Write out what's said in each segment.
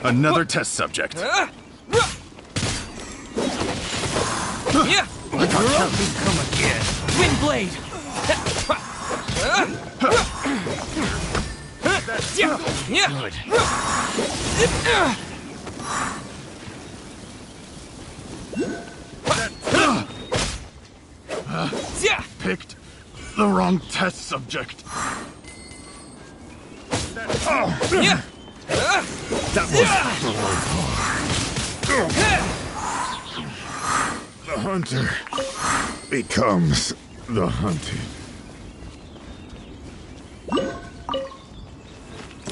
Another test subject. Yeah. You're open, come again. Wind blade. Yeah. Good. Yeah. Picked the wrong test subject. Yeah. That was the hunter becomes the hunted.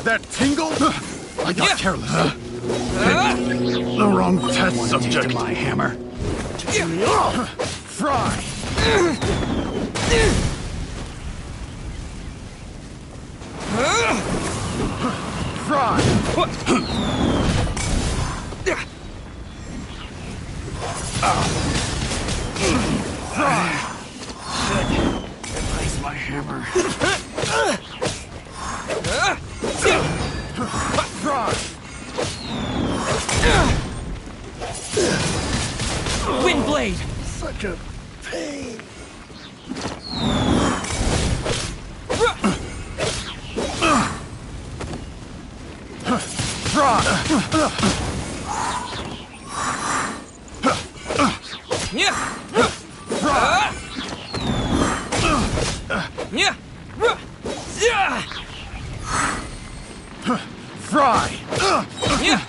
That tingle? I got careless. The wrong test subject. To my hammer. Fry. Fry. Replace my hammer. Wind blade. Such a pain. Yeah. Yeah. Fry. Yeah.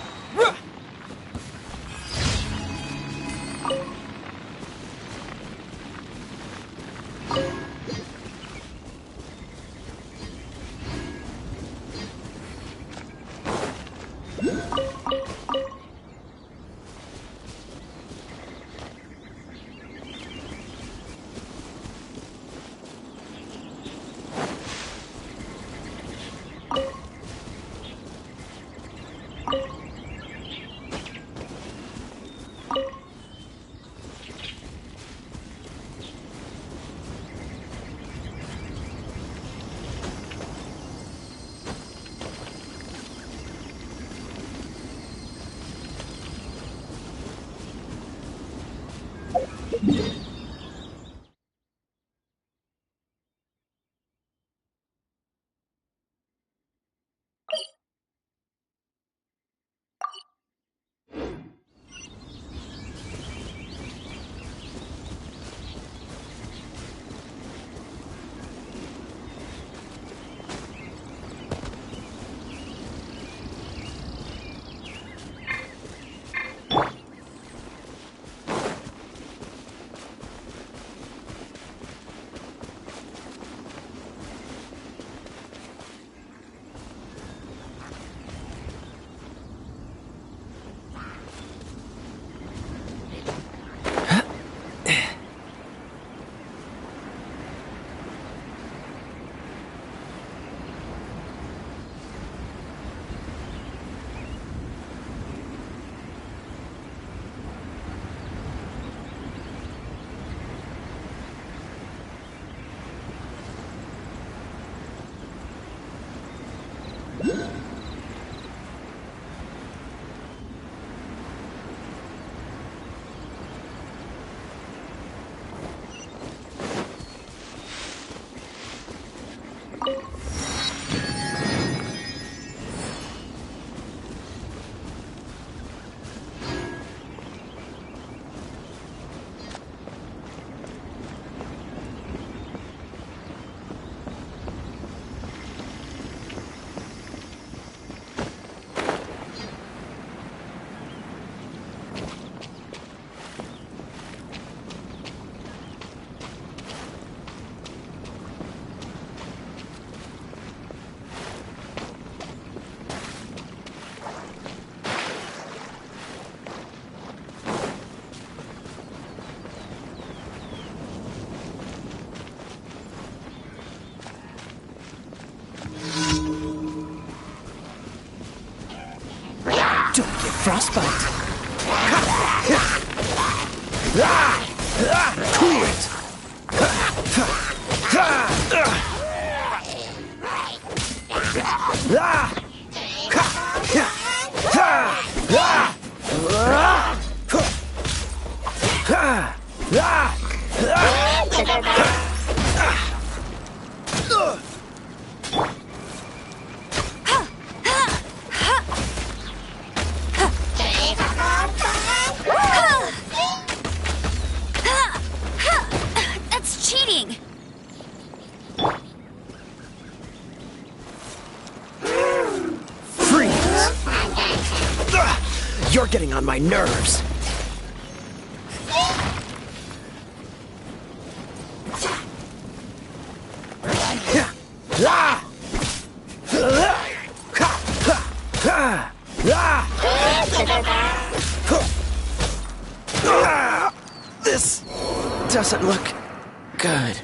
Frostbite. Cool it! You're getting on my nerves. This doesn't look good.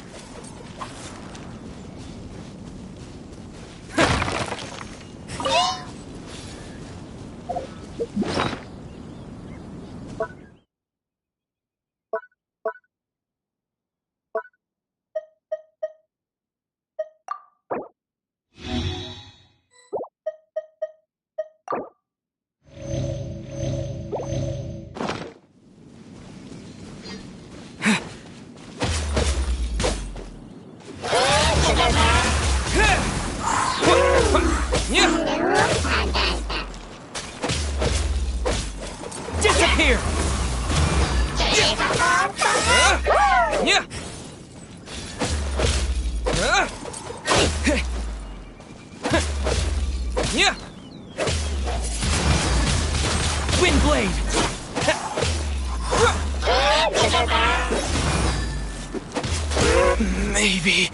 Disappear! Wind blade! Maybe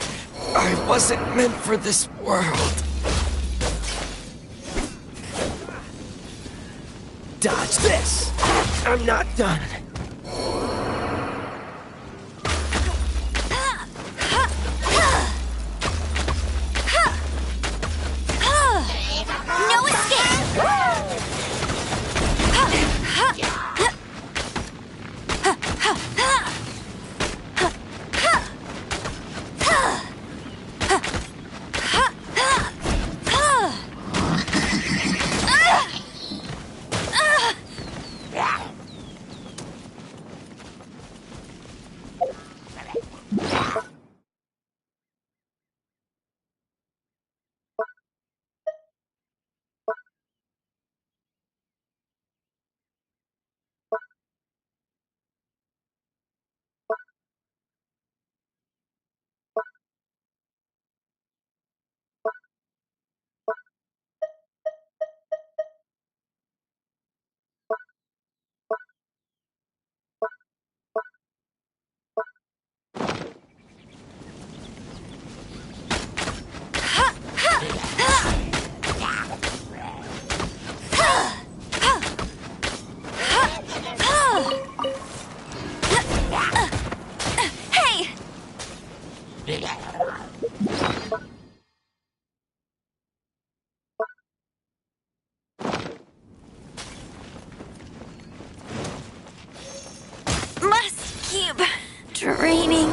I wasn't meant for this world. Dodge this! I'm not done. No escape! Must keep training.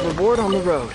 A reward on the road.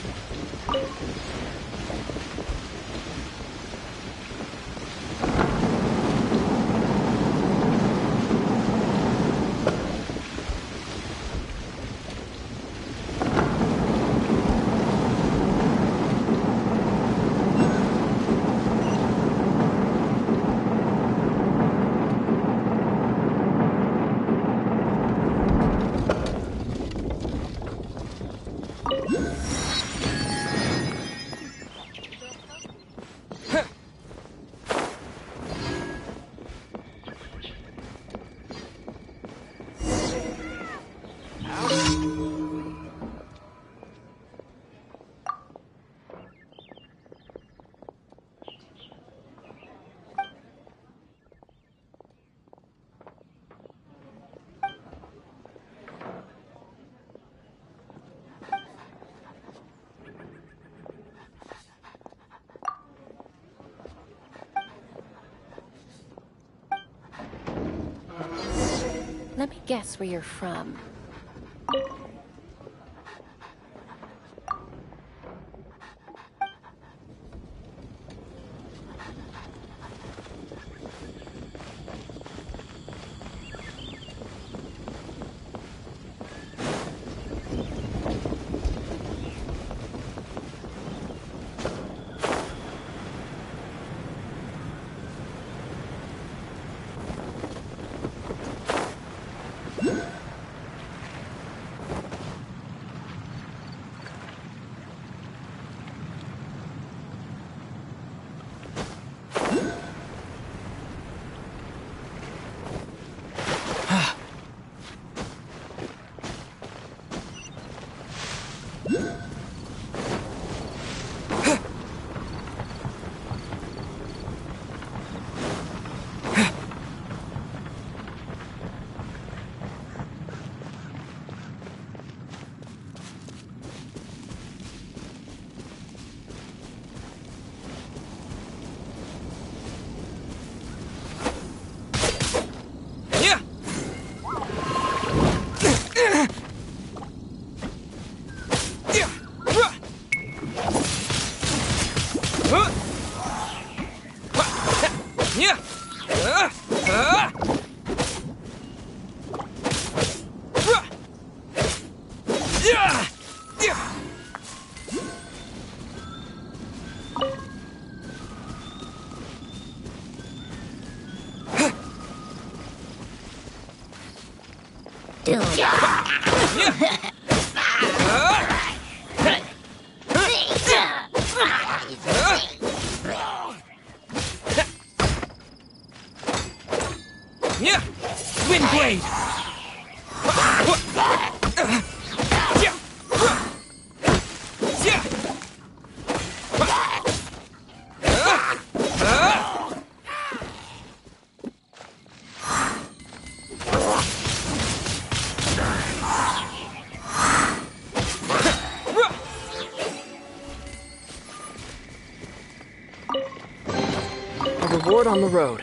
Let me guess where you're from. Wind blade! A reward on the road.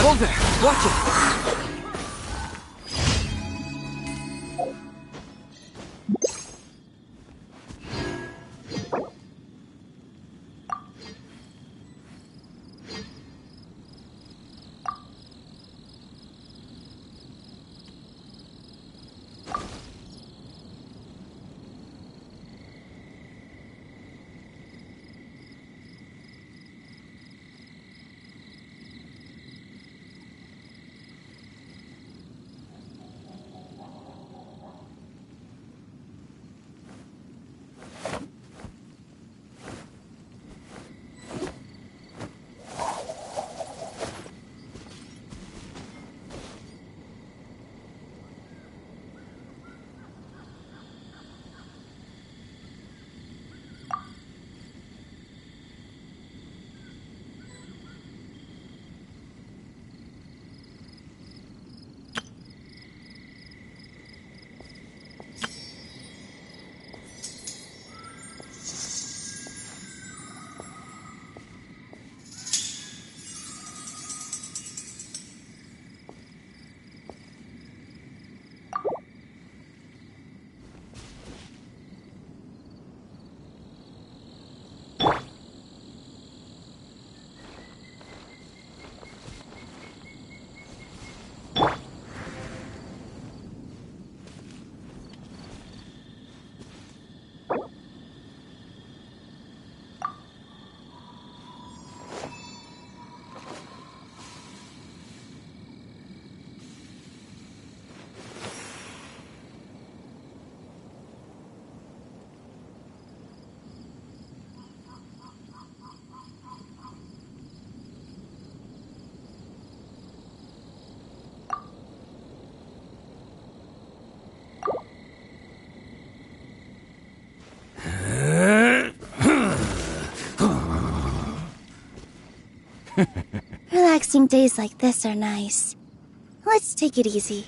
Hold there. Watch it. Relaxing days like this are nice. Let's take it easy.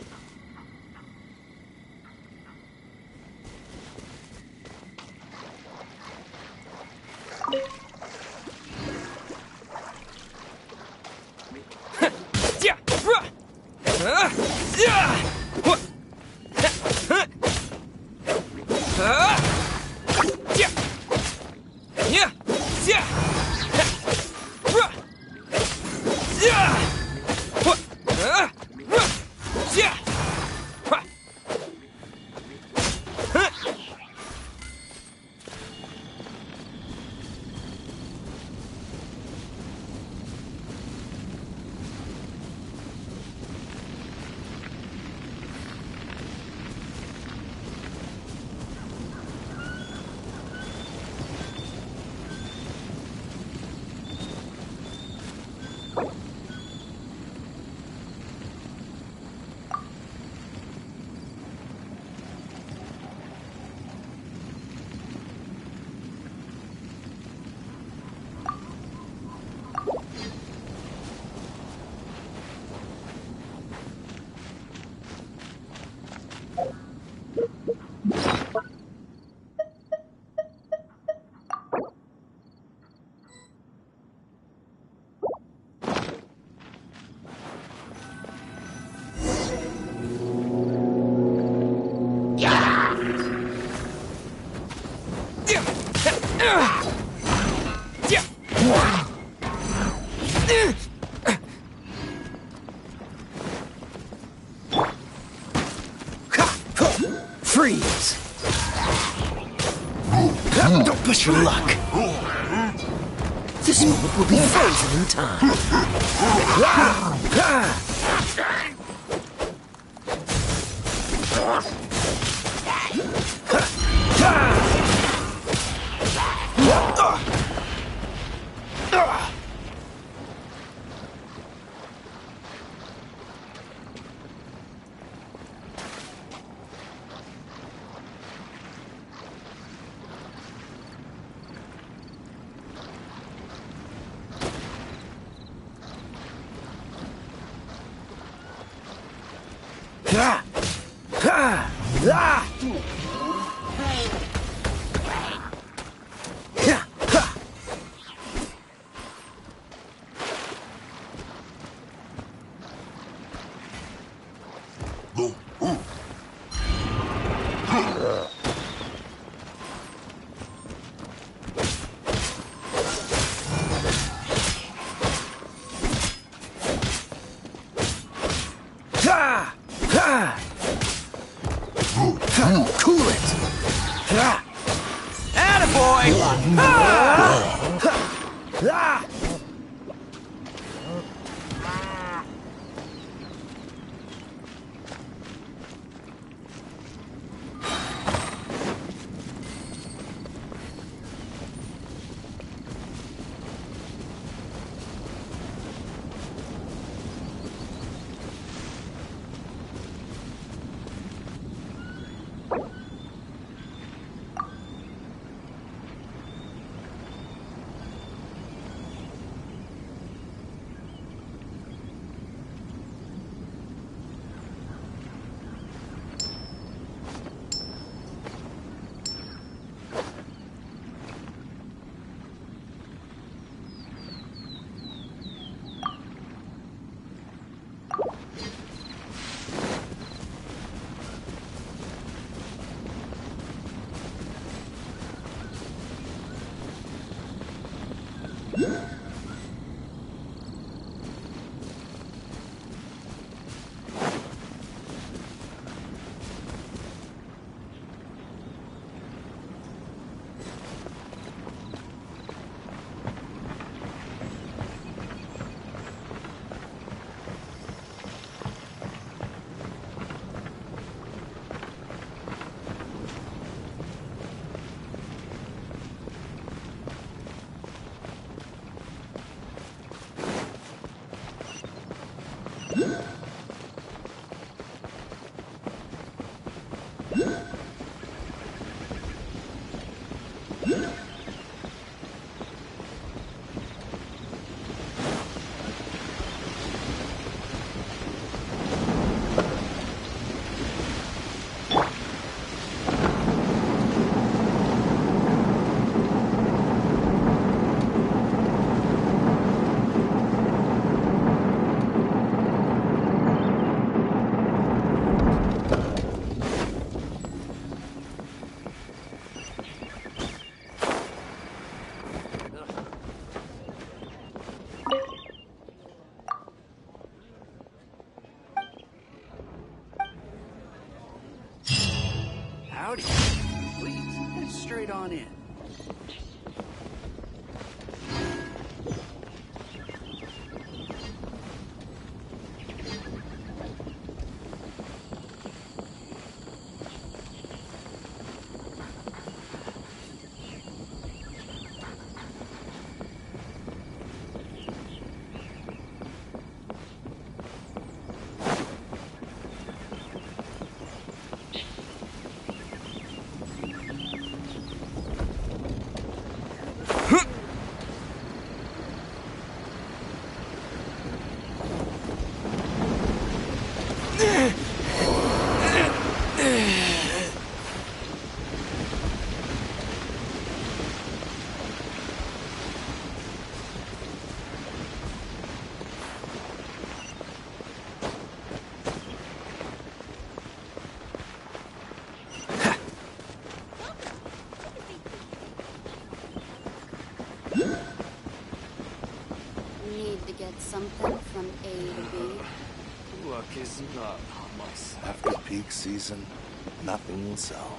Freeze! Don't push your luck. This moment will be frozen in time. Cool it! Attaboy! Howdy. Please, head straight on in. Need to get something from A to B. Luck is not on my side. After peak season, nothing will sell.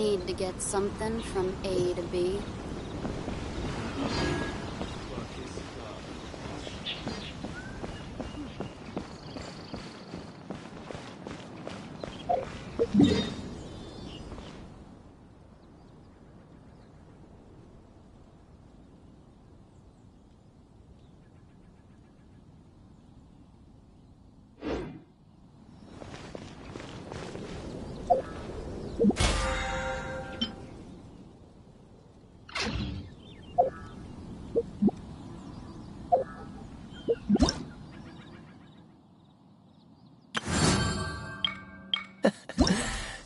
Need to get something from A to B.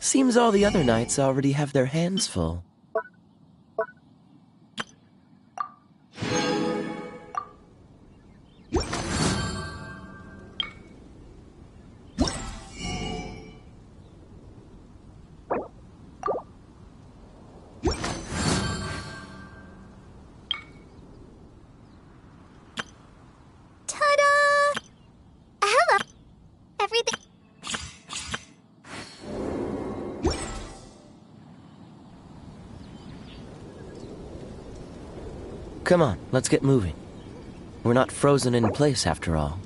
Seems all the other knights already have their hands full. Ta-da! Hello. Everything. Come on, let's get moving. We're not frozen in place after all.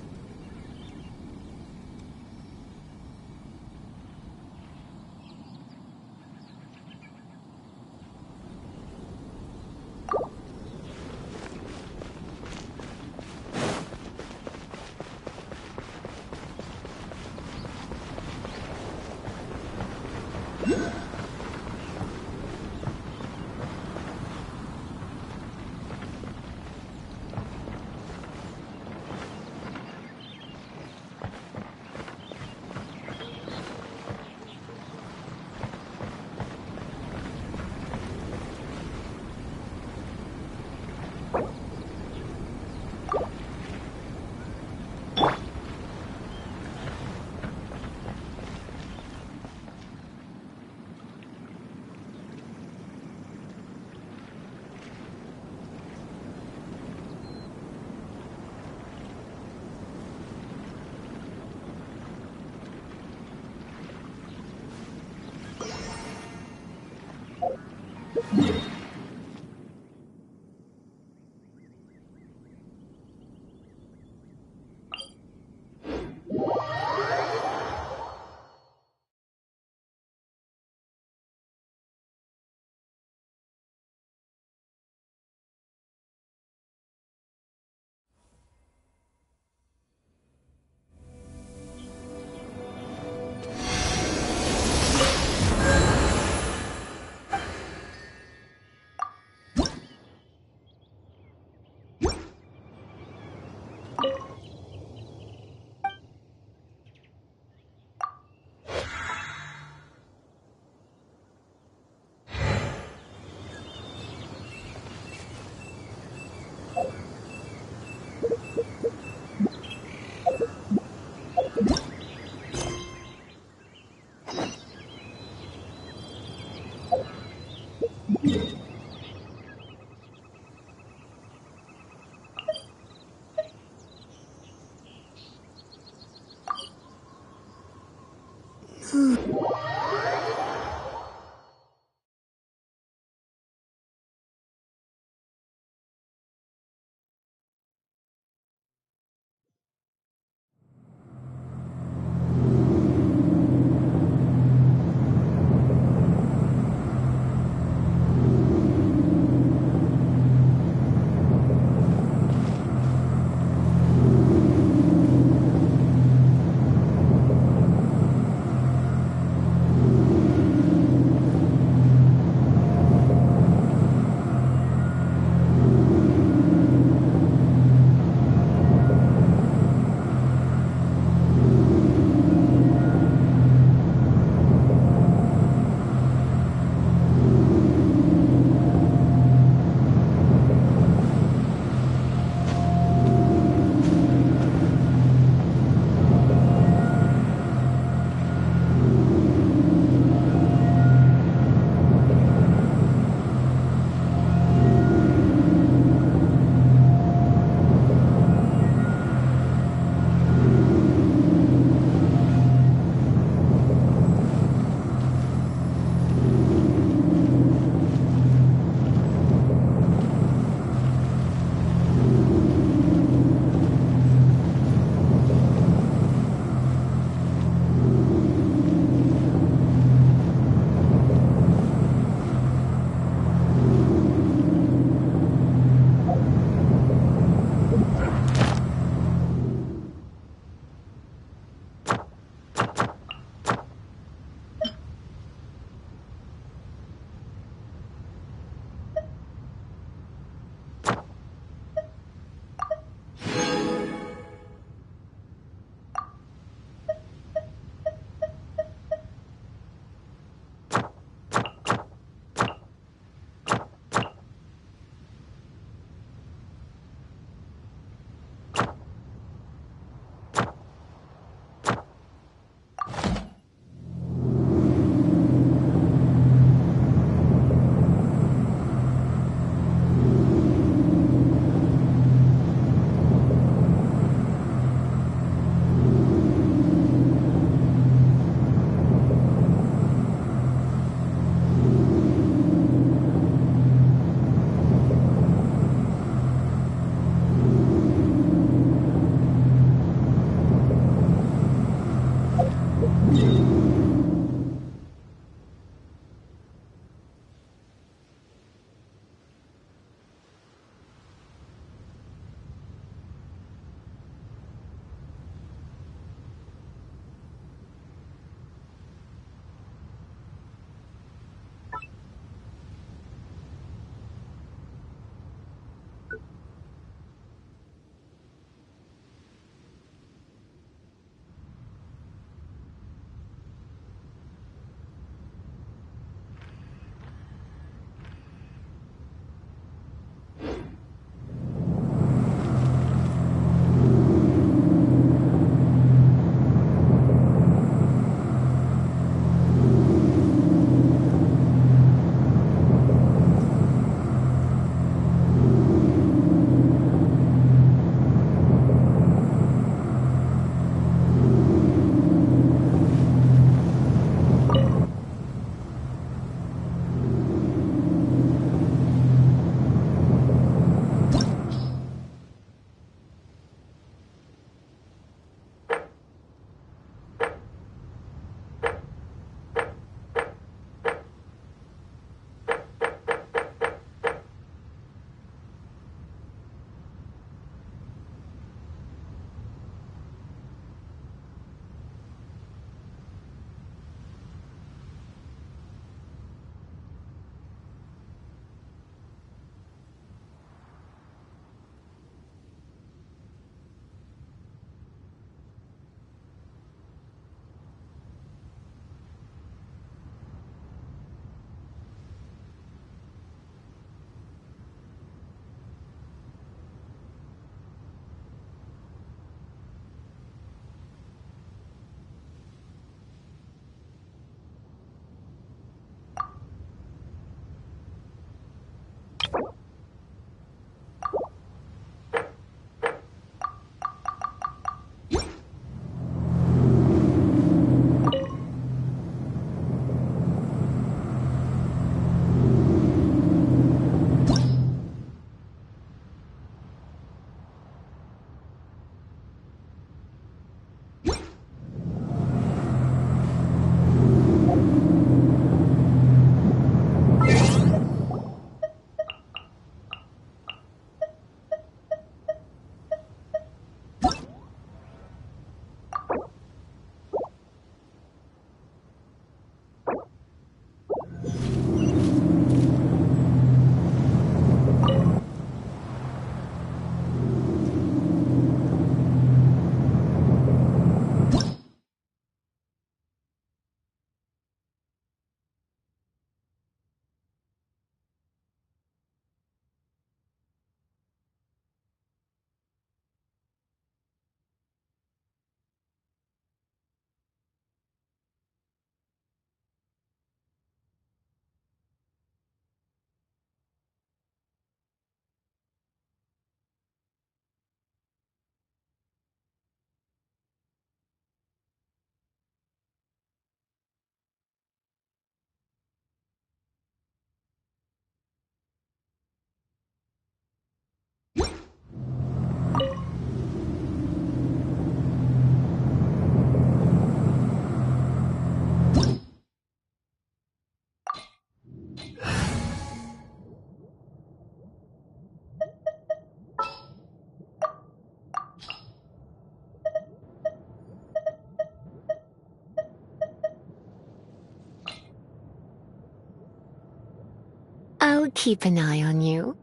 keep an eye on you.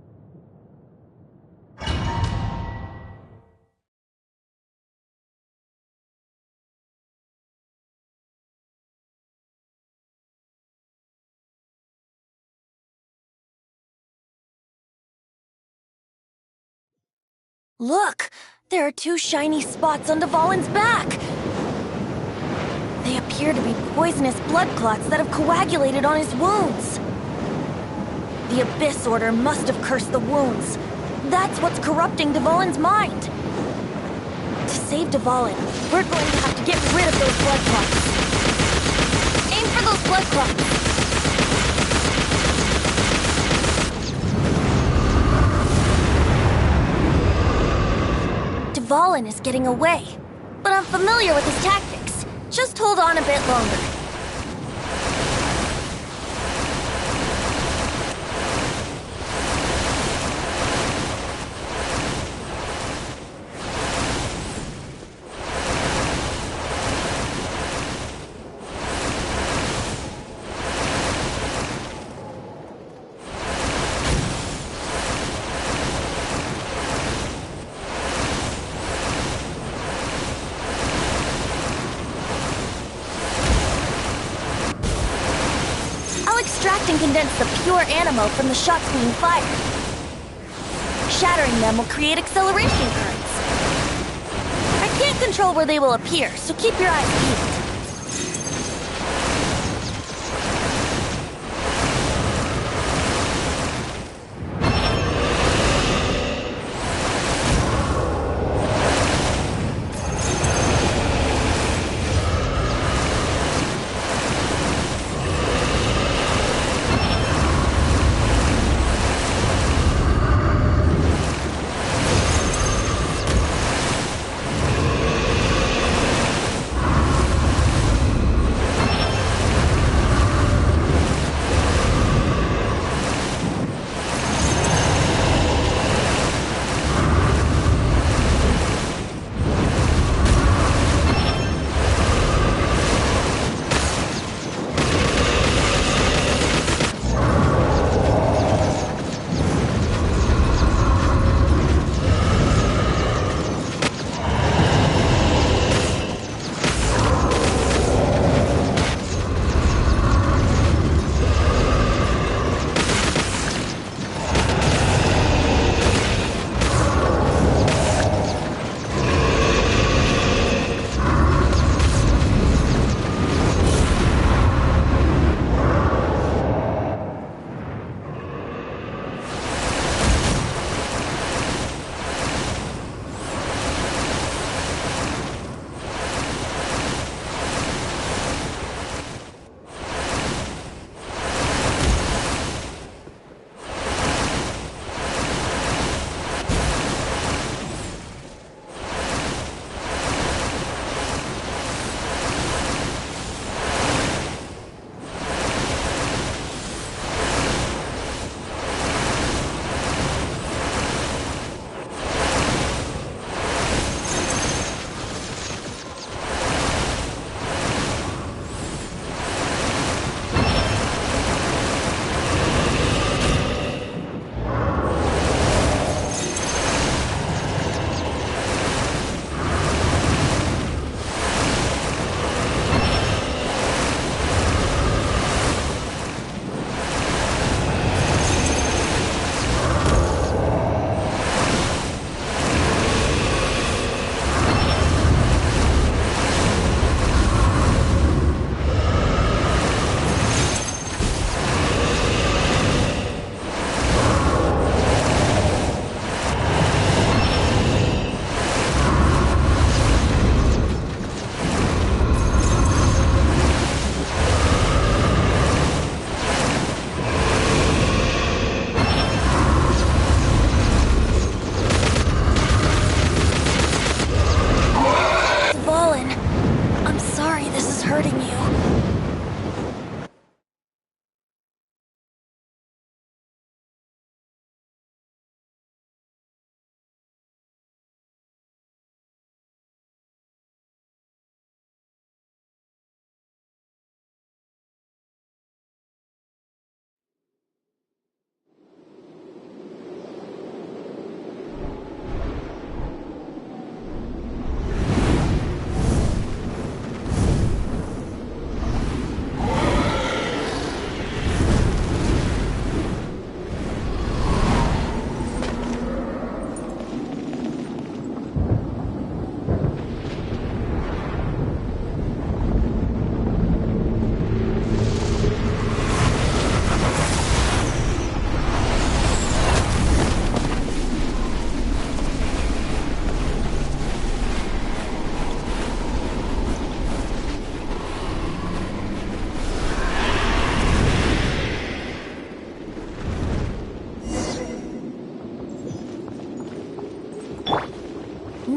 Look! There are 2 shiny spots on Dvalin's back! They appear to be poisonous blood clots that have coagulated on his wounds. The Abyss Order must have cursed the wounds. That's what's corrupting Dvalin's mind. To save Dvalin, we're going to have to get rid of those blood clots. Aim for those blood clots! Dvalin is getting away, but I'm familiar with his tactics. Just hold on a bit longer. Extract and condense the pure animo from the shots being fired. Shattering them will create acceleration currents. I can't control where they will appear, so keep your eyes peeled.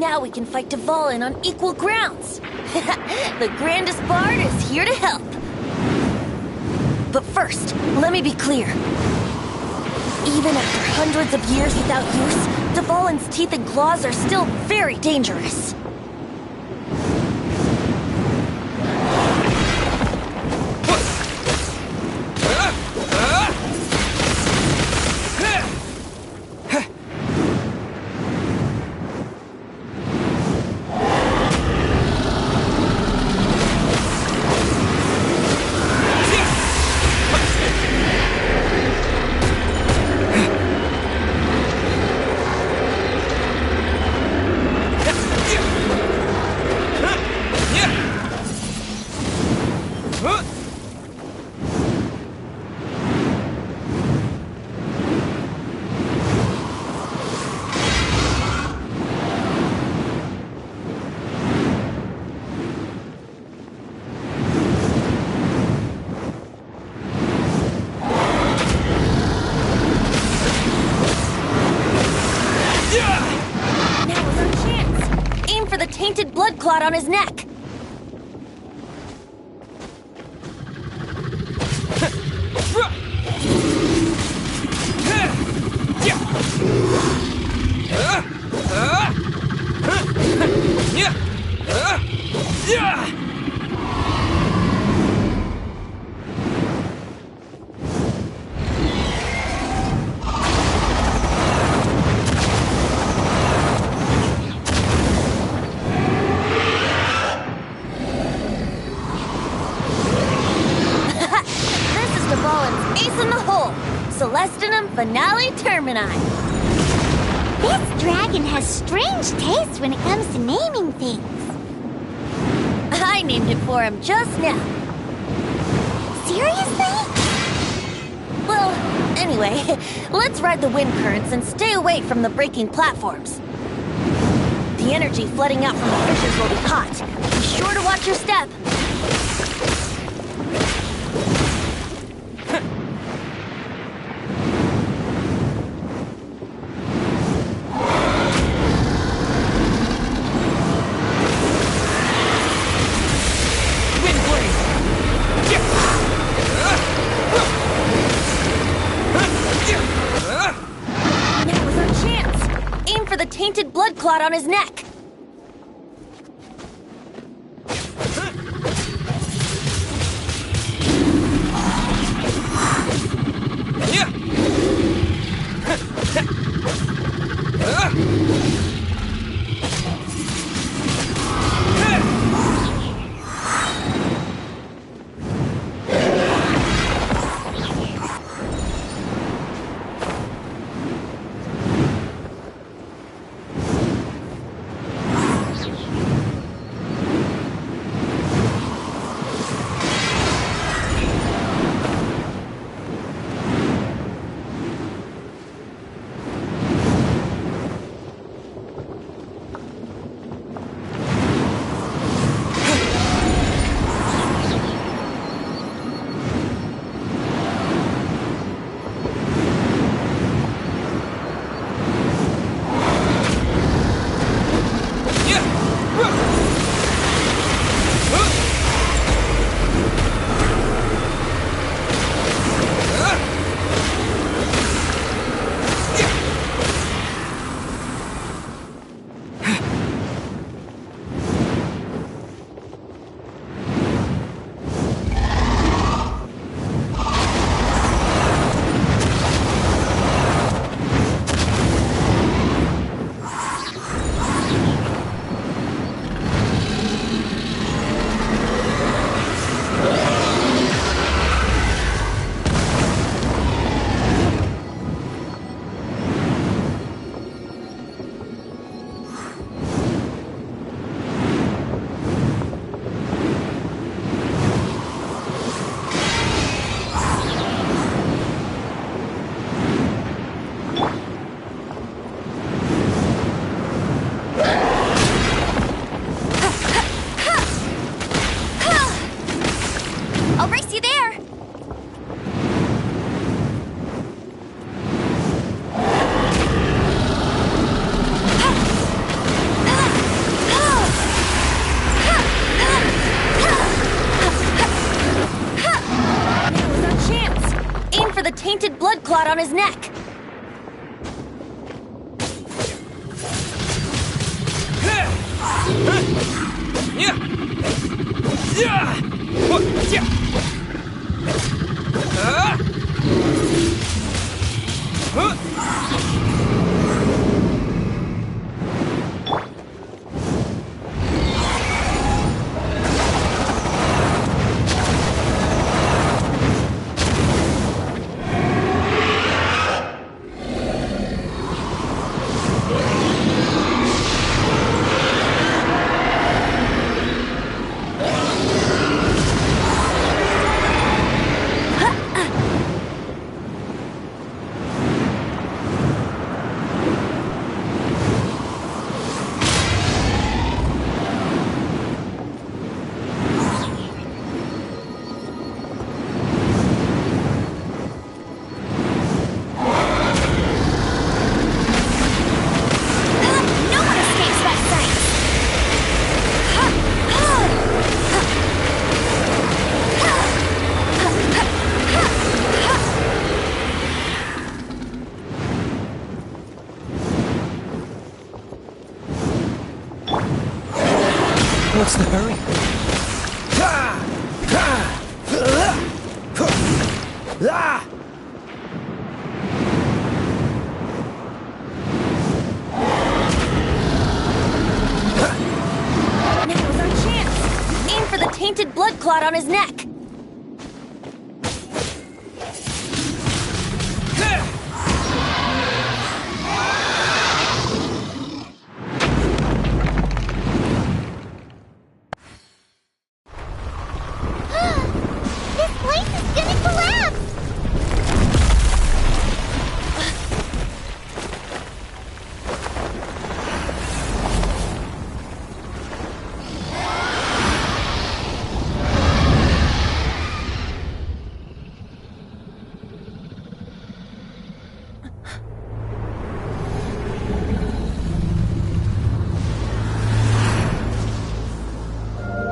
Now we can fight Dvalin on equal grounds. The grandest bard is here to help. But first, let me be clear. Even after hundreds of years without use, Dvalin's teeth and claws are still very dangerous. Tainted blood clot on his neck. Finale Termini. This dragon has strange taste when it comes to naming things. I named it for him just now. Seriously? Well, anyway, let's ride the wind currents and stay away from the breaking platforms. The energy flooding out from the fissures will be hot. Be sure to watch your step. Tainted blood clot on his neck. on his neck. What's the hurry? Now was our chance. Aim for the tainted blood clot on his neck. This place is gonna collapse!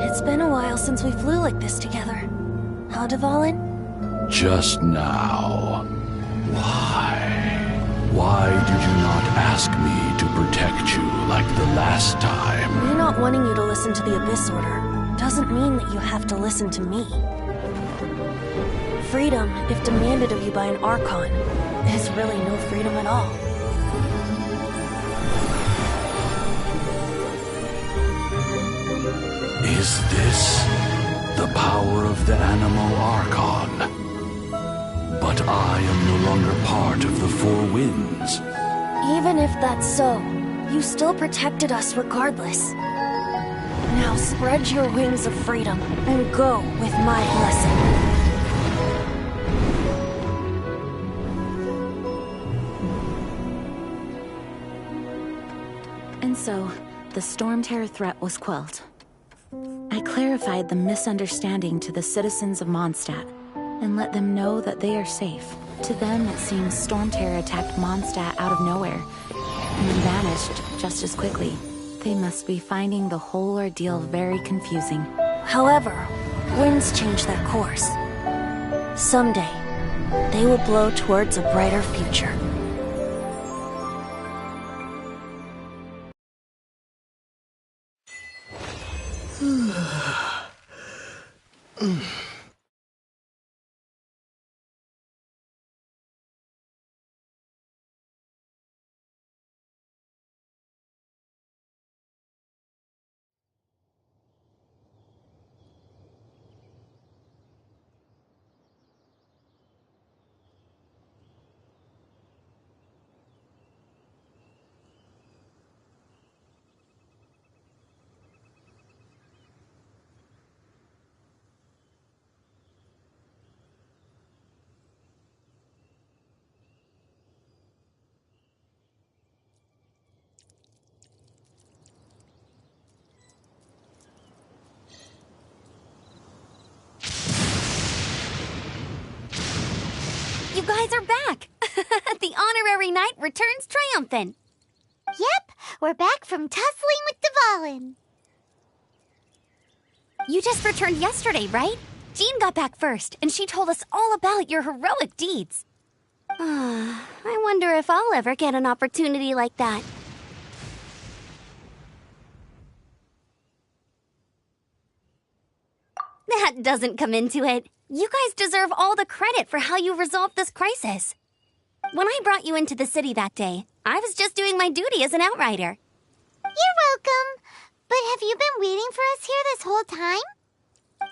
It's been a while since we flew like this together. Huh, Dvalin? Just now. Why? Why did you not ask me to protect you like the last time? Me not wanting you to listen to the Abyss Order doesn't mean that you have to listen to me. Freedom, if demanded of you by an Archon, is really no freedom at all. Is this the power of the Animo Archon? But I am no longer part of the Four Winds. Even if that's so, you still protected us regardless. Now spread your wings of freedom and go with my blessing. And so, the Storm Terror threat was quelled. I clarified the misunderstanding to the citizens of Mondstadt, and let them know that they are safe. To them, it seems Storm Terror attacked Mondstadt out of nowhere, and then vanished just as quickly. They must be finding the whole ordeal very confusing. However, winds change their course. Someday, they will blow towards a brighter future. You guys are back! The honorary knight returns triumphant. Yep, we're back from tussling with Dvalin. You just returned yesterday, right? Jean got back first, and she told us all about your heroic deeds. I wonder if I'll ever get an opportunity like that. That doesn't come into it. You guys deserve all the credit for how you resolved this crisis. When I brought you into the city that day, I was just doing my duty as an outrider. You're welcome. But have you been waiting for us here this whole time?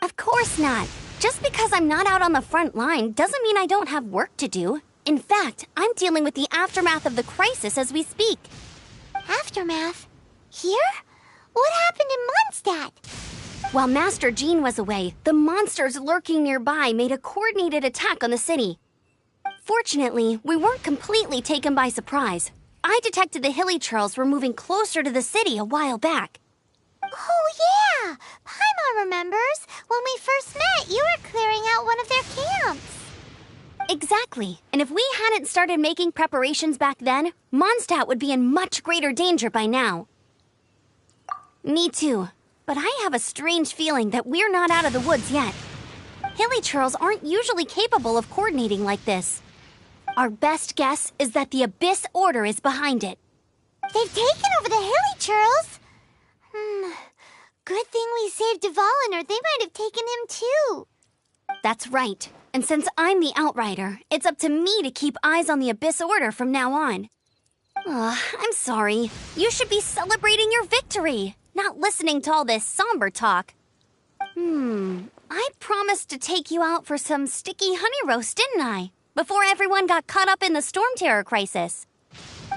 Of course not. Just because I'm not out on the front line doesn't mean I don't have work to do. In fact, I'm dealing with the aftermath of the crisis as we speak. Aftermath? Here? What happened in Mondstadt? While Master Jean was away, the monsters lurking nearby made a coordinated attack on the city. Fortunately, we weren't completely taken by surprise. I detected the Hilly Churls were moving closer to the city a while back. Oh, yeah! Paimon remembers. When we first met, you were clearing out one of their camps. Exactly. And if we hadn't started making preparations back then, Mondstadt would be in much greater danger by now. Me too. But I have a strange feeling that we're not out of the woods yet. Hilly Churls aren't usually capable of coordinating like this. Our best guess is that the Abyss Order is behind it. They've taken over the Hilly Churls? Good thing we saved Dvalin, or they might have taken him too. That's right. And since I'm the Outrider, it's up to me to keep eyes on the Abyss Order from now on. I'm sorry. You should be celebrating your victory, not listening to all this somber talk. I promised to take you out for some sticky honey roast, didn't I? Before everyone got caught up in the storm terror crisis.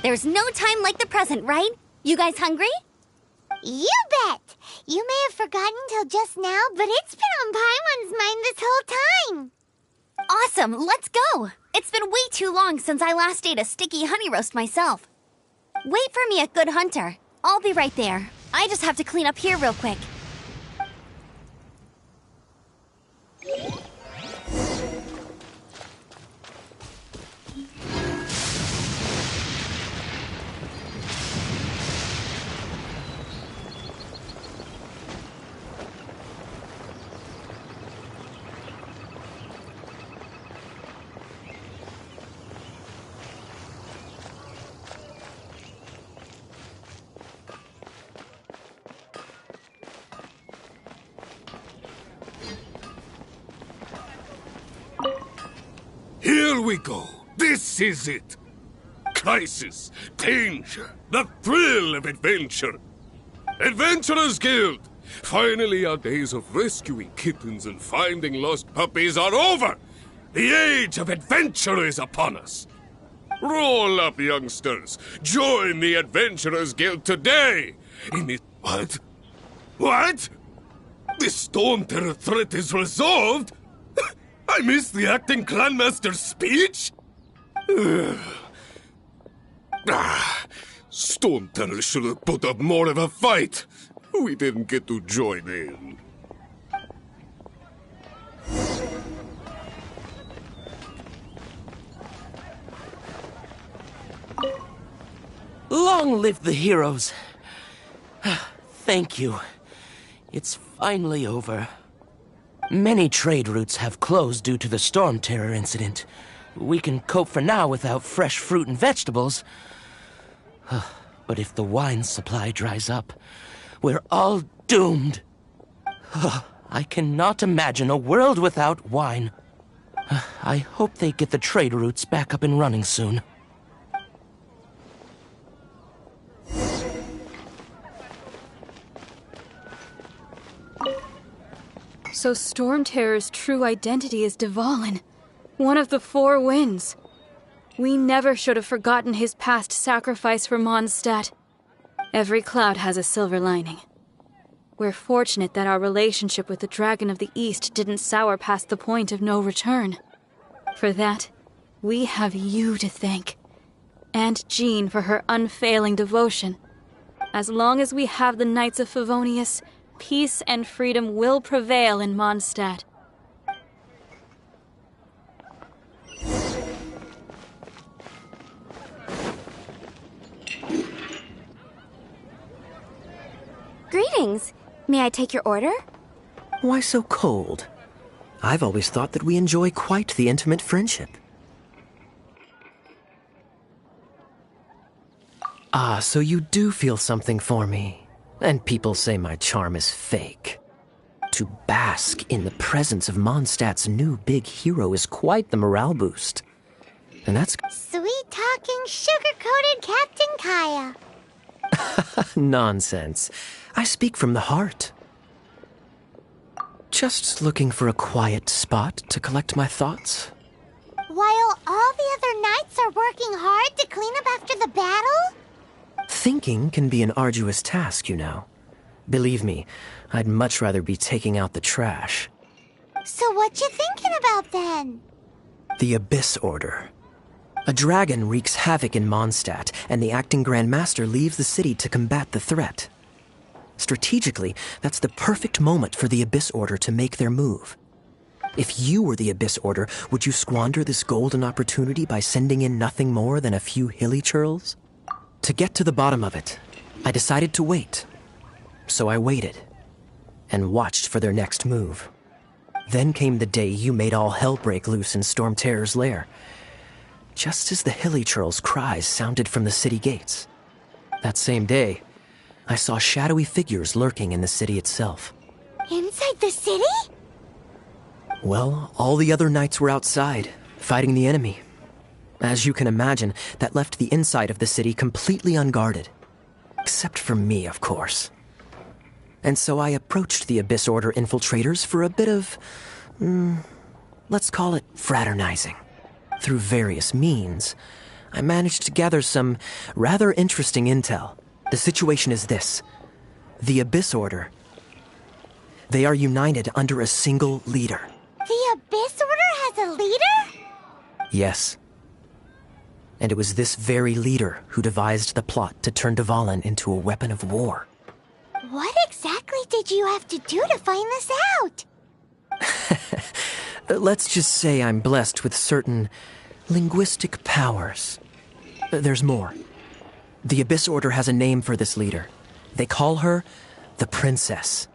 There's no time like the present, right? You guys hungry? You bet! You may have forgotten till just now, but it's been on Paimon's mind this whole time. Awesome, let's go! It's been way too long since I last ate a sticky honey roast myself. Wait for me at Good Hunter. I'll be right there. I just have to clean up here real quick. Here we go. This is it. Crisis, danger, the thrill of adventure. Adventurers Guild! Finally, our days of rescuing kittens and finding lost puppies are over. The age of adventure is upon us. Roll up, youngsters. Join the Adventurers Guild today. In it... What? What? The Storm Terror threat is resolved? I missed the acting clanmaster's speech? Storm Terror should have put up more of a fight. We didn't get to join in. Long live the heroes. Thank you. It's finally over. Many trade routes have closed due to the Storm Terror incident. We can cope for now without fresh fruit and vegetables. But if the wine supply dries up, we're all doomed. I cannot imagine a world without wine. I hope they get the trade routes back up and running soon. So Storm Terror's true identity is Dvalin, one of the Four Winds. We never should have forgotten his past sacrifice for Mondstadt. Every cloud has a silver lining. We're fortunate that our relationship with the Dragon of the East didn't sour past the point of no return. For that, we have you to thank. And Jean for her unfailing devotion. As long as we have the Knights of Favonius, peace and freedom will prevail in Mondstadt. Greetings. May I take your order? Why so cold? I've always thought that we enjoy quite the intimate friendship. Ah, so you do feel something for me. And people say my charm is fake. To bask in the presence of Mondstadt's new big hero is quite the morale boost. And that's... Sweet-talking, sugar-coated Captain Kaya. Nonsense. I speak from the heart. Just looking for a quiet spot to collect my thoughts. While all the other knights are working hard to clean up after the battle? Thinking can be an arduous task, you know. Believe me, I'd much rather be taking out the trash. So what you thinking about then? The Abyss Order. A dragon wreaks havoc in Mondstadt, and the acting Grand Master leaves the city to combat the threat. Strategically, that's the perfect moment for the Abyss Order to make their move. If you were the Abyss Order, would you squander this golden opportunity by sending in nothing more than a few hilly churls? To get to the bottom of it, I decided to wait. So I waited, and watched for their next move. Then came the day you made all hell break loose in Storm Terror's lair. Just as the hilly churls' cries sounded from the city gates. That same day, I saw shadowy figures lurking in the city itself. Inside the city? Well, all the other knights were outside, fighting the enemy. As you can imagine, that left the inside of the city completely unguarded. Except for me, of course. And so I approached the Abyss Order infiltrators for a bit of... let's call it fraternizing. Through various means, I managed to gather some rather interesting intel. The situation is this. The Abyss Order. They are united under a single leader. The Abyss Order has a leader? Yes. And it was this very leader who devised the plot to turn Dvalin into a weapon of war. What exactly did you have to do to find this out? Let's just say I'm blessed with certain linguistic powers. There's more. The Abyss Order has a name for this leader. They call her the Princess.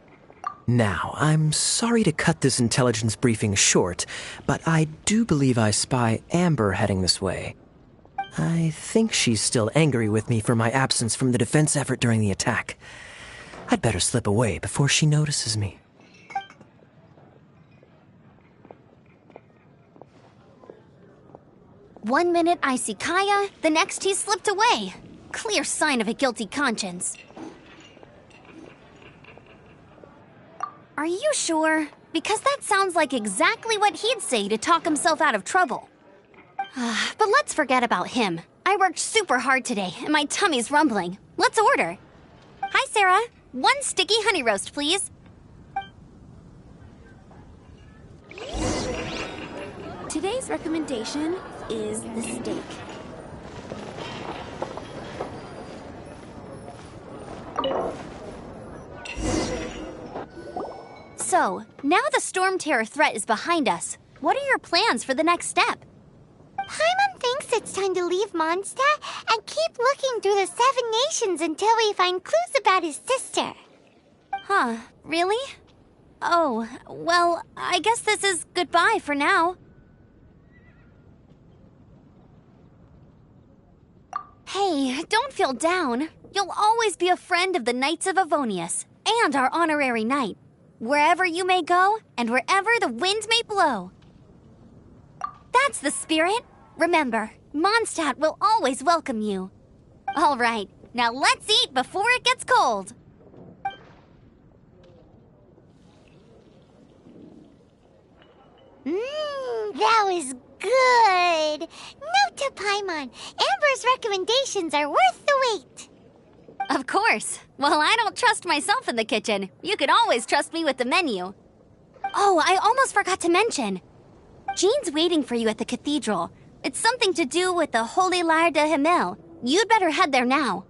Now, I'm sorry to cut this intelligence briefing short, but I do believe I spy Amber heading this way. I think she's still angry with me for my absence from the defense effort during the attack. I'd better slip away before she notices me. One minute I see Kaya, the next he slipped away. Clear sign of a guilty conscience. Are you sure? Because that sounds like exactly what he'd say to talk himself out of trouble. But let's forget about him. I worked super hard today, and my tummy's rumbling. Let's order. Hi, Sarah. 1 sticky honey roast, please. Today's recommendation is the steak. So, now the Storm Terror threat is behind us. What are your plans for the next step? Paimon thinks it's time to leave Mondstadt and keep looking through the 7 nations until we find clues about his sister. Huh, really? Oh, well, I guess this is goodbye for now. Hey, don't feel down. You'll always be a friend of the Knights of Avonius, and our honorary knight. Wherever you may go, and wherever the wind may blow. That's the spirit. Remember, Mondstadt will always welcome you. All right, now let's eat before it gets cold. That was good. Note to Paimon, Amber's recommendations are worth the wait. Of course. Well, I don't trust myself in the kitchen. You can always trust me with the menu. Oh, I almost forgot to mention. Jean's waiting for you at the cathedral. It's something to do with the Holy Lyre de Himmel. You'd better head there now.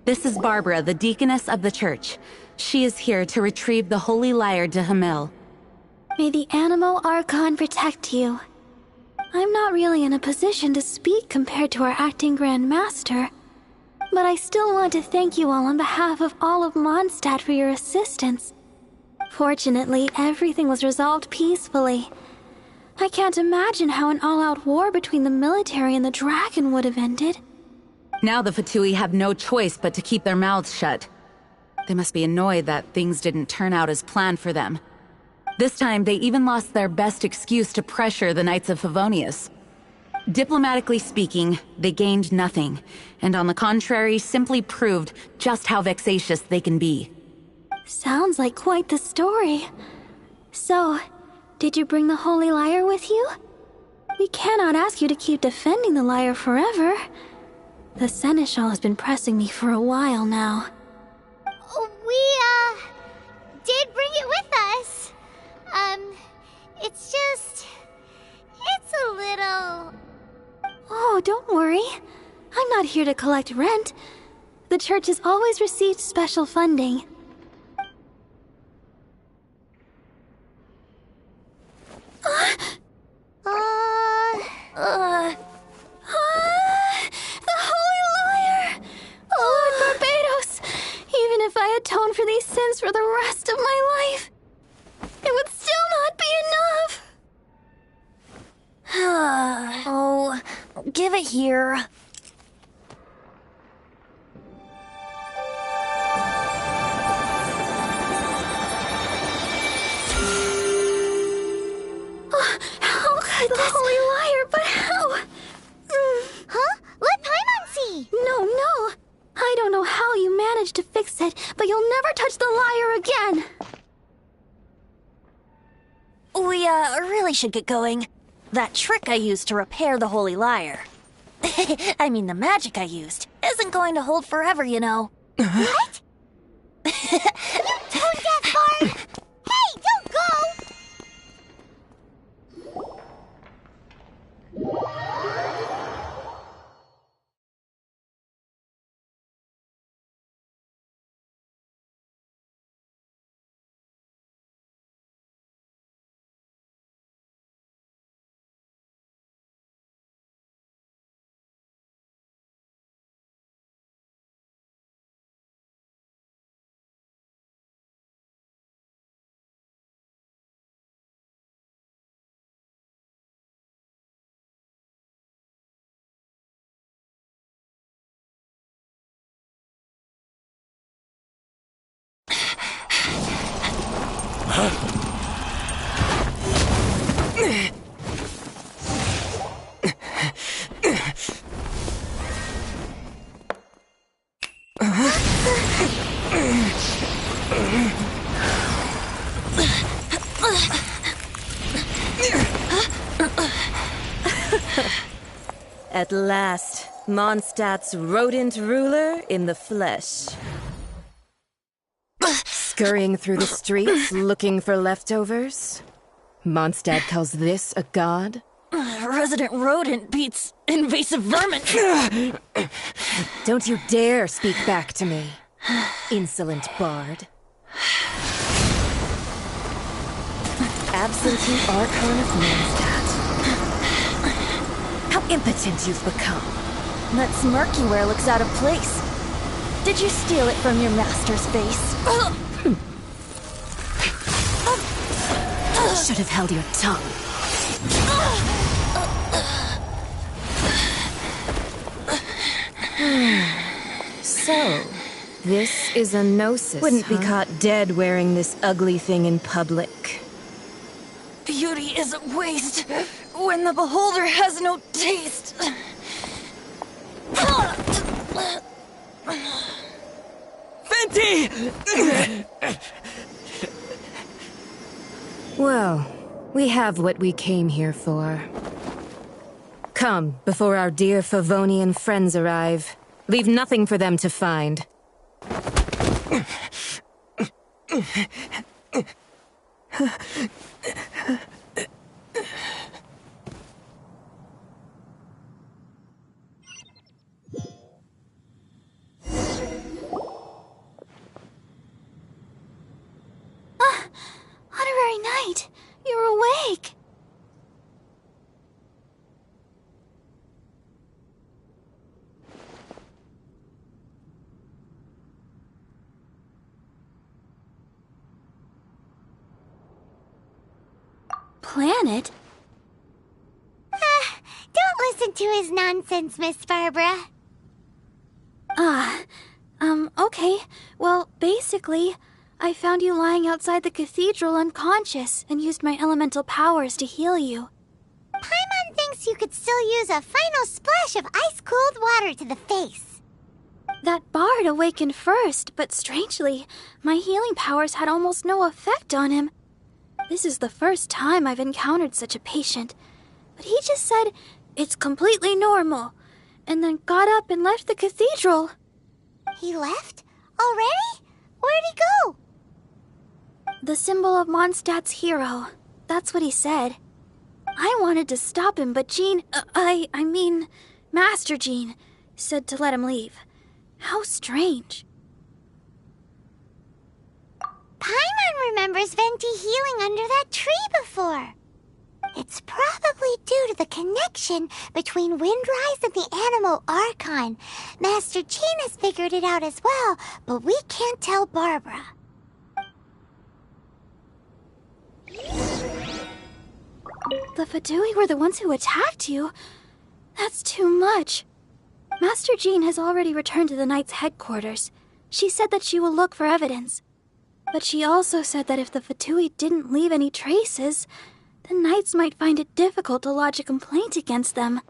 This is Barbara, the deaconess of the church. She is here to retrieve the holy lyre to Hamil. May the Animo Archon protect you. I'm not really in a position to speak compared to our acting Grand Master, but I still want to thank you all on behalf of all of Mondstadt for your assistance. Fortunately, everything was resolved peacefully. I can't imagine how an all-out war between the military and the dragon would have ended. Now the Fatui have no choice but to keep their mouths shut. They must be annoyed that things didn't turn out as planned for them. This time, they even lost their best excuse to pressure the Knights of Favonius. Diplomatically speaking, they gained nothing, and on the contrary, simply proved just how vexatious they can be. Sounds like quite the story. So, did you bring the holy lyre with you? We cannot ask you to keep defending the lyre forever. The Seneschal has been pressing me for a while now. We, did bring it with us. It's a little... Oh, don't worry. I'm not here to collect rent. The church has always received special funding. The Holy Lyre! Lord Barbados! Even if I atoned for these sins for the rest of my life, it would still not be enough! Oh, give it here. How could the Holy Lyre, but how? Huh? Let Paimon see! No. I don't know how you managed to fix it, but you'll never touch the lyre again! We, really should get going. That trick I used to repair the holy lyre. I mean, the magic I used isn't going to hold forever, you know. What? You tone-deaf bard! Hey, don't go! At last, Mondstadt's rodent ruler in the flesh. Scurrying through the streets looking for leftovers? Mondstadt calls this a god? Resident rodent beats invasive vermin. Don't you dare speak back to me, insolent bard. Absentee Archon of Mondstadt. How impotent you've become. That smirk you wear looks out of place. Did you steal it from your master's face? Should have held your tongue. So, this is a gnosis, Wouldn't be caught dead wearing this ugly thing in public. Beauty is a waste when the beholder has no taste. Fenty! Well, we have what we came here for. Come, before our dear Favonian friends arrive. Leave nothing for them to find. Honorary Knight, you're awake! Planet? Don't listen to his nonsense, Miss Barbara. Okay. Well, basically, I found you lying outside the cathedral unconscious and used my elemental powers to heal you. Paimon thinks you could still use a final splash of ice-cold water to the face. That bard awakened first, but strangely, my healing powers had almost no effect on him. This is the first time I've encountered such a patient, but he just said it's completely normal, and then got up and left the cathedral. He left? Already? Where'd he go? The symbol of Mondstadt's hero. That's what he said. I wanted to stop him, but Master Jean, said to let him leave. How strange. Paimon remembers Venti healing under that tree before. It's probably due to the connection between Windrise and the Animal Archon. Master Jean has figured it out as well, but we can't tell Barbara. The Fatui were the ones who attacked you? That's too much. Master Jean has already returned to the Knight's headquarters. She said that she will look for evidence. But she also said that if the Fatui didn't leave any traces, the Knights might find it difficult to lodge a complaint against them.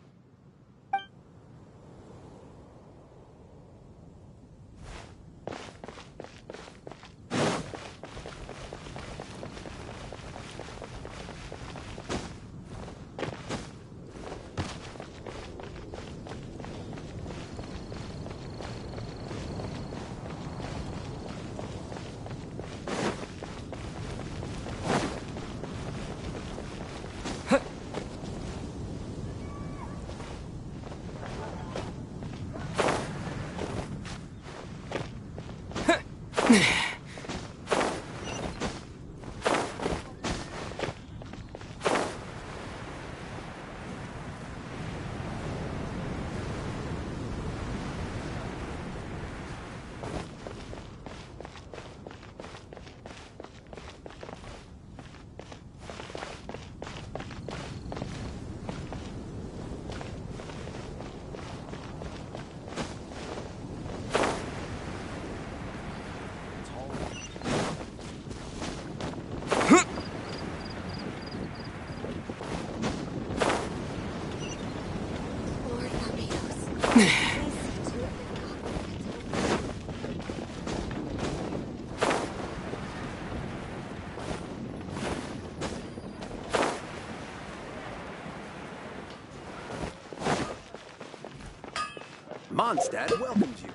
Mondstadt welcomes you.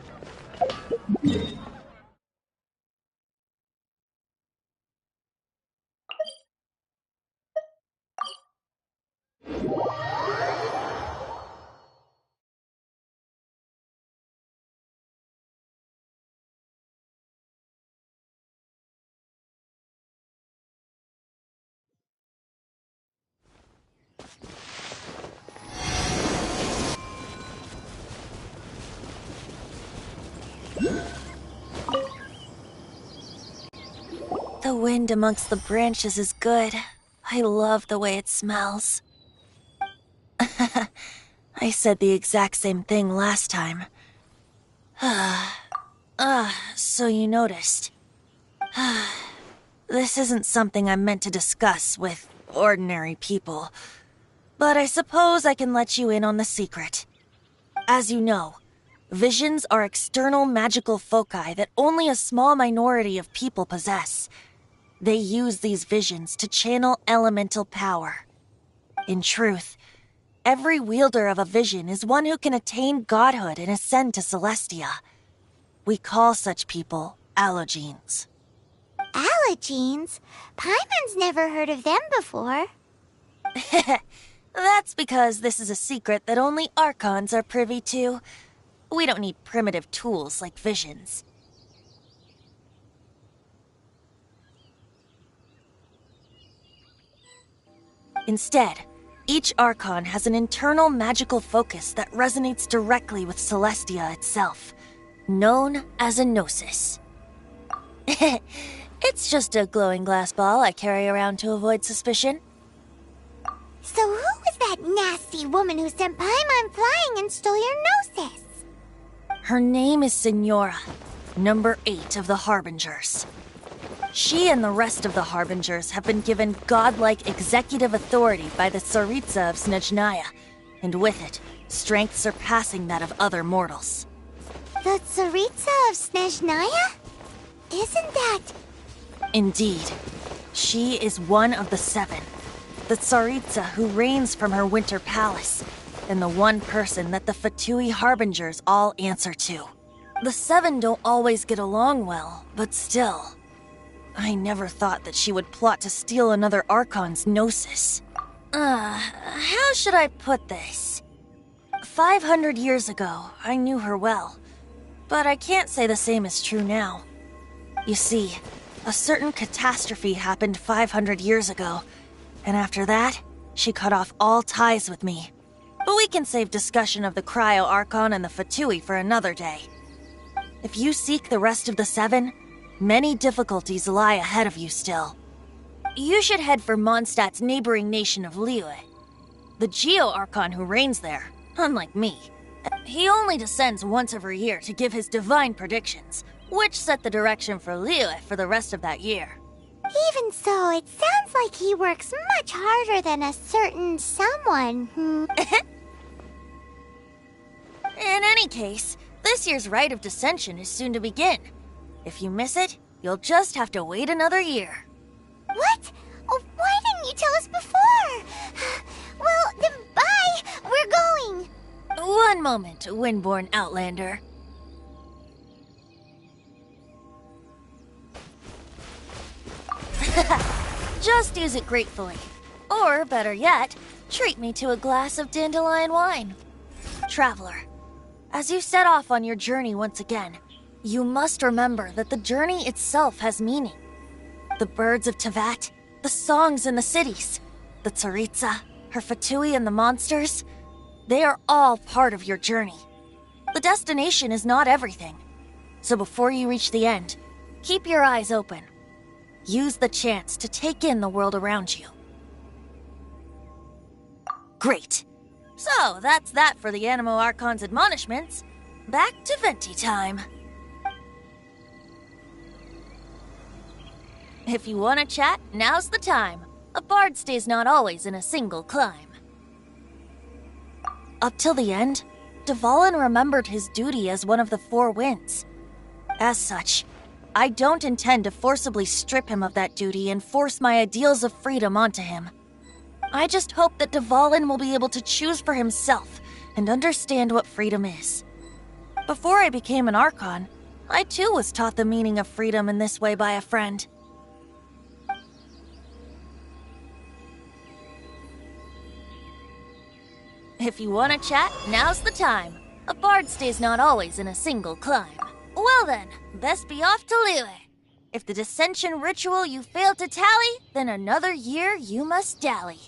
The wind amongst the branches is good. I love the way it smells. I said the exact same thing last time. So you noticed. This isn't something I'm meant to discuss with ordinary people, but I suppose I can let you in on the secret. As you know, visions are external magical foci that only a small minority of people possess. They use these visions to channel elemental power. In truth, every wielder of a vision is one who can attain godhood and ascend to Celestia. We call such people allogenes. Allogenes? Paimon's never heard of them before. That's because this is a secret that only Archons are privy to. We don't need primitive tools like visions. Instead, each Archon has an internal magical focus that resonates directly with Celestia itself, known as a Gnosis. It's just a glowing glass ball I carry around to avoid suspicion. So who was that nasty woman who sent Paimon flying and stole your Gnosis? Her name is Signora, number 8 of the Harbingers. She and the rest of the Harbingers have been given godlike executive authority by the Tsaritsa of Snezhnaya, and with it, strength surpassing that of other mortals. The Tsaritsa of Snezhnaya? Isn't that... Indeed. She is one of the 7. The Tsaritsa who reigns from her winter palace, and the one person that the Fatui Harbingers all answer to. The 7 don't always get along well, but still... I never thought that she would plot to steal another Archon's Gnosis. How should I put this? 500 years ago, I knew her well, but I can't say the same is true now. You see, a certain catastrophe happened 500 years ago, and after that, she cut off all ties with me. But we can save discussion of the Cryo Archon and the Fatui for another day. If you seek the rest of the 7, many difficulties lie ahead of you still. You should head for Mondstadt's neighboring nation of Liyue. The Geo-Archon who reigns there, unlike me, he only descends once every year to give his divine predictions, which set the direction for Liyue for the rest of that year. Even so, it sounds like he works much harder than a certain someone. In any case, this year's Rite of Descension is soon to begin. If you miss it, you'll just have to wait another year. What? Oh, why didn't you tell us before? Well, then bye! We're going! One moment, Windborn Outlander. Just use it gratefully. Or, better yet, treat me to a glass of dandelion wine. Traveler, as you set off on your journey once again, you must remember that the journey itself has meaning. The birds of Tevat, the songs in the cities, the Tsaritsa, her Fatui and the monsters, they are all part of your journey. The destination is not everything. So before you reach the end, keep your eyes open. Use the chance to take in the world around you. Great. So that's that for the Animo Archon's admonishments. Back to Venti time. If you want to chat, now's the time. A bard stays not always in a single climb. Up till the end, Dvalin remembered his duty as one of the 4 winds. As such, I don't intend to forcibly strip him of that duty and force my ideals of freedom onto him. I just hope that Dvalin will be able to choose for himself and understand what freedom is. Before I became an Archon, I too was taught the meaning of freedom in this way by a friend. If you want to chat, now's the time. A bard stays not always in a single climb. Well then, best be off to Liyue. If the Descension ritual you failed to tally, then another year you must dally.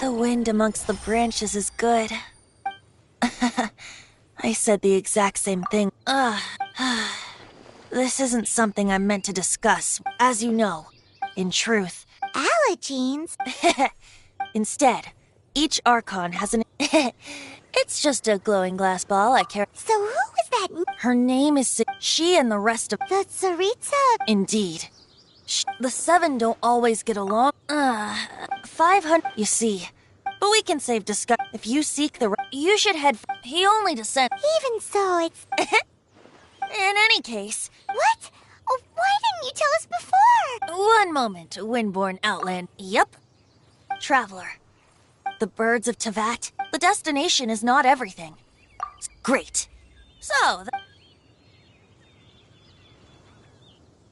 The wind amongst the branches is good. I said the exact same thing. This isn't something I'm meant to discuss, as you know. In truth. Allergenes? Instead, each Archon has an... It's just a glowing glass ball I carry. So who was that? Her name is... She and the rest of... The Tsaritsa? Indeed. The 7 don't always get along. 500... You see. But we can save discussion. If you seek the... You should head... He only descends... Even so, it's... In any case... What? Oh, why didn't you tell us before? One moment, Windborn Outland. Yep. Traveler. The birds of Tevat. The destination is not everything. Great. So...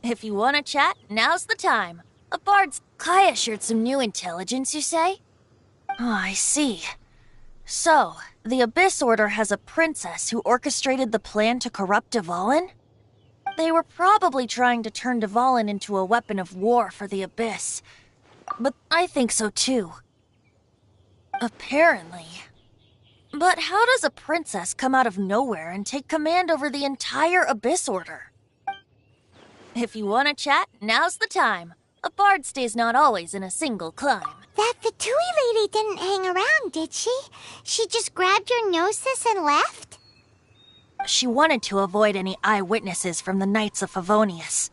If you want to chat, now's the time. A bard's... Kaya shared some new intelligence, you say? Oh, I see. So, the Abyss Order has a princess who orchestrated the plan to corrupt Dvalin? They were probably trying to turn Dvalin into a weapon of war for the Abyss. But I think so too. Apparently. But how does a princess come out of nowhere and take command over the entire Abyss Order? If you want to chat, now's the time. A bard stays not always in a single climb. That Fatui lady didn't hang around, did she? She just grabbed your gnosis and left? She wanted to avoid any eyewitnesses from the Knights of Favonius.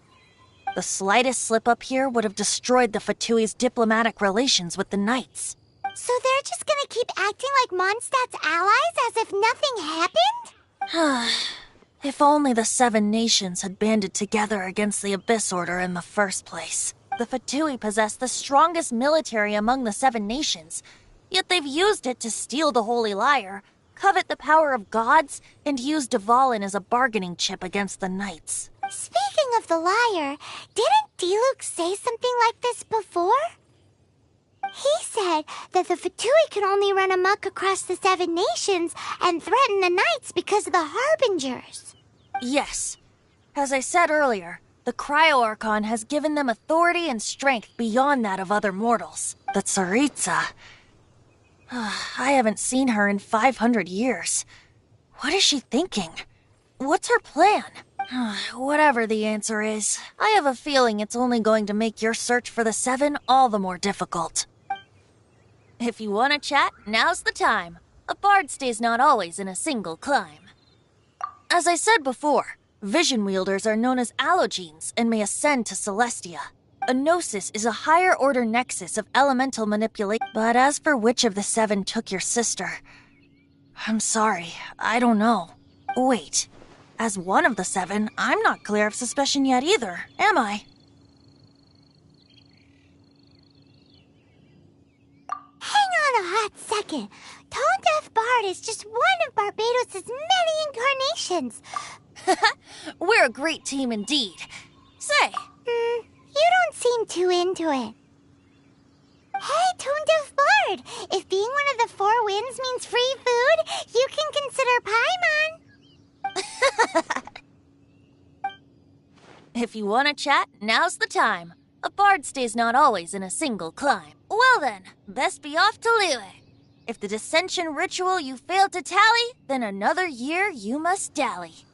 The slightest slip-up here would have destroyed the Fatui's diplomatic relations with the Knights. So they're just gonna keep acting like Mondstadt's allies as if nothing happened? If only the 7 nations had banded together against the Abyss Order in the first place. The Fatui possess the strongest military among the 7 nations, yet they've used it to steal the Holy Lyre, covet the power of gods, and use Dvalin as a bargaining chip against the Knights. Speaking of the Lyre, didn't Diluc say something like this before? He said that the Fatui can only run amok across the 7 nations and threaten the Knights because of the Harbingers. Yes. As I said earlier, the Cryo-Archon has given them authority and strength beyond that of other mortals. The Tsaritsa... I haven't seen her in 500 years. What is she thinking? What's her plan? Whatever the answer is, I have a feeling it's only going to make your search for the 7 all the more difficult. If you want to chat, now's the time. A bard stays not always in a single climb. As I said before, vision wielders are known as allogenes and may ascend to Celestia. A gnosis is a higher-order nexus of elemental manipulation. But as for which of the 7 took your sister... I'm sorry, I don't know. Wait, as one of the 7, I'm not clear of suspicion yet either, am I? Hang on a hot second. Tone Deaf Bard is just one of Barbados' many incarnations. We're a great team indeed. Say... You don't seem too into it. Hey, Tone Deaf Bard! If being one of the 4 winds means free food, you can consider Paimon. If you want to chat, now's the time. A bard stays not always in a single climb. Well then, best be off to Liyue. If the dissension ritual you failed to tally, then another year you must dally.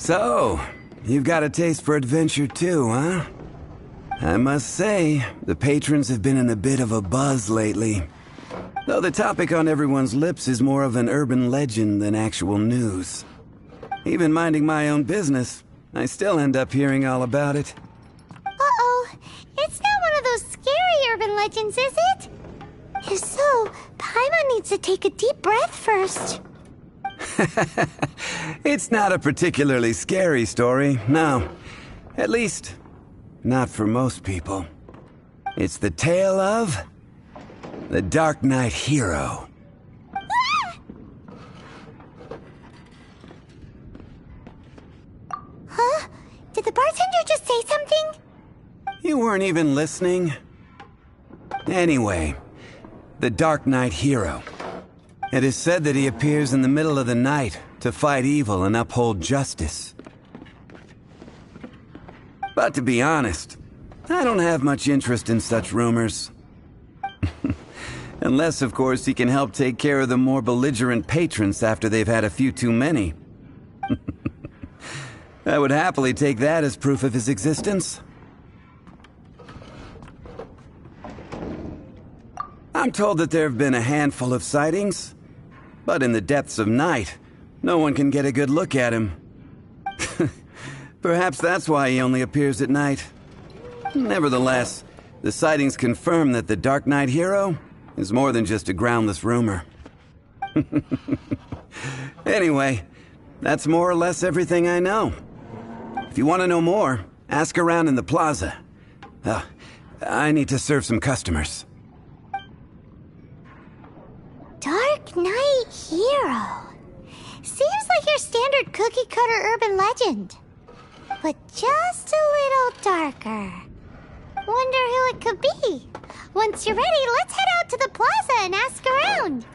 So, you've got a taste for adventure too, huh? I must say, the patrons have been in a bit of a buzz lately. Though the topic on everyone's lips is more of an urban legend than actual news. Even minding my own business, I still end up hearing all about it. Uh-oh. It's not one of those scary urban legends, is it? If so, Paimon needs to take a deep breath first. It's not a particularly scary story, no. At least, not for most people. It's the tale of the Dark Knight Hero. Huh? Did the bartender just say something? You weren't even listening. Anyway, the Dark Knight Hero. It is said that he appears in the middle of the night to fight evil and uphold justice. But to be honest, I don't have much interest in such rumors. Unless, of course, he can help take care of the more belligerent patrons after they've had a few too many. I would happily take that as proof of his existence. I'm told that there have been a handful of sightings, but in the depths of night, no one can get a good look at him. Perhaps that's why he only appears at night. Nevertheless, the sightings confirm that the Dark Knight Hero is more than just a groundless rumor. Anyway, that's more or less everything I know. If you want to know more, ask around in the plaza. I need to serve some customers. Dark Knight Hero. Seems like your standard cookie-cutter urban legend. But just a little darker. Wonder who it could be. Once you're ready, let's head out to the plaza and ask around.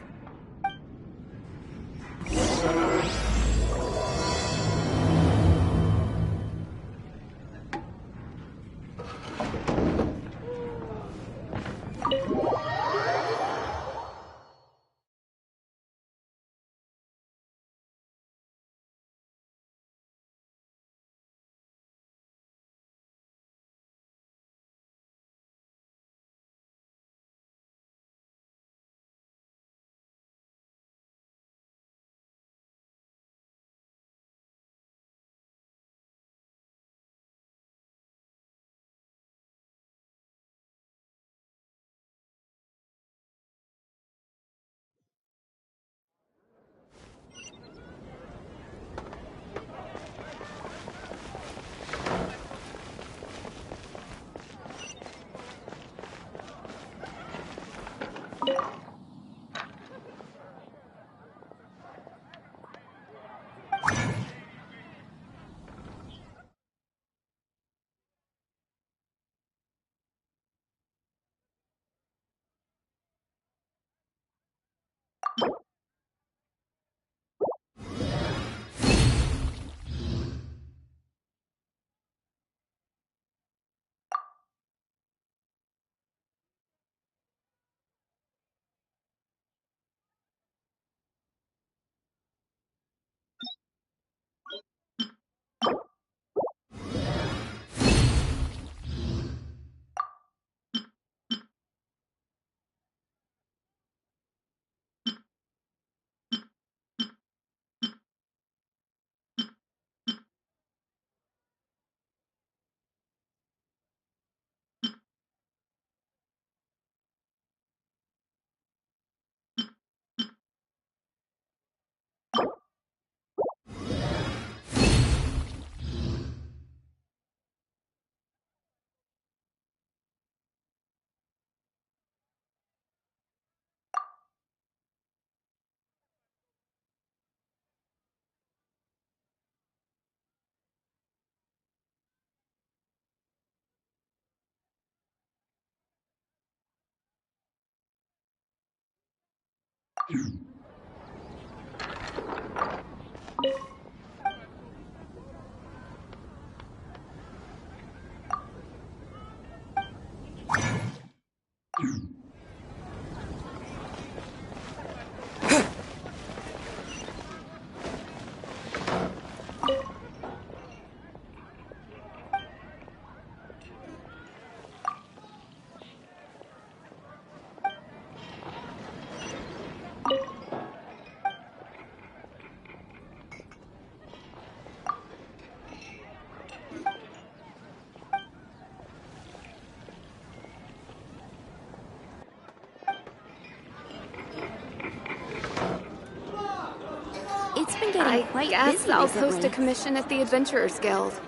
getting quite guess busy I'll recently. post a commission at the Adventurers Guild.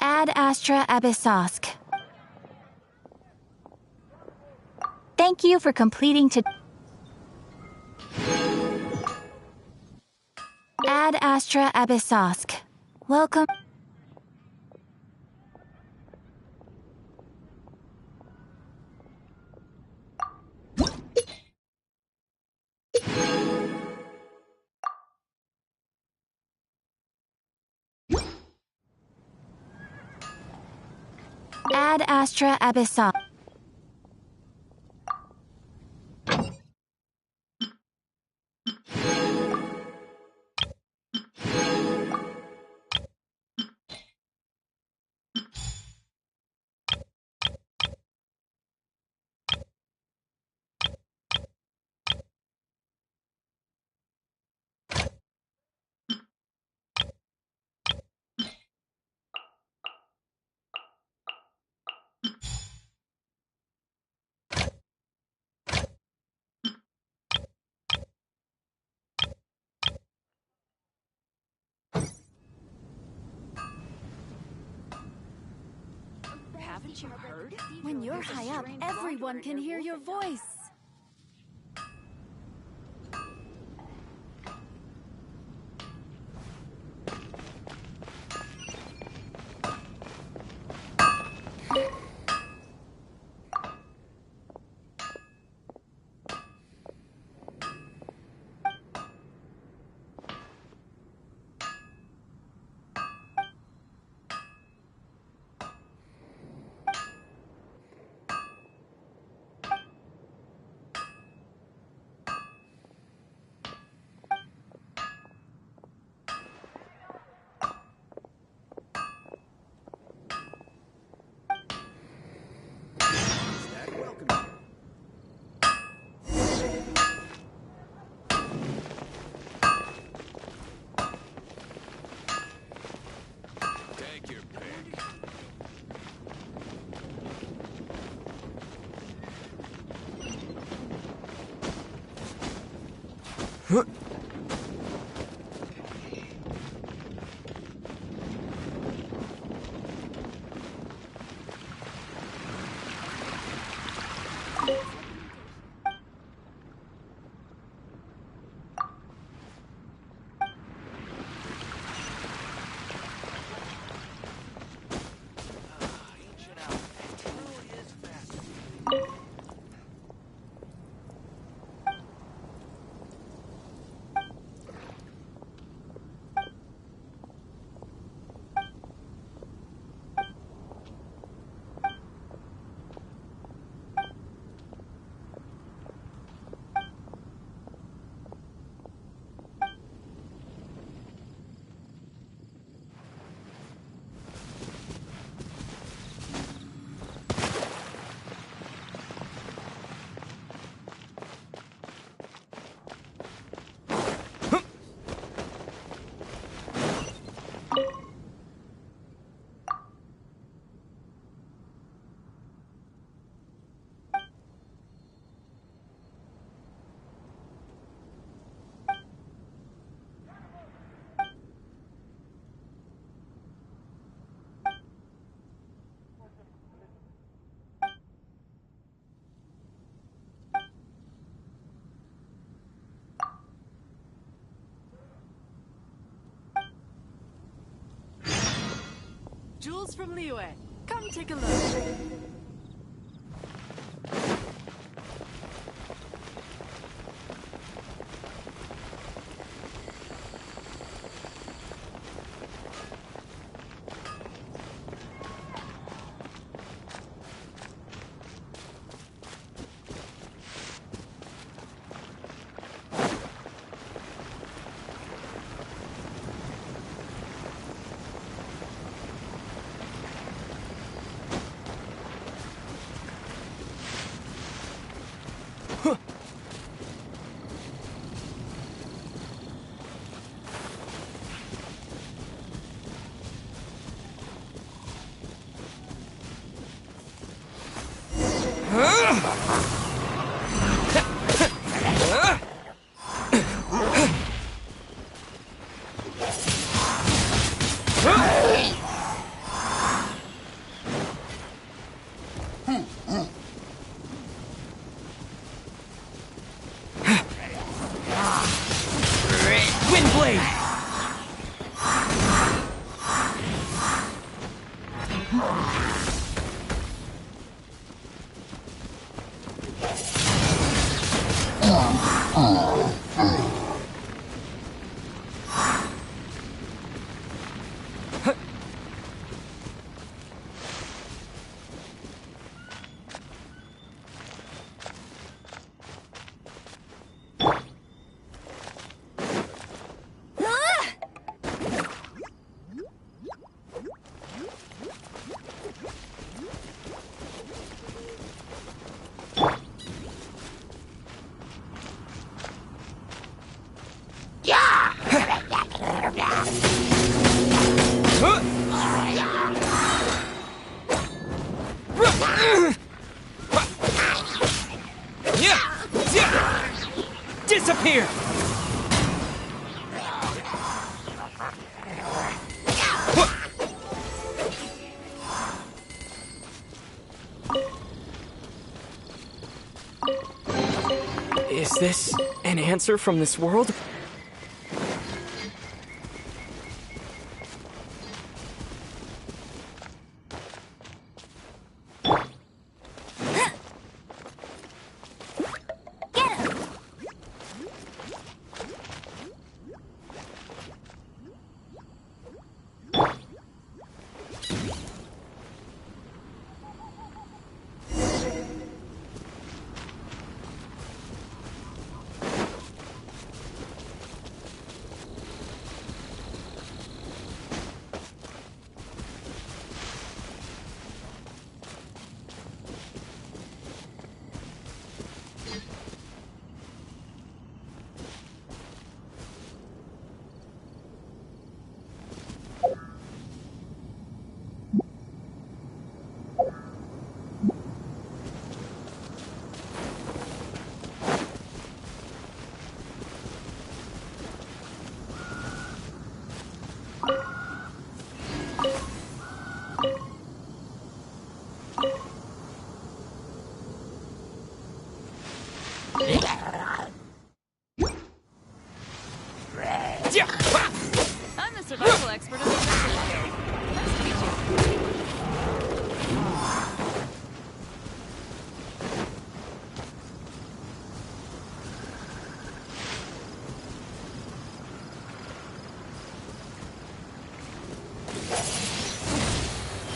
Ad Astra Abyssosk. Thank you for completing to Ad Astra Abyssosk. Welcome. Ad Astra Abyssosk. Haven't you heard? When you're high up, everyone can hear your voice. Take your pick. jewels from Liyue. Come take a look. Disappear! Is this an answer from this world? I'm the survival expert of the Genshin. Nice to meet you.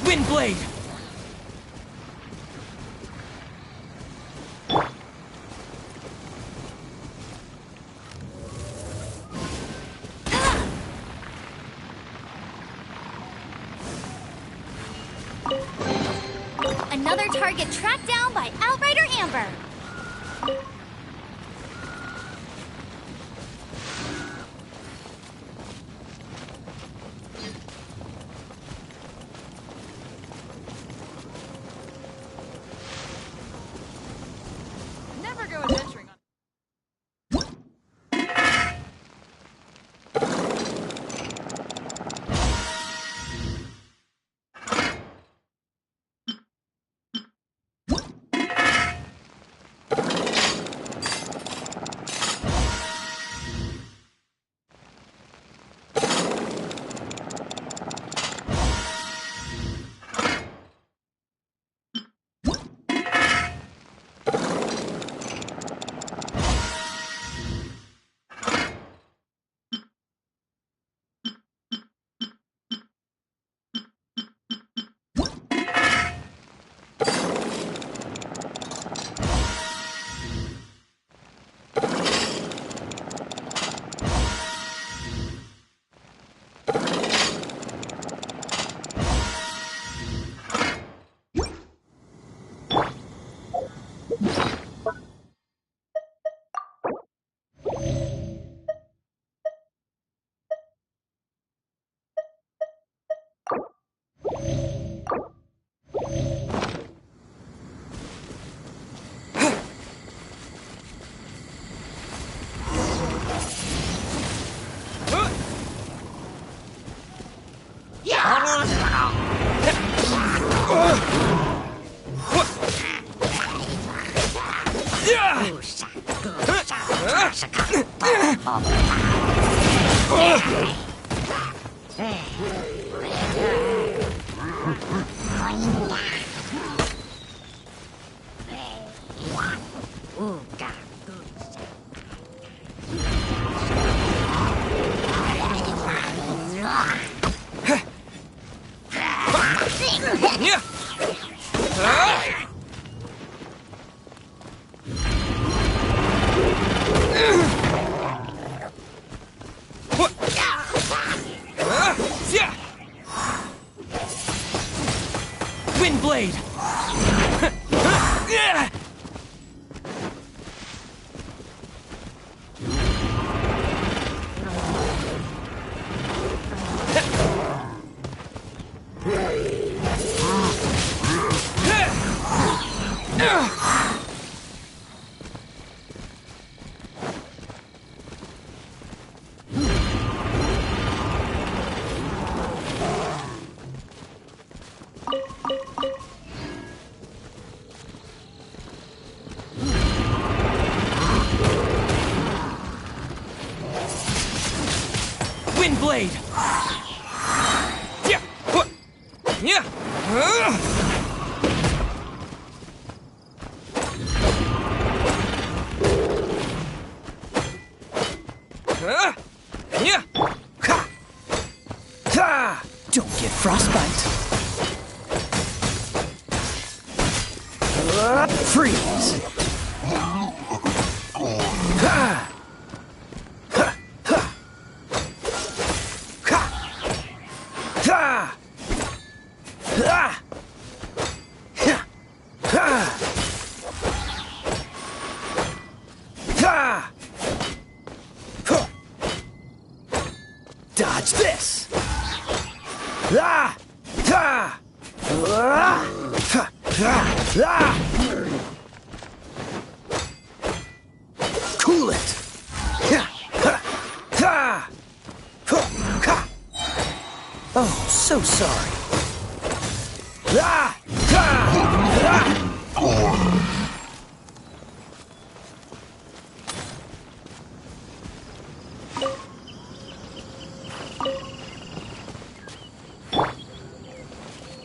Windblade! Another target tracked down by Outrider Amber. Never go adventuring on. Windblade! Windblade! Don't get frostbite. Freeze. Dodge this. Cool it. Oh, so sorry.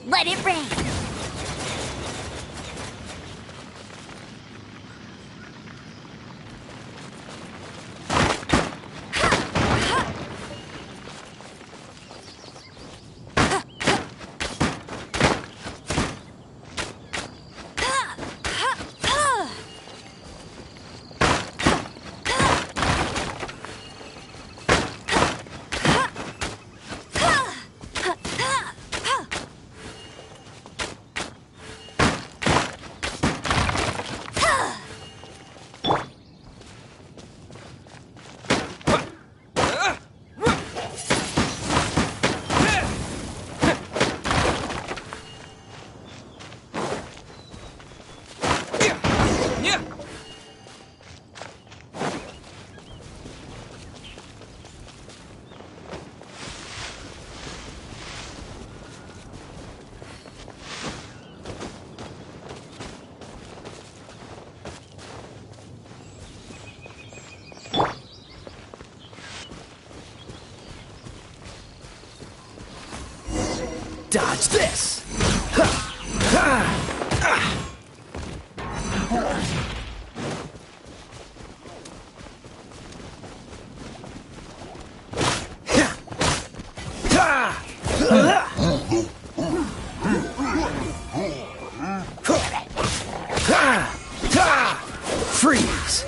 Let it rain! Dodge this! Freeze!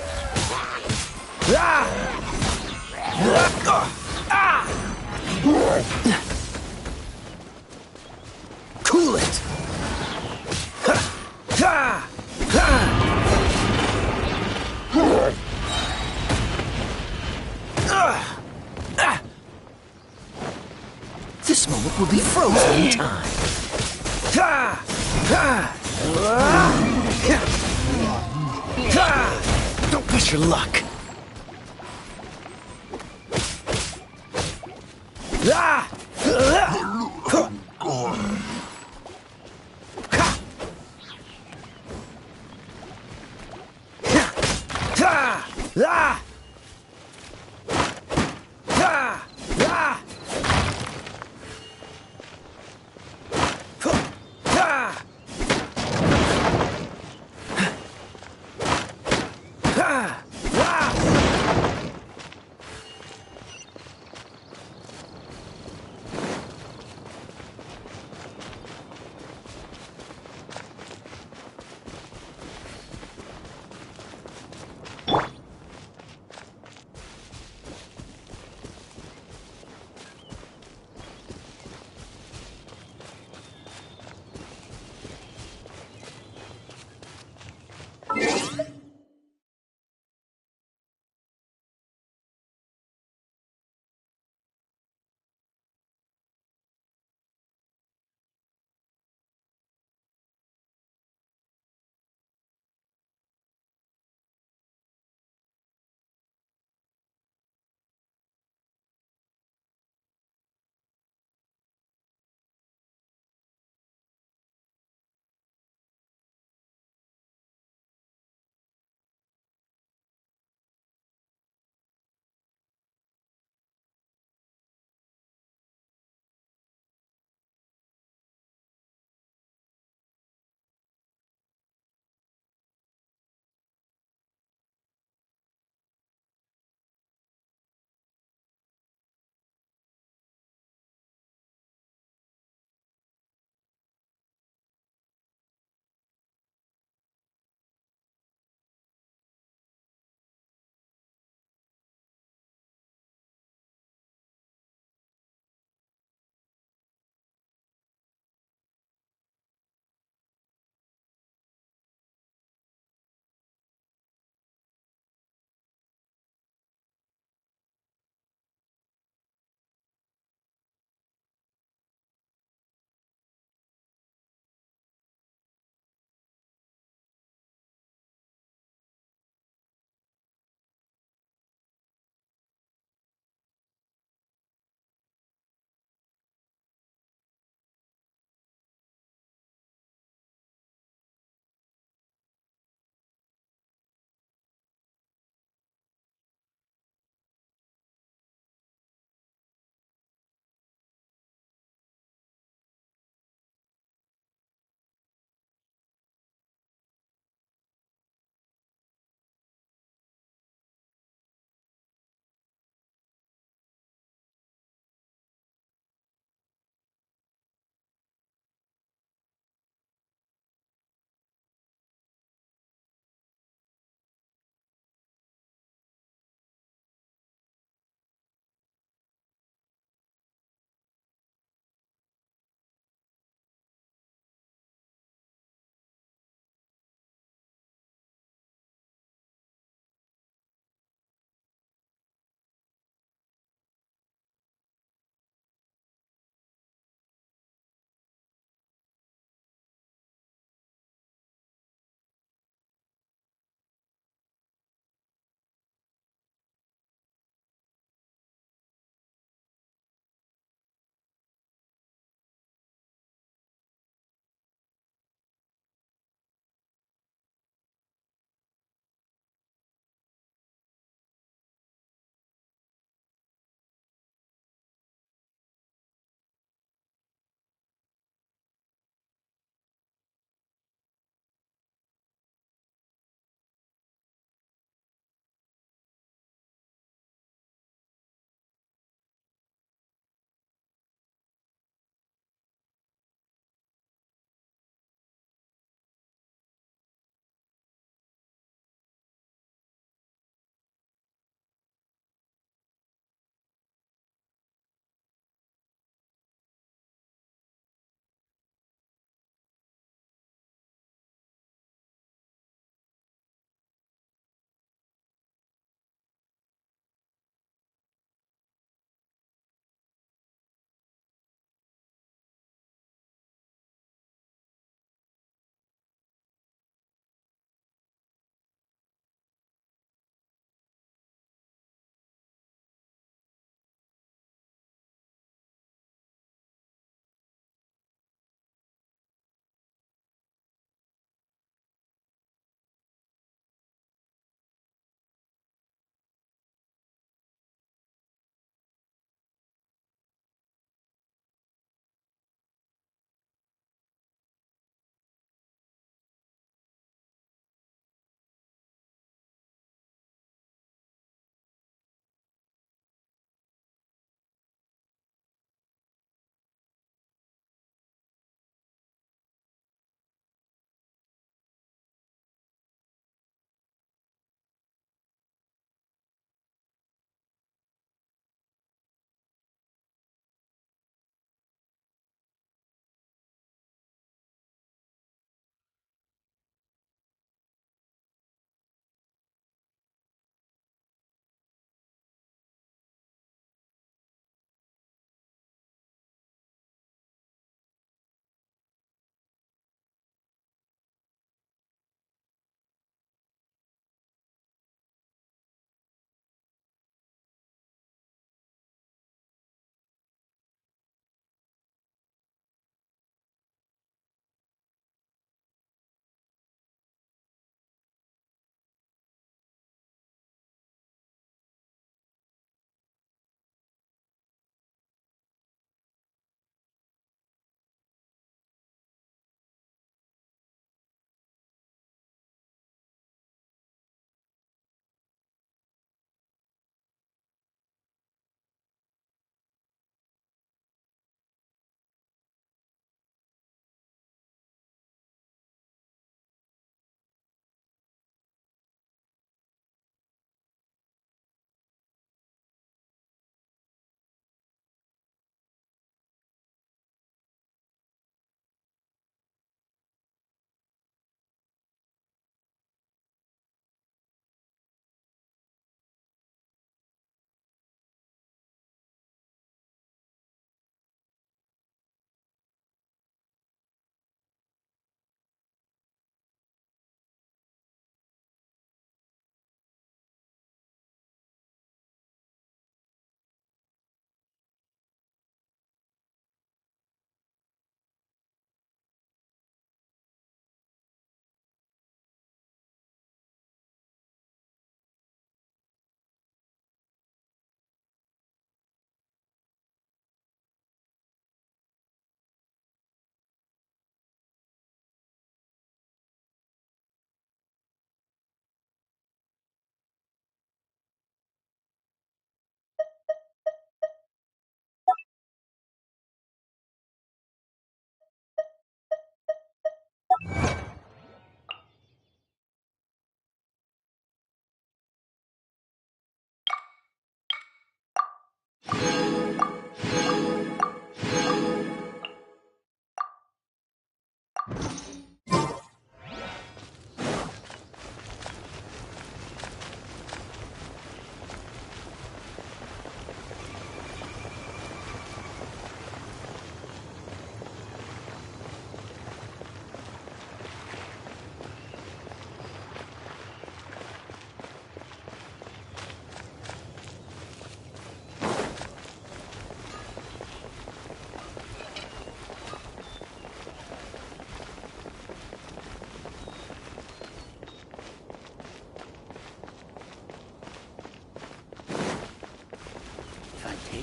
Cool it! This moment will be frozen in time. Don't push your luck.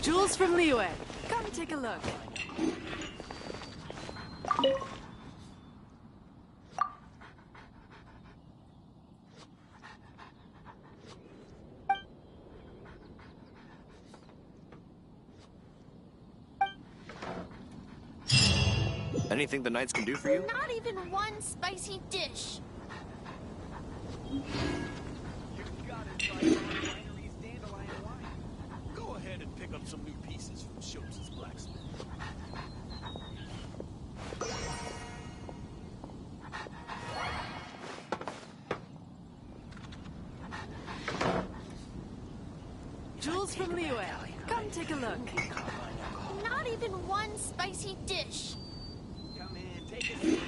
Jules from Liyue. Come take a look. Anything the Knights can do for you? Not even one spicy dish. Go ahead and pick up some new pieces from Schultz's blacksmith. Jules from Liyue. Come take a look. Not even one spicy dish. Come in, take a seat.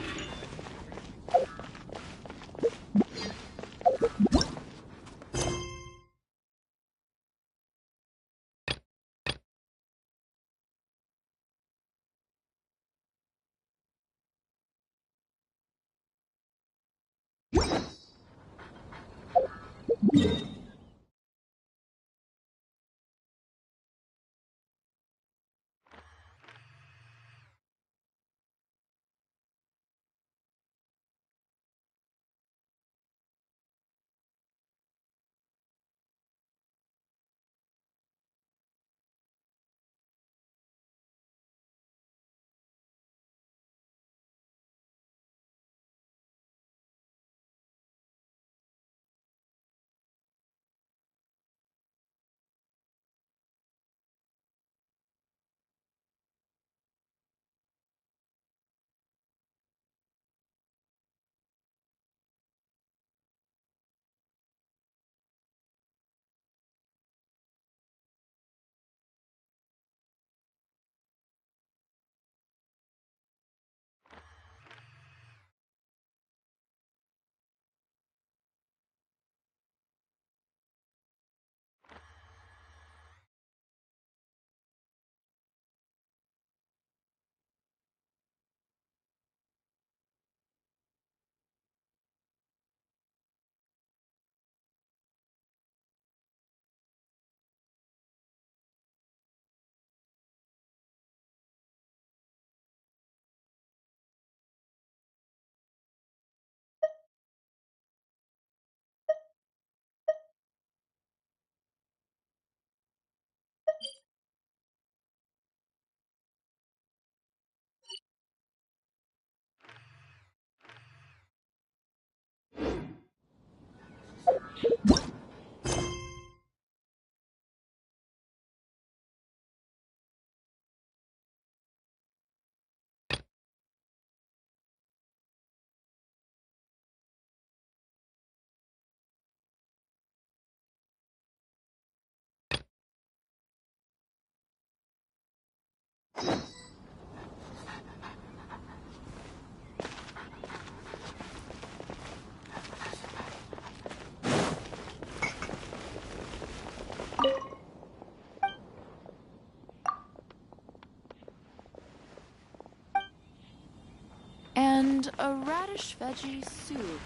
And a radish veggie soup.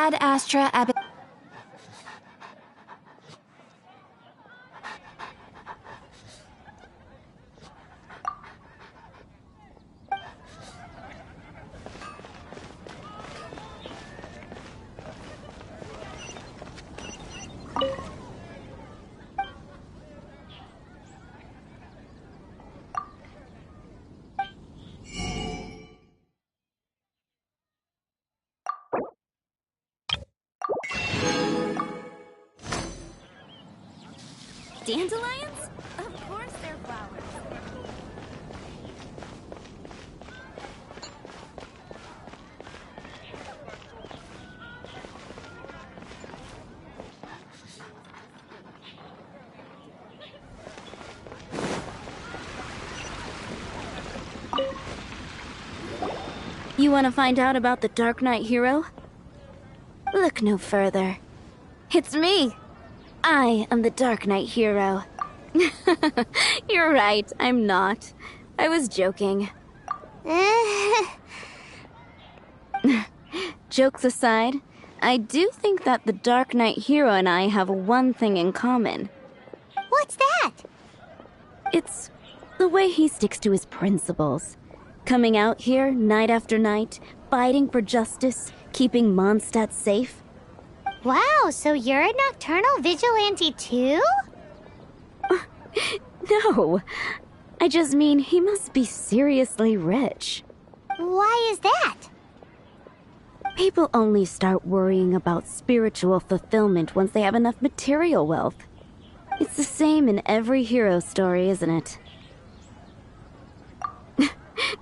Ad Astra Ab... Dandelions? Of course they're flowers. You want to find out about the Dark Knight hero? Look no further. It's me. I am the Dark Knight hero. You're right, I'm not. I was joking. Jokes aside, I do think that the Dark Knight hero and I have one thing in common. What's that? It's the way he sticks to his principles. Coming out here night after night, fighting for justice, keeping Mondstadt safe. Wow, so you're a nocturnal vigilante too? No, I just mean he must be seriously rich. Why is that? People only start worrying about spiritual fulfillment once they have enough material wealth. It's the same in every hero story, isn't it?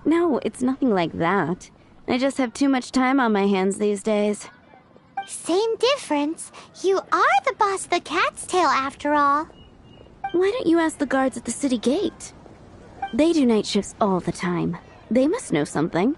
No, it's nothing like that. I just have too much time on my hands these days. Same difference. You are the boss of the Cat's Tail after all. Why don't you ask the guards at the city gate? They do night shifts all the time. They must know something.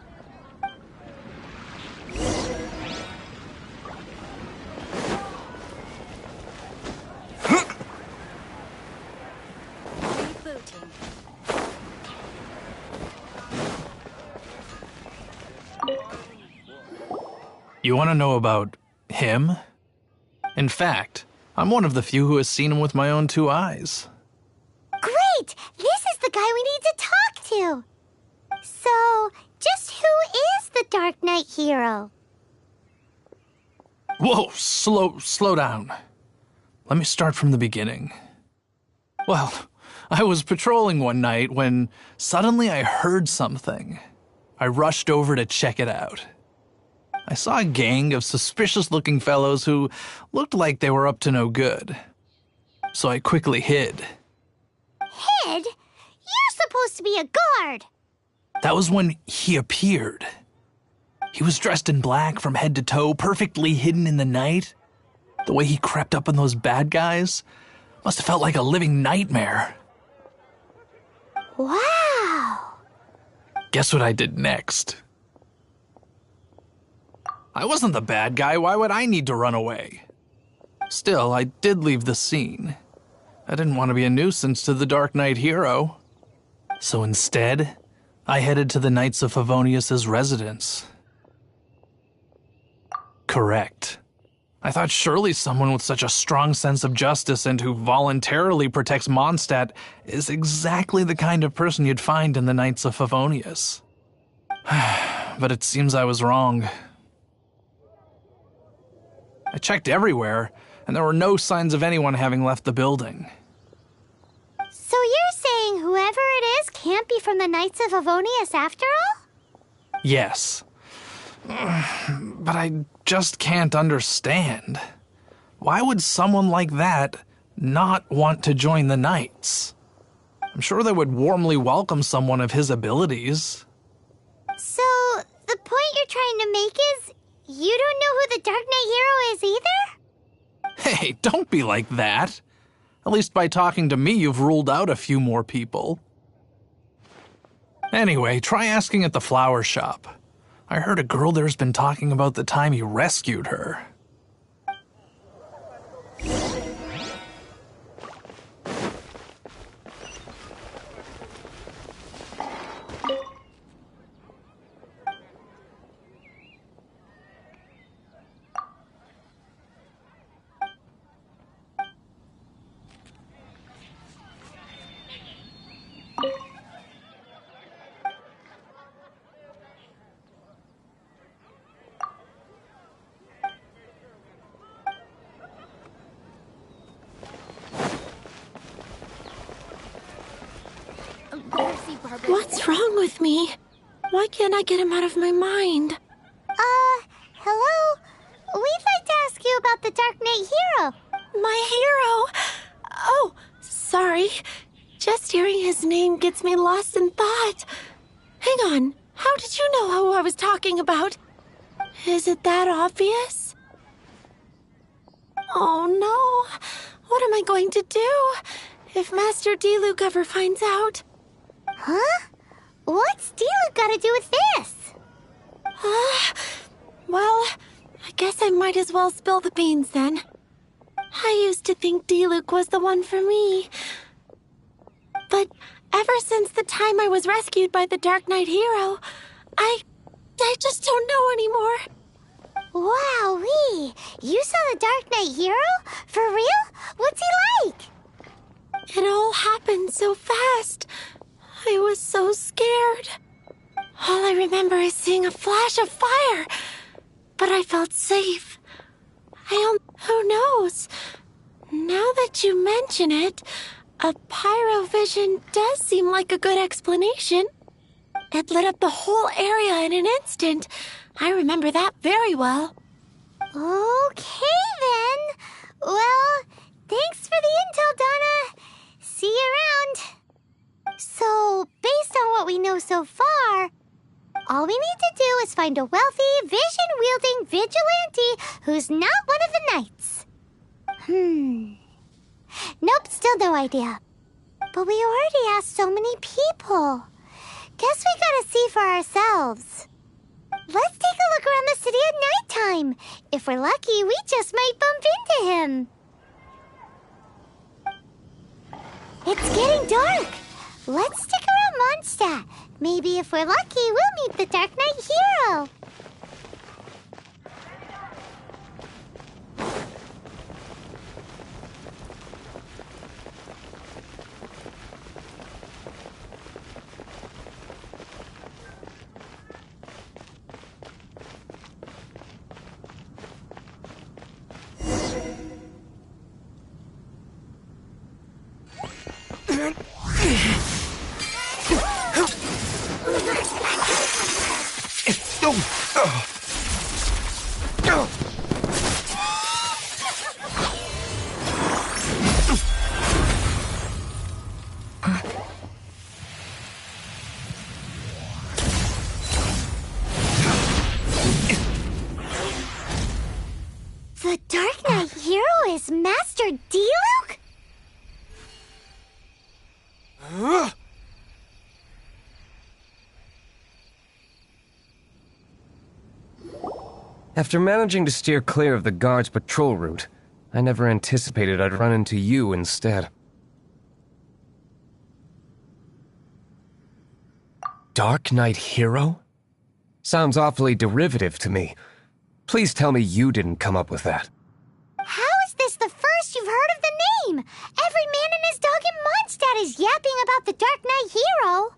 You want to know about him? In fact, I'm one of the few who has seen him with my own 2 eyes. Great! This is the guy we need to talk to! So, just who is the Dark Knight hero? Whoa, slow down. Let me start from the beginning. Well, I was patrolling one night when suddenly I heard something. I rushed over to check it out. I saw a gang of suspicious-looking fellows who looked like they were up to no good. So I quickly hid. Hid? You're supposed to be a guard! That was when he appeared. He was dressed in black from head to toe, perfectly hidden in the night. The way he crept up on those bad guys must have felt like a living nightmare. Wow! Guess what I did next? I wasn't the bad guy, why would I need to run away? Still, I did leave the scene. I didn't want to be a nuisance to the Dark Knight hero. So instead, I headed to the Knights of Favonius' residence. Correct. I thought surely someone with such a strong sense of justice and who voluntarily protects Mondstadt is exactly the kind of person you'd find in the Knights of Favonius. But it seems I was wrong. I checked everywhere, and there were no signs of anyone having left the building. So you're saying whoever it is can't be from the Knights of Favonius after all? Yes. But I just can't understand. Why would someone like that not want to join the Knights? I'm sure they would warmly welcome someone of his abilities. So, the point you're trying to make is you don't know who the Dark Knight hero is either? Hey, don't be like that. At least by talking to me, you've ruled out a few more people. Anyway, try asking at the flower shop. I heard a girl there's been talking about the time he rescued her. What's wrong with me? Why can't I get him out of my mind? Hello? We'd like to ask you about the Dark Knight Hero. My hero? Oh, sorry. Just hearing his name gets me lost in thought. Hang on. How did you know who I was talking about? Is it that obvious? Oh no. What am I going to do if Master Diluc ever finds out? Huh? What's Diluc got to do with this? Well, I guess I might as well spill the beans then. I used to think Diluc was the one for me. But ever since the time I was rescued by the Dark Knight Hero, I just don't know anymore. Wowee! You saw the Dark Knight Hero? For real? What's he like? It all happened so fast. I was so scared. All I remember is seeing a flash of fire. But I felt safe. Who knows? Now that you mention it, a pyrovision does seem like a good explanation. It lit up the whole area in an instant. I remember that very well. Okay, then. Well, thanks for the intel, Donna. See you around. So, based on what we know so far, all we need to do is find a wealthy, vision-wielding vigilante who's not one of the knights. Nope, still no idea. But we already asked so many people. Guess we gotta see for ourselves. Let's take a look around the city at nighttime. If we're lucky, we just might bump into him. It's getting dark. Let's stick around Mondstadt. Maybe if we're lucky, we'll meet the Dark Knight Hero. The Dark Knight Hero is Master Diluc? After managing to steer clear of the guards' patrol route, I never anticipated I'd run into you instead. Dark Knight Hero? Sounds awfully derivative to me. Please tell me you didn't come up with that. How is this the first you've heard of the name? Every man and his dog in Mondstadt is yapping about the Dark Knight Hero.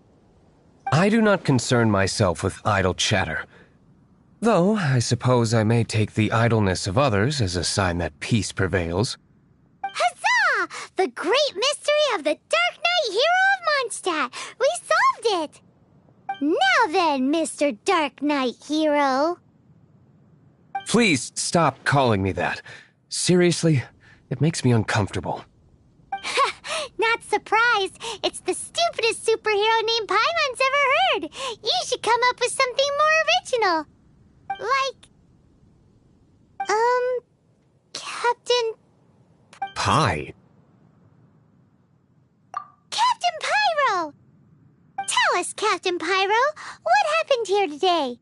I do not concern myself with idle chatter. Though, I suppose I may take the idleness of others as a sign that peace prevails. Huzzah! The great mystery of the Dark Knight Hero of Mondstadt! We solved it! Now then, Mr. Dark Knight Hero. Please stop calling me that. Seriously, it makes me uncomfortable. Not surprised. It's the stupidest superhero name Paimon's ever heard. You should come up with something more original. Like, Captain... Pie? Captain Pyro! Tell us, Captain Pyro, what happened here today?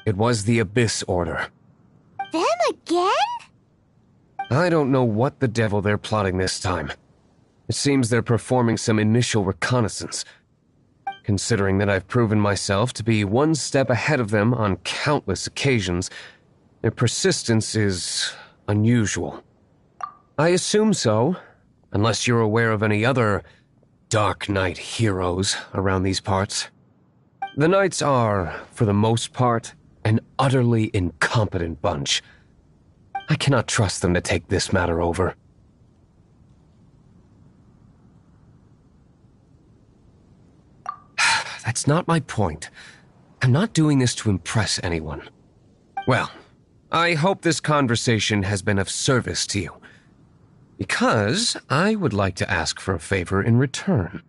It was the Abyss Order. Them again? I don't know what the devil they're plotting this time. It seems they're performing some initial reconnaissance. Considering that I've proven myself to be one step ahead of them on countless occasions, their persistence is unusual. I assume so, unless you're aware of any other Dark Knight heroes around these parts. The Knights are, for the most part, an utterly incompetent bunch. I cannot trust them to take this matter over. That's not my point. I'm not doing this to impress anyone. Well, I hope this conversation has been of service to you. Because I would like to ask for a favor in return.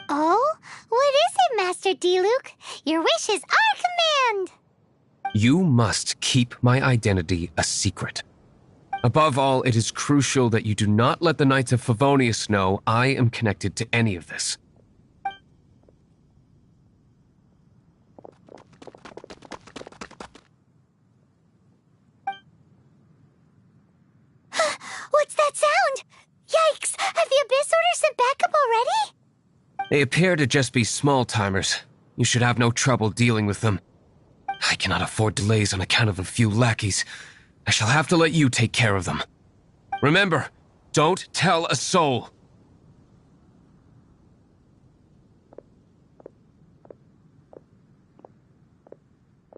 Oh? What is it, Master Diluc? Your wish is our command! You must keep my identity a secret. Above all, it is crucial that you do not let the Knights of Favonius know I am connected to any of this. What's that sound? Yikes! Have the Abyss Order sent backup already? They appear to just be small-timers. You should have no trouble dealing with them. I cannot afford delays on account of a few lackeys. I shall have to let you take care of them. Remember, don't tell a soul.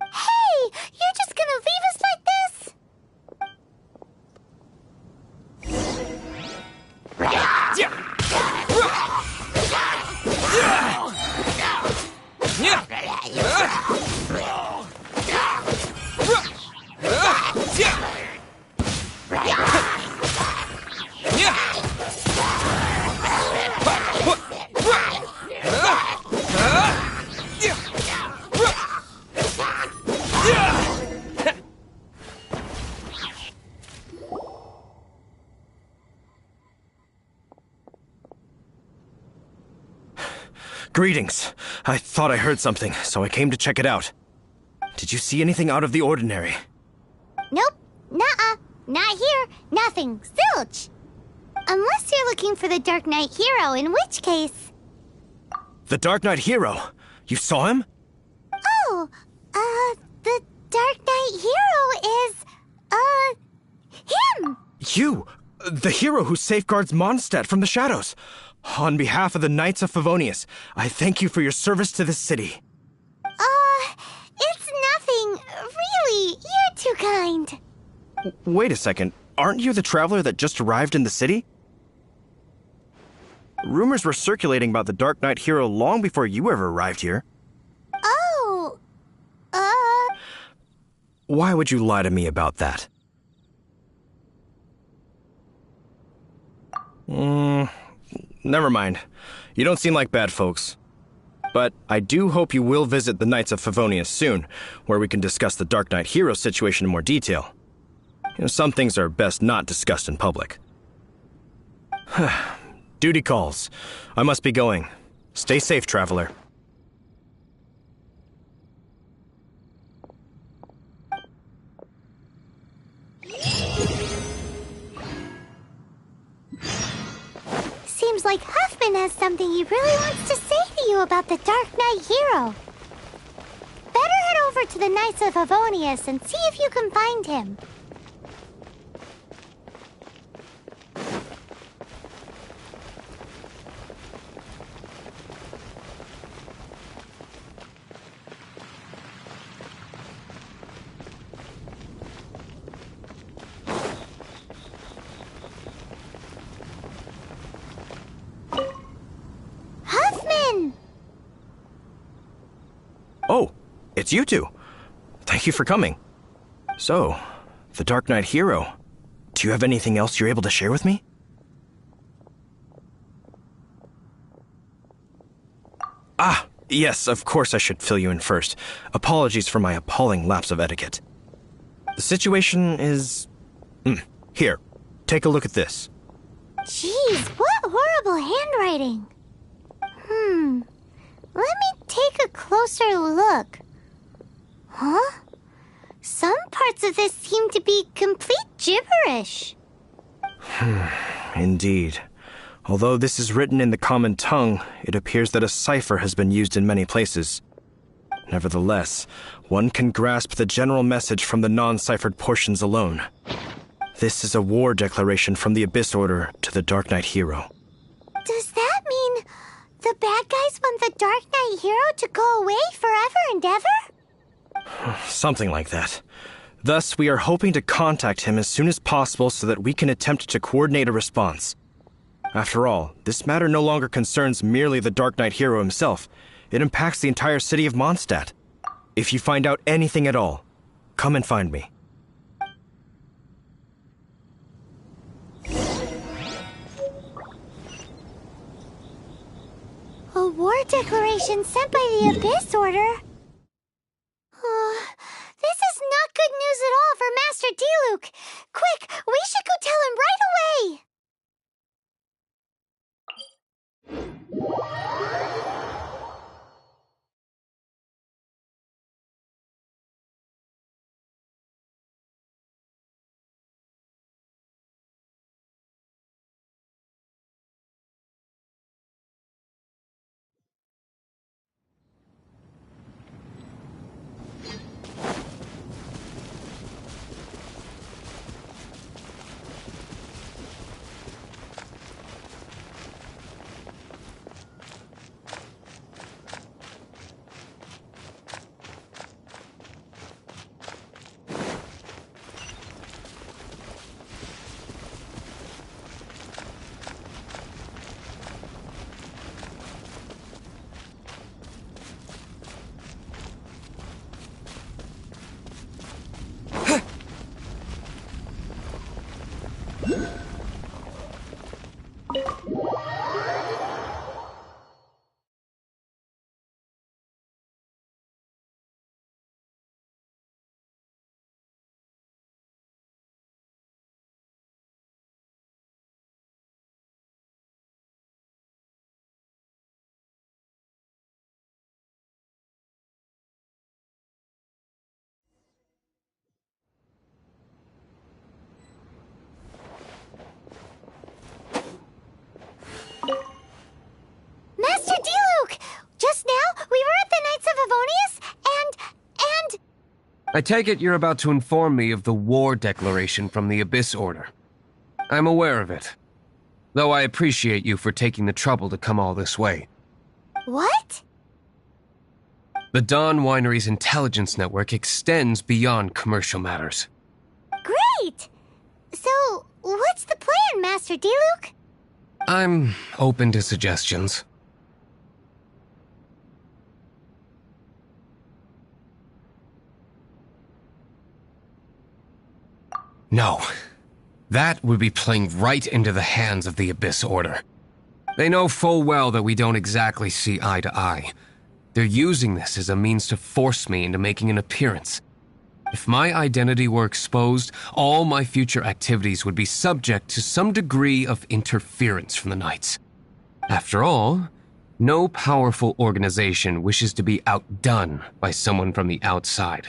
Hey! You're just gonna leave us like this? Greetings. I thought I heard something, so I came to check it out. Did you see anything out of the ordinary? Nope. Nuh-uh. Not here. Nothing. Zilch. Unless you're looking for the Dark Knight Hero, in which case... The Dark Knight Hero? You saw him? Oh, the Dark Knight Hero is, him! You! The hero who safeguards Mondstadt from the shadows. On behalf of the Knights of Favonius, I thank you for your service to this city. It's nothing. Really, you're too kind. Wait a second. Aren't you the traveler that just arrived in the city? Rumors were circulating about the Dark Knight Hero long before you ever arrived here. Oh, Why would you lie to me about that? Never mind. You don't seem like bad folks. But I do hope you will visit the Knights of Favonius soon, where we can discuss the Dark Knight Hero situation in more detail. Some things are best not discussed in public. Duty calls. I must be going. Stay safe, traveler. seems like Huffman has something he really wants to say to you about the Dark Knight Hero. Better head over to the Knights of Favonius and see if you can find him. Oh, it's you two. Thank you for coming. So, the Dark Knight Hero. Do you have anything else you're able to share with me? Ah, yes, of course I should fill you in first. Apologies for my appalling lapse of etiquette. The situation is... Here, take a look at this. Jeez, what horrible handwriting. Let me take a closer look. Huh? Some parts of this seem to be complete gibberish. Indeed. Although this is written in the common tongue, it appears that a cipher has been used in many places. Nevertheless, one can grasp the general message from the non-ciphered portions alone. This is a war declaration from the Abyss Order to the Dark Knight Hero. Does that mean the bad guys want the Dark Knight Hero to go away forever and ever? Something like that. Thus, we are hoping to contact him as soon as possible so that we can attempt to coordinate a response. After all, this matter no longer concerns merely the Dark Knight Hero himself. It impacts the entire city of Mondstadt. If you find out anything at all, come and find me. A war declaration sent by the Abyss Order? This is not good news at all for Master Diluc. Quick, we should go tell him right away! Master Diluc! Just now, we were at the Knights of Avonius, and... I take it you're about to inform me of the war declaration from the Abyss Order. I'm aware of it, though I appreciate you for taking the trouble to come all this way. What? The Dawn Winery's intelligence network extends beyond commercial matters. Great! So, what's the plan, Master Diluc? I'm open to suggestions. No. That would be playing right into the hands of the Abyss Order. They know full well that we don't exactly see eye to eye. They're using this as a means to force me into making an appearance. If my identity were exposed, all my future activities would be subject to some degree of interference from the Knights. After all, no powerful organization wishes to be outdone by someone from the outside.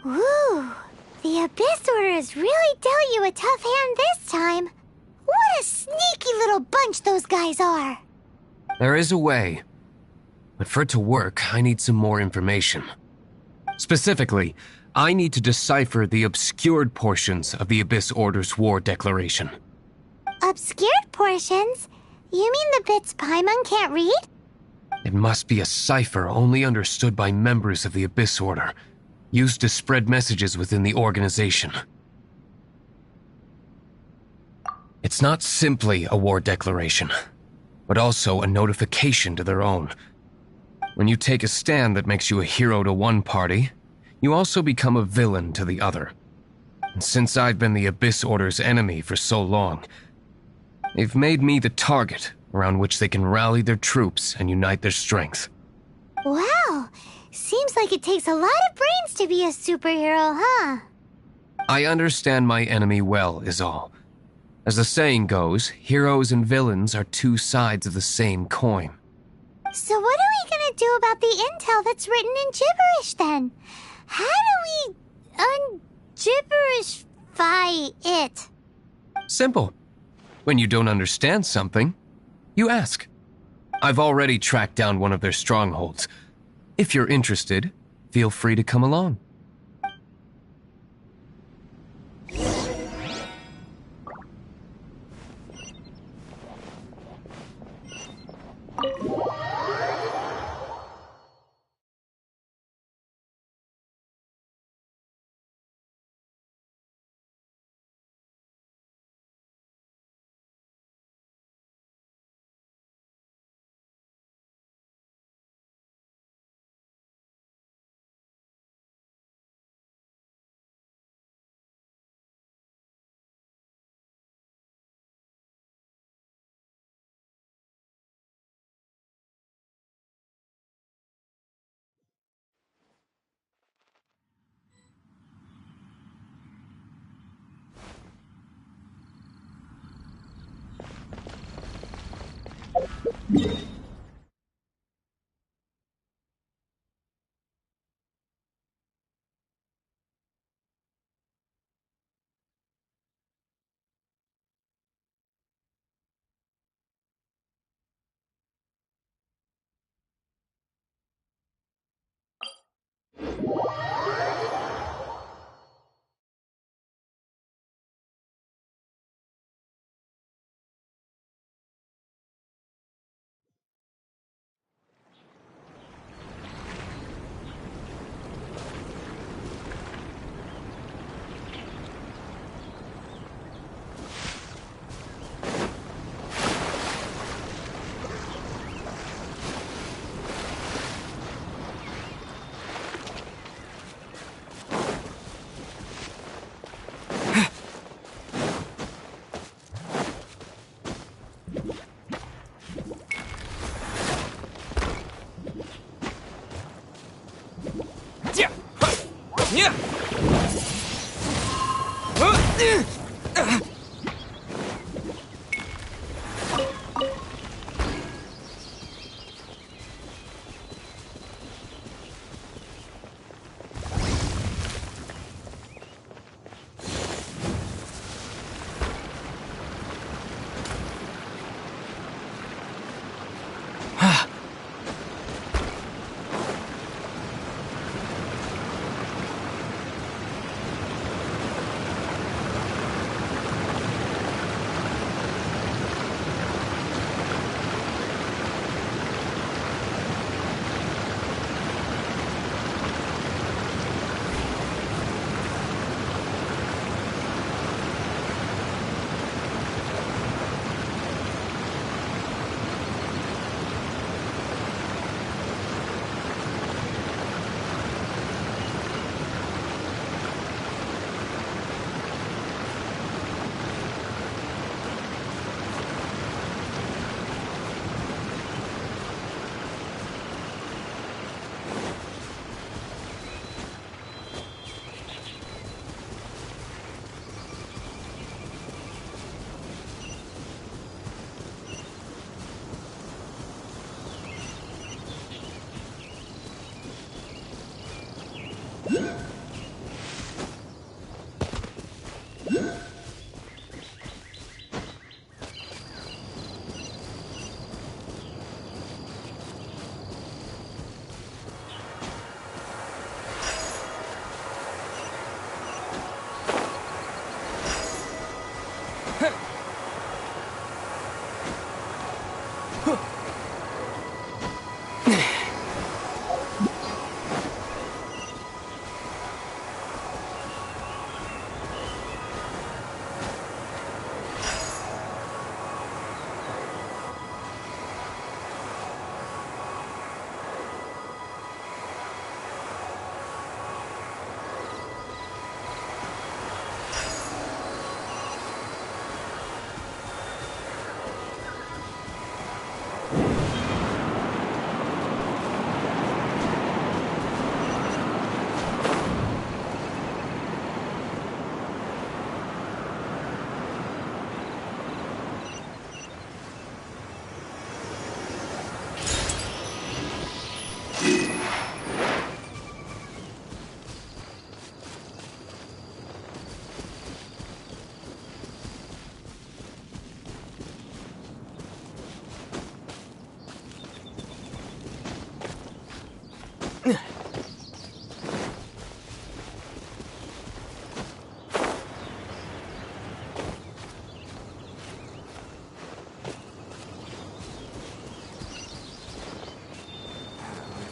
Ooh, the Abyss Order has really dealt you a tough hand this time. What a sneaky little bunch those guys are. There is a way, but for it to work, I need some more information. Specifically, I need to decipher the obscured portions of the Abyss Order's war declaration. Obscured portions? You mean the bits Paimon can't read? It must be a cipher only understood by members of the Abyss Order, used to spread messages within the organization. It's not simply a war declaration, but also a notification to their own. When you take a stand that makes you a hero to one party, you also become a villain to the other. And since I've been the Abyss Order's enemy for so long, they've made me the target around which they can rally their troops and unite their strength. Wow, seems like it takes a lot of brains to be a superhero, huh? I understand my enemy well, is all. As the saying goes, heroes and villains are two sides of the same coin. So what are we gonna do about the intel that's written in gibberish, then? How do we un-gibberishify it? Simple. When you don't understand something, you ask. I've already tracked down one of their strongholds. If you're interested, feel free to come along.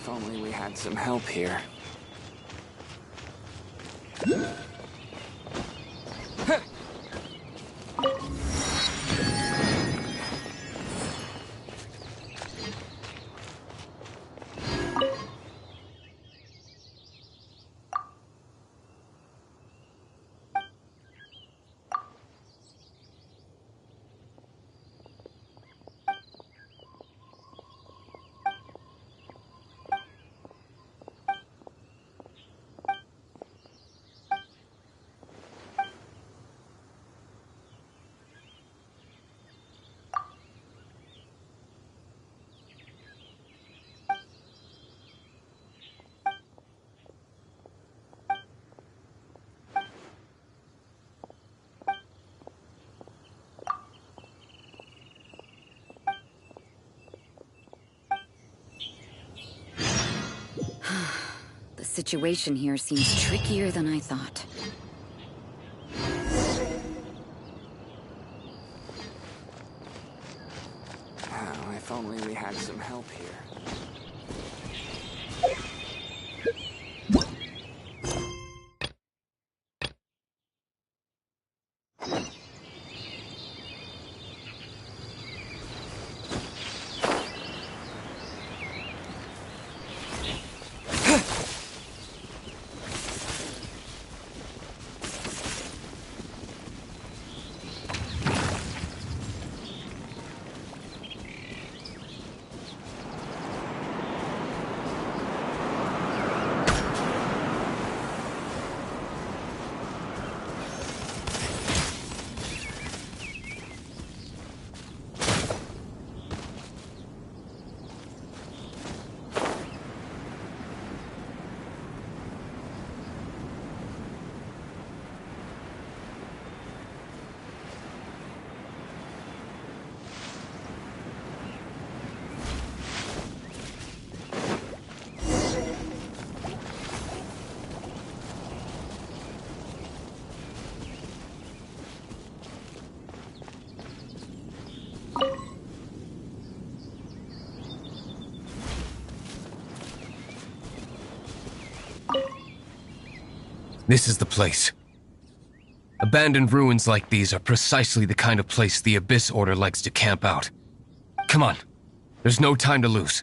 If only we had some help here. The situation here seems trickier than I thought. Oh, if only we had some help here. This is the place. Abandoned ruins like these are precisely the kind of place the Abyss Order likes to camp out. Come on. There's no time to lose.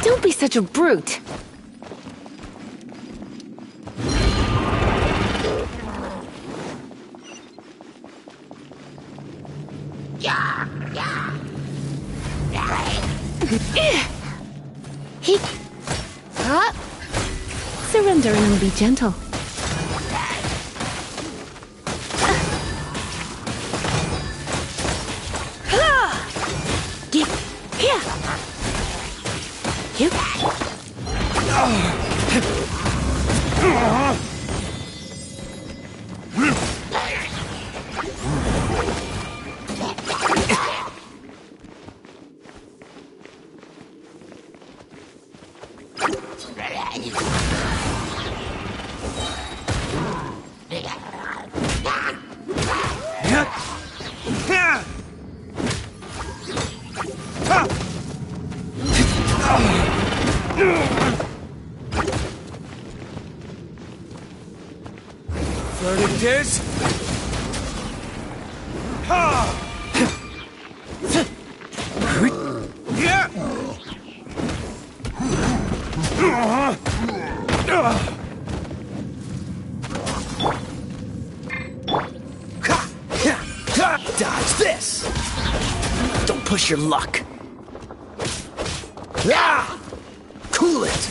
Don't be such a brute. Surrender and be gentle. Flirting this? Dodge this! Don't push your luck. Cool it!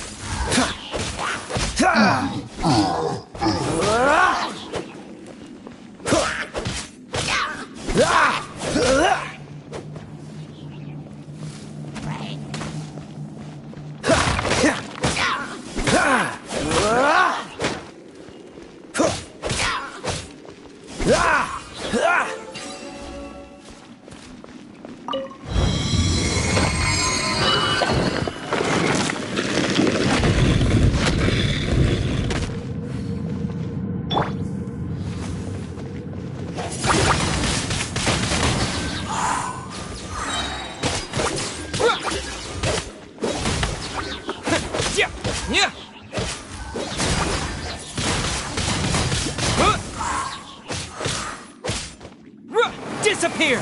disappear!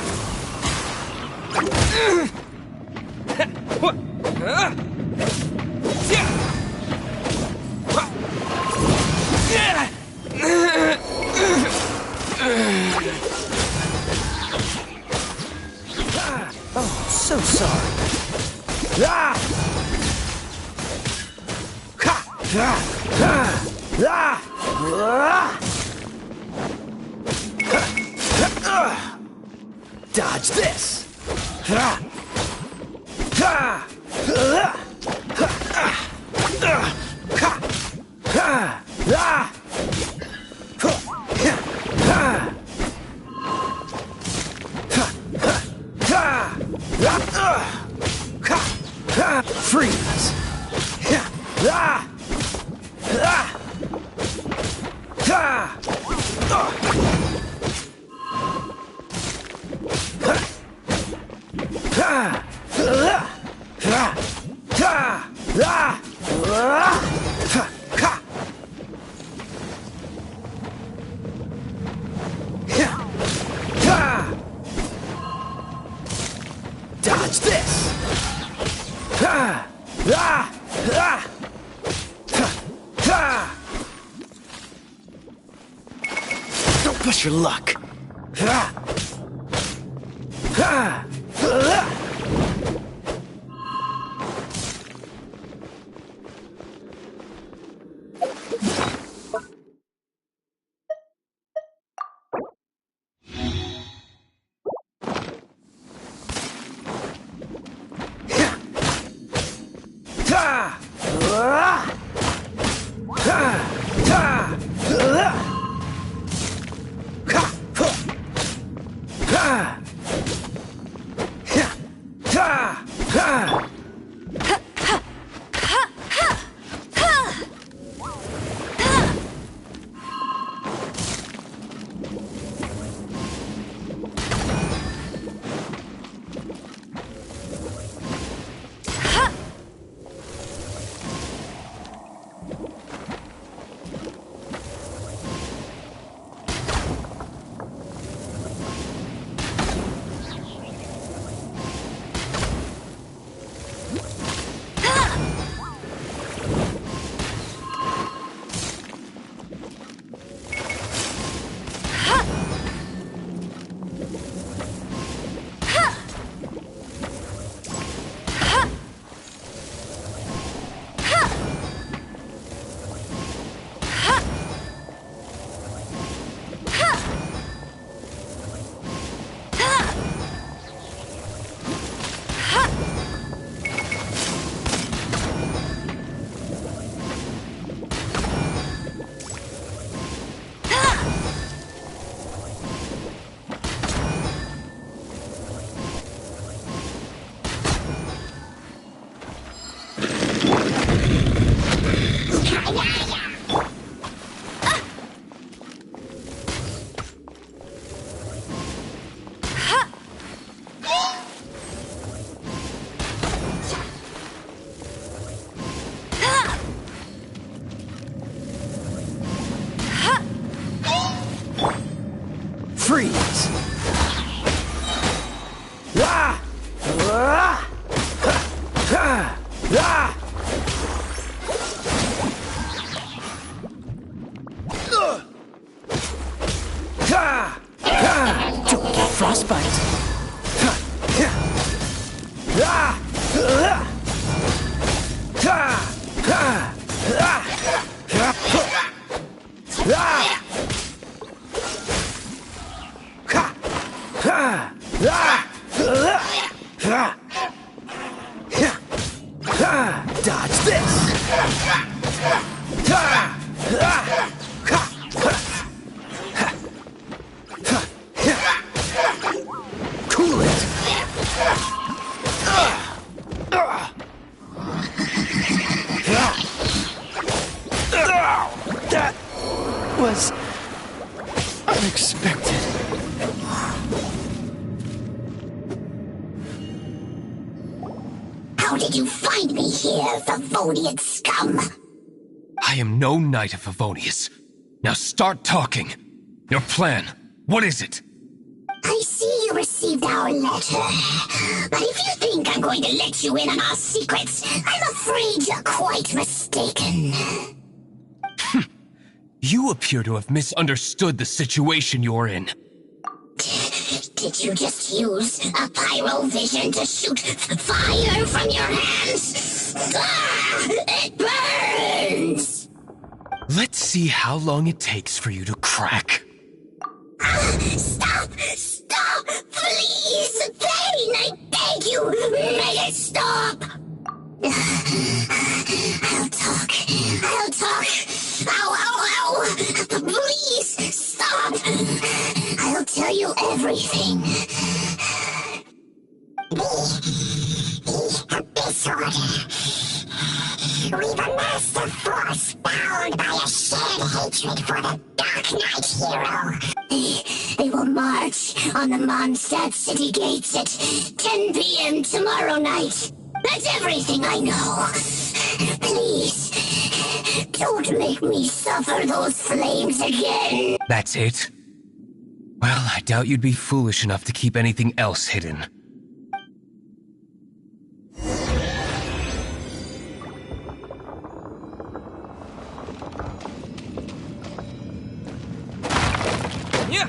Oh, so sorry. Dodge this! Freeze! Dodge this! Don't push your luck. Freeze! Don't get frostbite! Dodge this! Cool it! That was unexpected. How did you find me here, Favonian scum? I am no knight of Favonius. Now start talking. Your plan, what is it? I see you received our letter. But if you think I'm going to let you in on our secrets, I'm afraid you're quite mistaken. You appear to have misunderstood the situation you're in. Did you just use a pyrovision to shoot fire from your hands? Ah, it burns! Let's see how long it takes for you to crack. Stop! Stop! Please! Pain! I beg you! Make it stop! I'll talk. I'll talk. Ow, ow, ow! Please! Stop! I'll tell you everything. The Abyss Order. We've amassed a force bound by a shared hatred for the Dark Knight hero. They will march on the Mondstadt city gates at 10 p.m. tomorrow night. That's everything I know. Please, don't make me suffer those flames again. That's it? Well, I doubt you'd be foolish enough to keep anything else hidden. Yeah.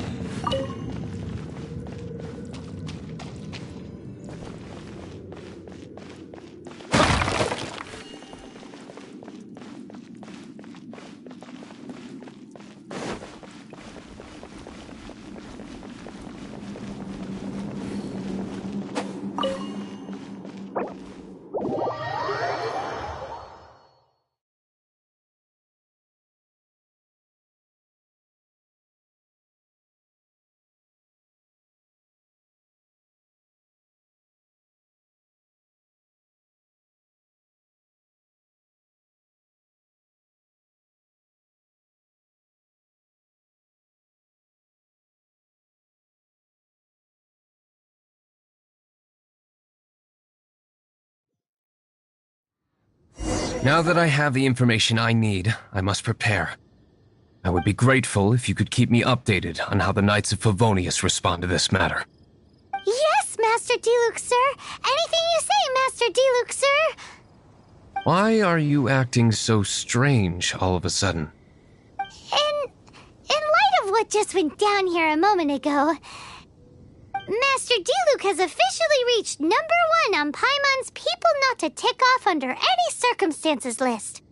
Now that I have the information I need, I must prepare. I would be grateful if you could keep me updated on how the Knights of Favonius respond to this matter. Yes, Master Diluc, sir. Anything you say, Master Diluc, sir. Why are you acting so strange all of a sudden? In light of what just went down here a moment ago, Master Diluc has officially reached #1 on Paimon's People Not to Tick Off Under Any Circumstances list.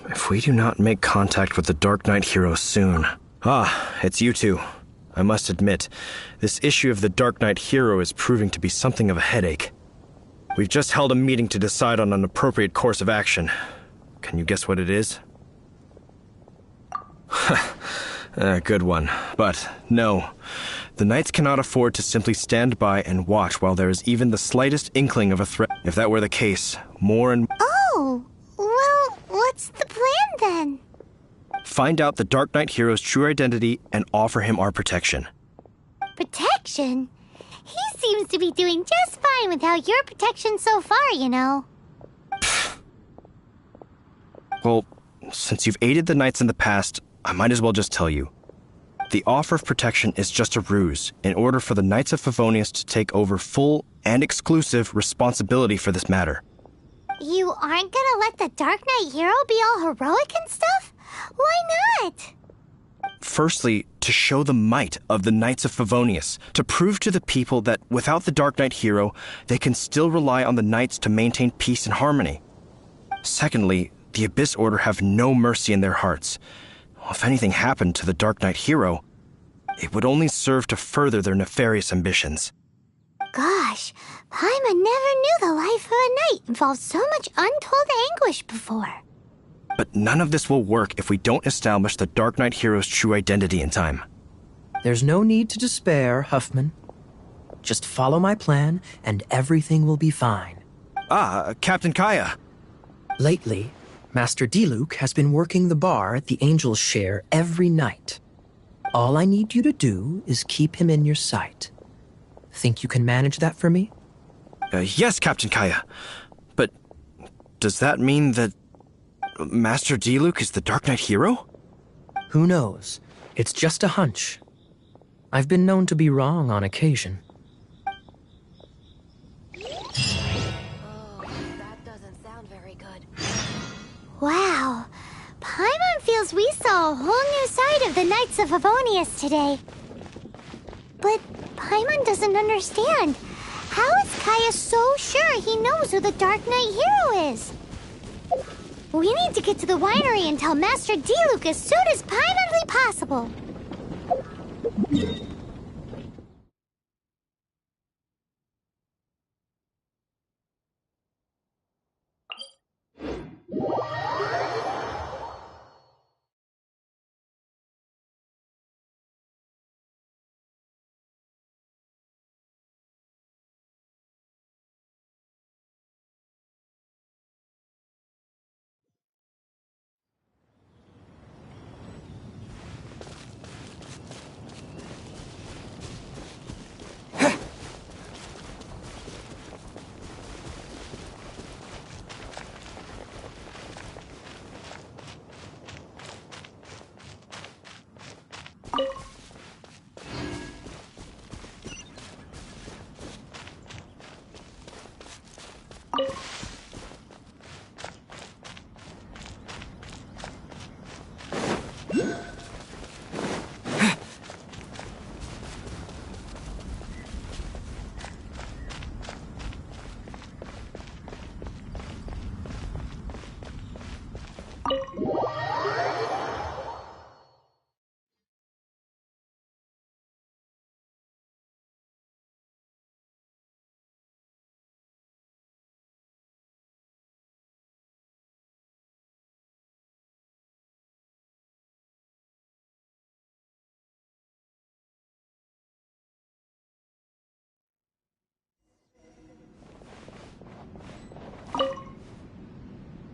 If we do not make contact with the Dark Knight hero soon... Ah, it's you two. I must admit, this issue of the Dark Knight hero is proving to be something of a headache. We've just held a meeting to decide on an appropriate course of action. Can you guess what it is? Good one. But, no. The Knights cannot afford to simply stand by and watch while there is even the slightest inkling of a threat. If that were the case, more and... Oh, well, what's the plan then? Find out the Dark Knight hero's true identity and offer him our protection. Protection? He seems to be doing just fine without your protection so far, you know. Well, since you've aided the Knights in the past, I might as well just tell you. The offer of protection is just a ruse in order for the Knights of Favonius to take over full and exclusive responsibility for this matter. You aren't gonna let the Dark Knight hero be all heroic and stuff? Why not? Firstly, to show the might of the Knights of Favonius, to prove to the people that without the Dark Knight hero, they can still rely on the Knights to maintain peace and harmony. Secondly, the Abyss Order have no mercy in their hearts. If anything happened to the Dark Knight hero, it would only serve to further their nefarious ambitions. Gosh, Paimon never knew the life of a knight involved so much untold anguish before. But none of this will work if we don't establish the Dark Knight hero's true identity in time. There's no need to despair, Huffman. Just follow my plan, and everything will be fine. Captain Kaya. Lately, Master Diluc has been working the bar at the Angel's Share every night. All I need you to do is keep him in your sight. Think you can manage that for me? Yes, Captain Kaya. But does that mean that Master Diluc is the Dark Knight hero? Who knows? It's just a hunch. I've been known to be wrong on occasion. Wow, Paimon feels we saw a whole new side of the Knights of Favonius today. But Paimon doesn't understand. How is Kaya so sure he knows who the Dark Knight hero is? We need to get to the winery and tell Master Diluc as soon as Paimonly possible.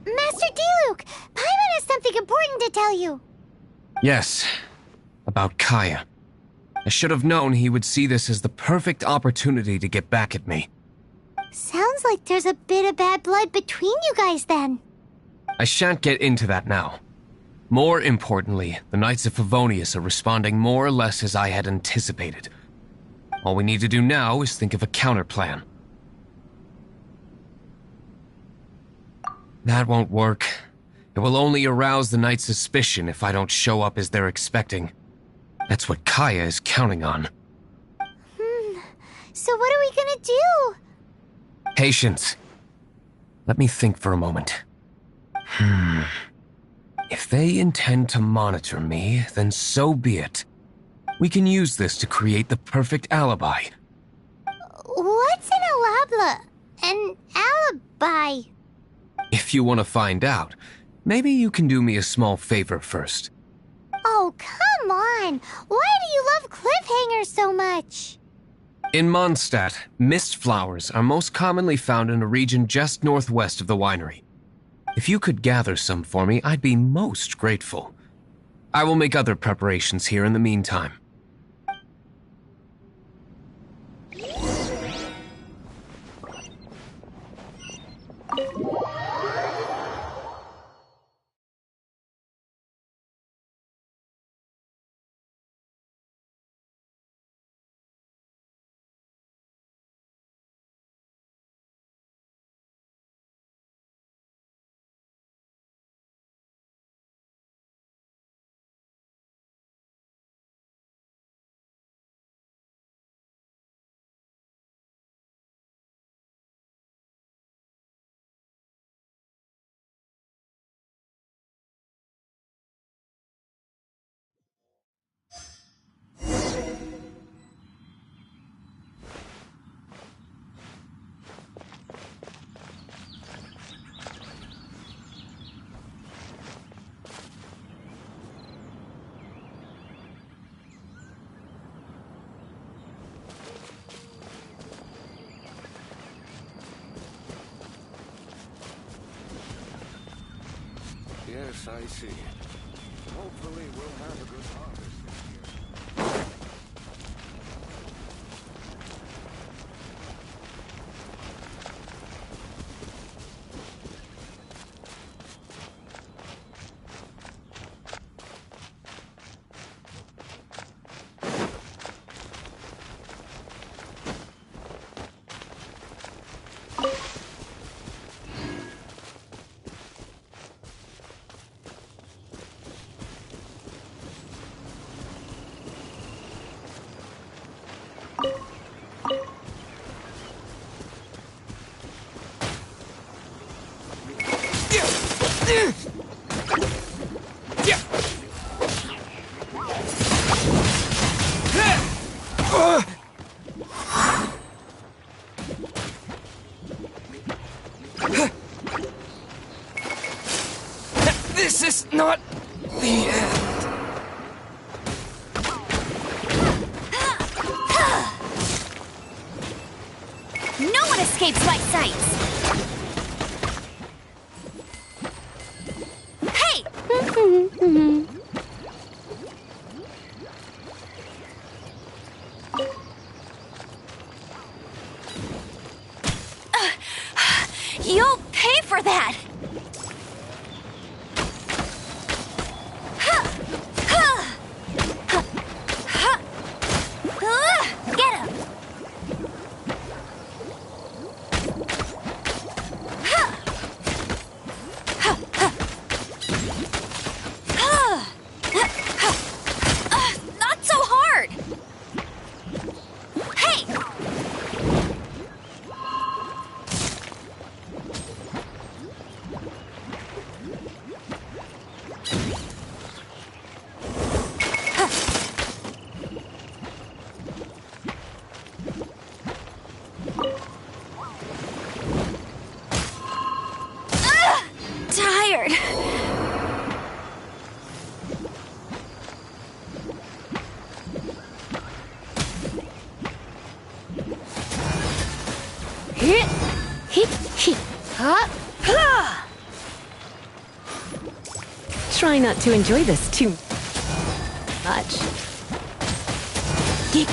Master Diluc, Paimon has something important to tell you. Yes, about Kaya. I should have known he would see this as the perfect opportunity to get back at me. Sounds like there's a bit of bad blood between you guys then. I shan't get into that now. More importantly, the Knights of Favonius are responding more or less as I had anticipated. All we need to do now is think of a counterplan. That won't work. It will only arouse the Knight's suspicion if I don't show up as they're expecting. That's what Kaya is counting on. So what are we gonna do? Patience. Let me think for a moment. If they intend to monitor me, then so be it. We can use this to create the perfect alibi. What's an alibi? If you want to find out, maybe you can do me a small favor first. Oh, come on! Why do you love cliffhangers so much? In Mondstadt, mist flowers are most commonly found in a region just northwest of the winery. If you could gather some for me, I'd be most grateful. I will make other preparations here in the meantime. Yes, I see. Hopefully we'll have a good harvest this year. This is not the end. No one escapes my sights! Hey! You'll pay for that! Get him! Not so hard! Hey! Tired. Hit, hit, hit. Try not to enjoy this too much. Hit.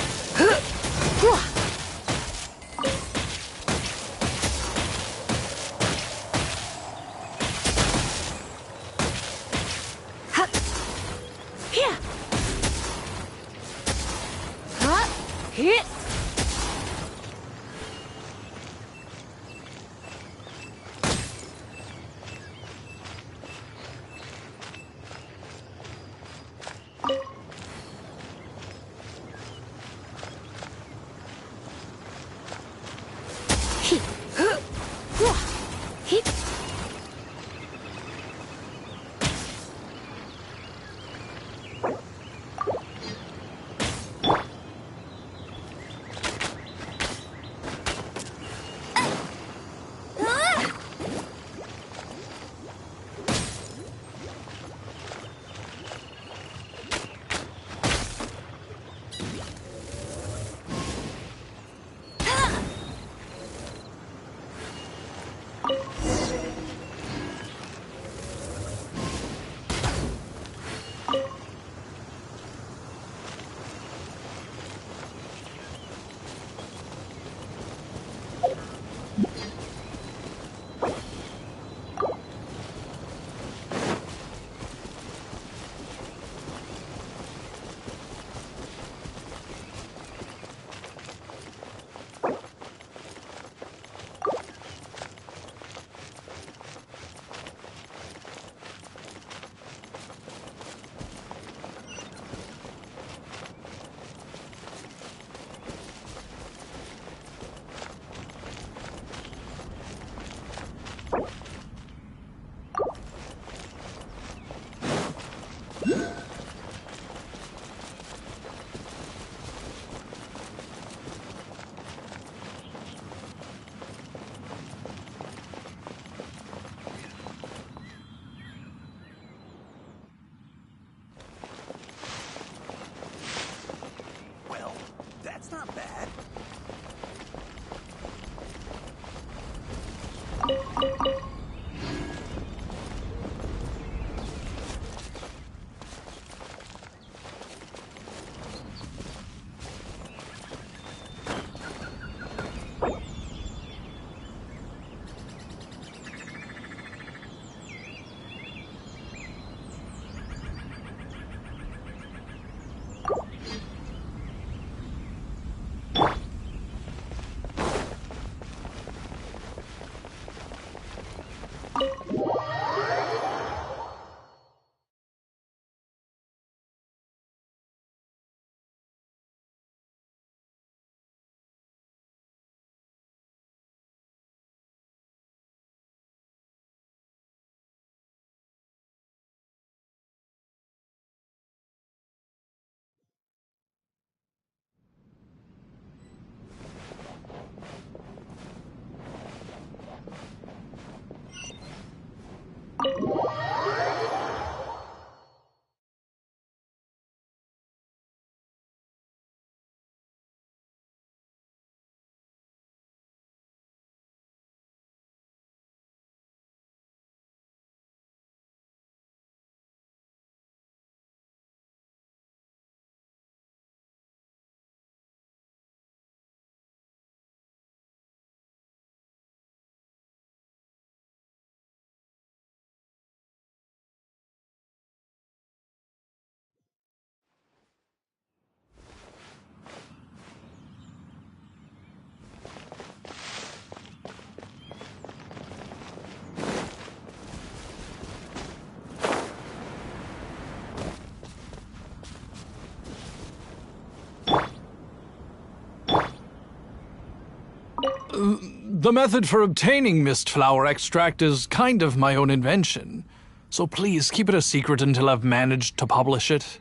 The method for obtaining mist flower extract is kind of my own invention, so please keep it a secret until I've managed to publish it.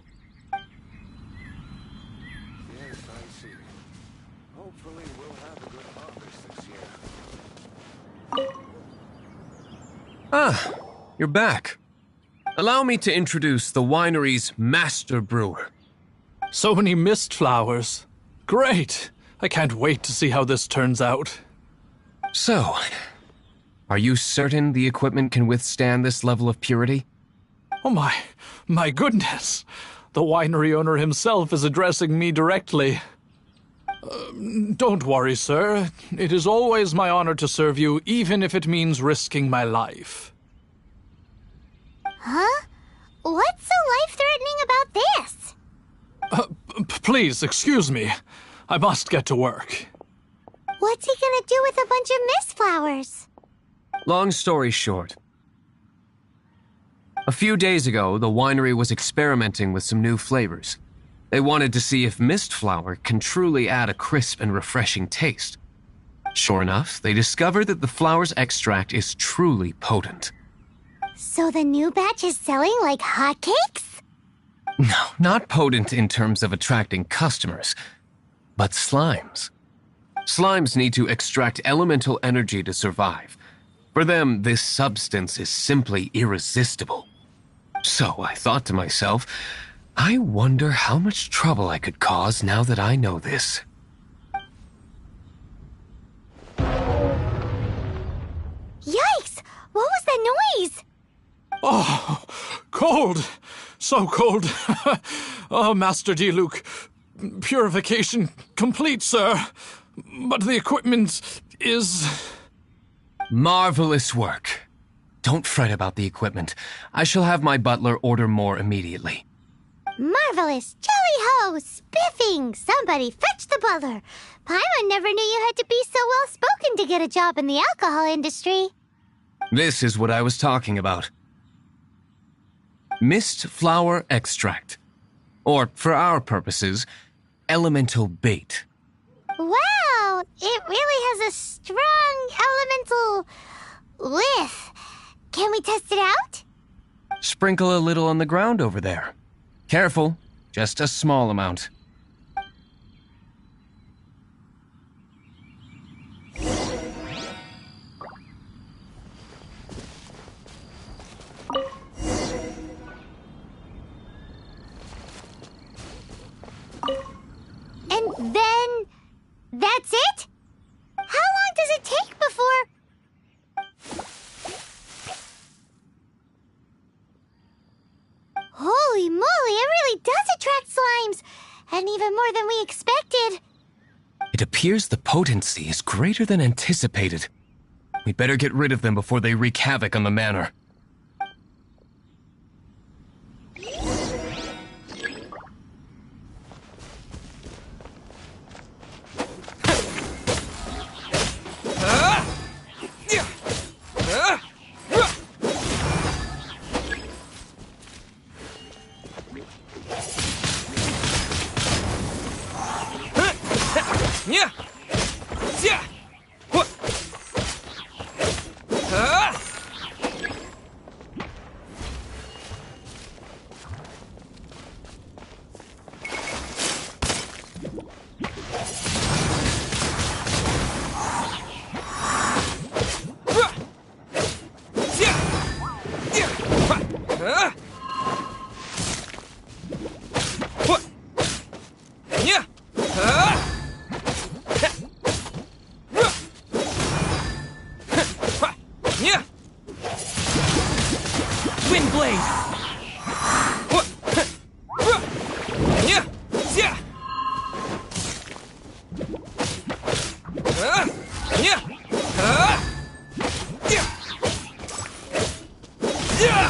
Yes, I see. Hopefully we'll have a good harvest this year. Ah, you're back. Allow me to introduce the winery's master brewer. So many mist flowers. Great! I can't wait to see how this turns out. So, are you certain the equipment can withstand this level of purity? Oh my goodness. The winery owner himself is addressing me directly. Don't worry, sir. It is always my honor to serve you, even if it means risking my life. Huh? What's so life-threatening about this? Please, excuse me. I must get to work. What's he gonna do with a bunch of mist flowers? Long story short. A few days ago, the winery was experimenting with some new flavors. They wanted to see if mist flower can truly add a crisp and refreshing taste. Sure enough, they discovered that the flower's extract is truly potent. So the new batch is selling like hotcakes? No, not potent in terms of attracting customers, but slimes. Slimes need to extract elemental energy to survive. For them, this substance is simply irresistible. So I thought to myself, I wonder how much trouble I could cause now that I know this. Yikes! What was that noise? Oh, cold! So cold! Oh, Master D. Luke, purification complete, sir. But the equipment is... Marvelous work. Don't fret about the equipment. I shall have my butler order more immediately. Marvelous! Jolly-ho! Spiffing! Somebody fetch the butler! Paimon never knew you had to be so well-spoken to get a job in the alcohol industry. This is what I was talking about. Mist flower extract. Or, for our purposes, elemental bait. Wow! It really has a strong elemental whiff. Can we test it out? Sprinkle a little on the ground over there. Careful, just a small amount. And then... that's it? How long does it take before... Holy moly, it really does attract slimes! And even more than we expected. It appears the potency is greater than anticipated. We'd better get rid of them before they wreak havoc on the manor. Yeah! Wind blade! Yeah! Yeah! Yeah! Yeah! Yeah!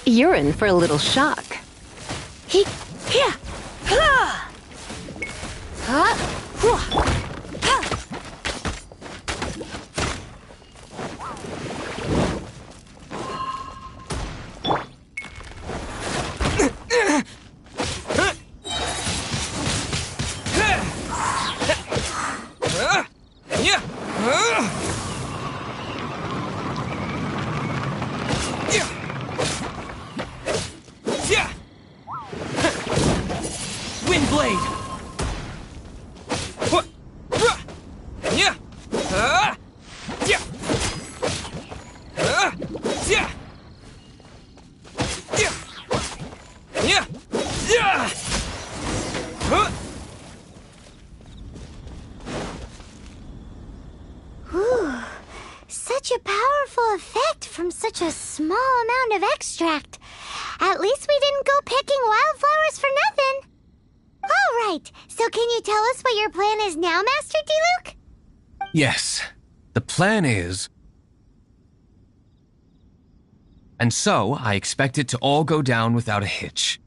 You're in for a little shock. Wind blade! Yeah! Yeah! Yeah! Yeah! Yeah! Whew. Such a powerful effect from such a small amount of extract. At least we didn't go picking wildflowers for nothing. All right, so can you tell us what your plan is now, Master Diluc? Yes, the plan is... And so, I expect it to all go down without a hitch.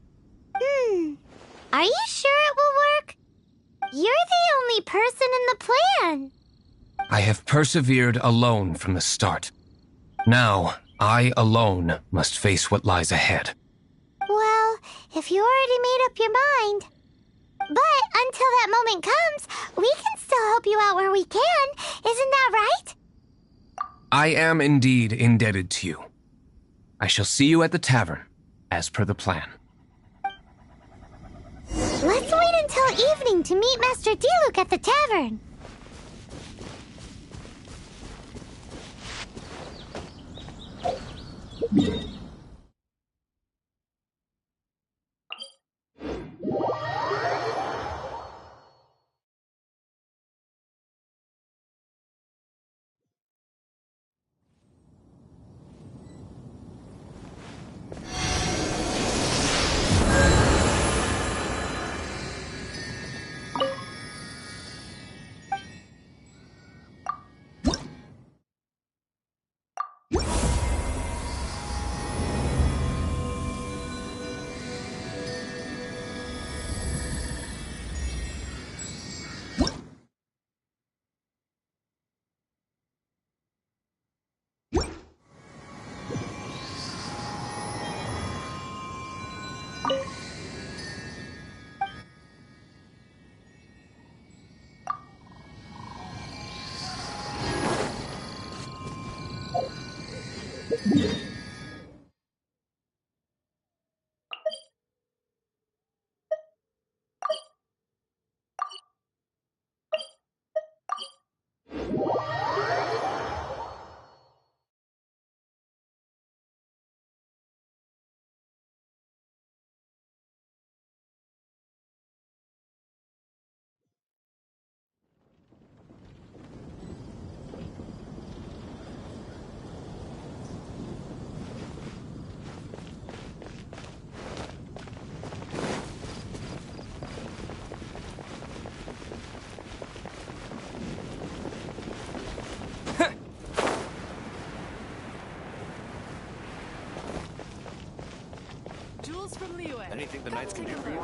Are you sure it will work? You're the only person in the plan. I have persevered alone from the start. Now, I alone must face what lies ahead. Well, if you already made up your mind. But until that moment comes, we can still help you out where we can. Isn't that right? I am indeed indebted to you. I shall see you at the tavern, as per the plan. Let's wait until evening to meet Master Diluc at the tavern. Anything the Knights can do for you?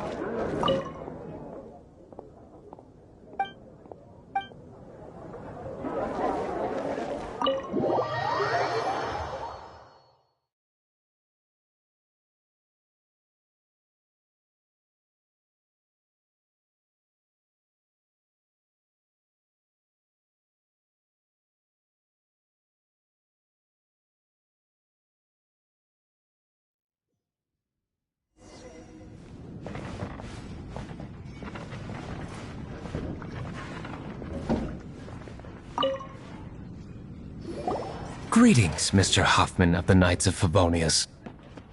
Greetings, Mr. Huffman of the Knights of Favonius.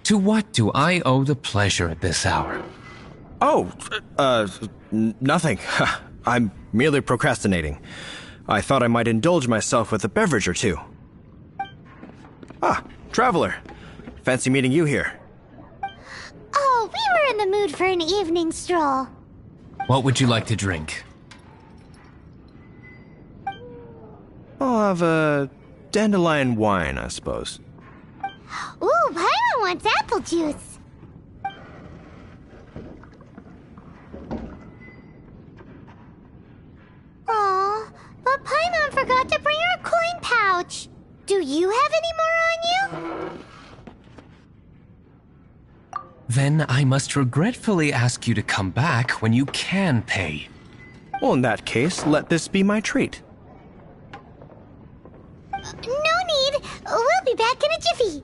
To what do I owe the pleasure at this hour? Oh, nothing. I'm merely procrastinating. I thought I might indulge myself with a beverage or two. Ah, traveler. Fancy meeting you here. Oh, we were in the mood for an evening stroll. What would you like to drink? I'll have a dandelion wine, I suppose. Ooh, Paimon wants apple juice. Aw, but Paimon forgot to bring her coin pouch. Do you have any more on you? Then I must regretfully ask you to come back when you can pay. Well, in that case, let this be my treat. No need. We'll be back in a jiffy.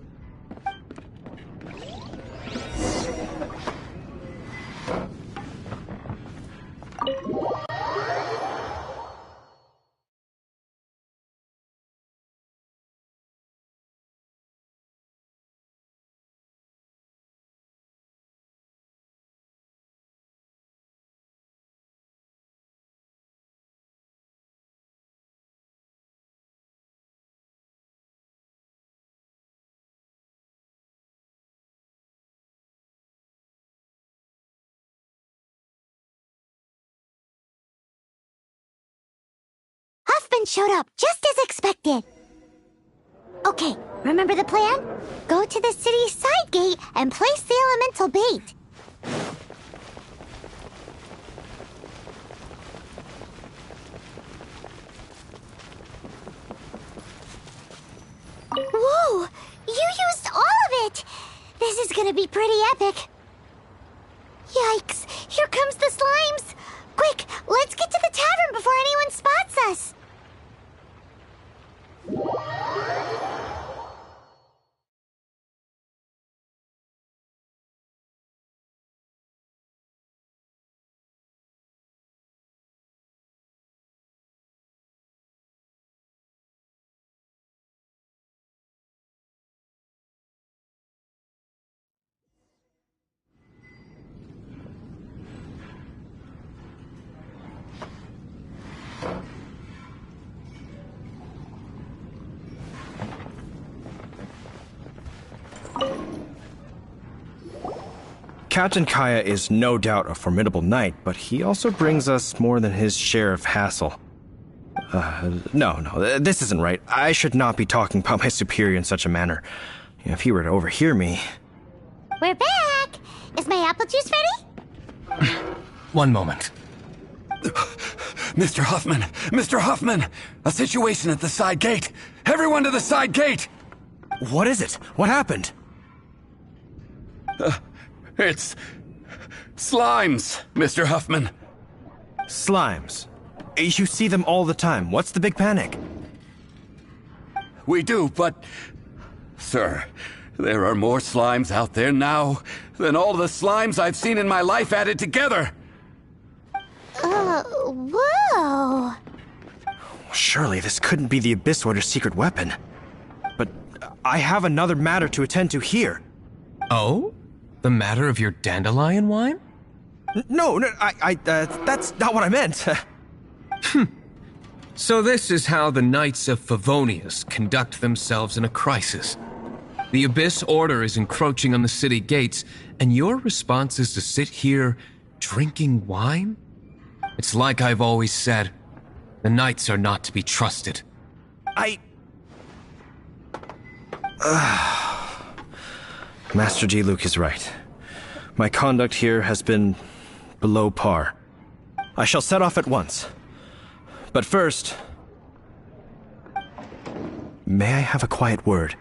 Huffman showed up, just as expected. Okay, remember the plan? Go to the city side gate and place the elemental bait. Whoa! You used all of it! This is gonna be pretty epic. Yikes! Here comes the slimes! Quick, let's get to the tavern before anyone spots us! Captain Kaya is no doubt a formidable knight, but he also brings us more than his share of hassle. No, this isn't right. I should not be talking about my superior in such a manner. If he were to overhear me... We're back! Is my apple juice ready? One moment. Mr. Huffman! Mr. Huffman! A situation at the side gate! Everyone to the side gate! What is it? What happened? It's... slimes, Mr. Huffman. Slimes? You see them all the time. What's the big panic? We do, but... Sir, there are more slimes out there now than all the slimes I've seen in my life added together! Whoa! Surely this couldn't be the Abyss Order's secret weapon. But I have another matter to attend to here. Oh? The matter of your dandelion wine? No, that's not what I meant. So this is how the Knights of Favonius conduct themselves in a crisis. The Abyss Order is encroaching on the city gates, and your response is to sit here drinking wine? It's like I've always said, the Knights are not to be trusted. Master G. Luke is right. My conduct here has been below par. I shall set off at once. But first, may I have a quiet word?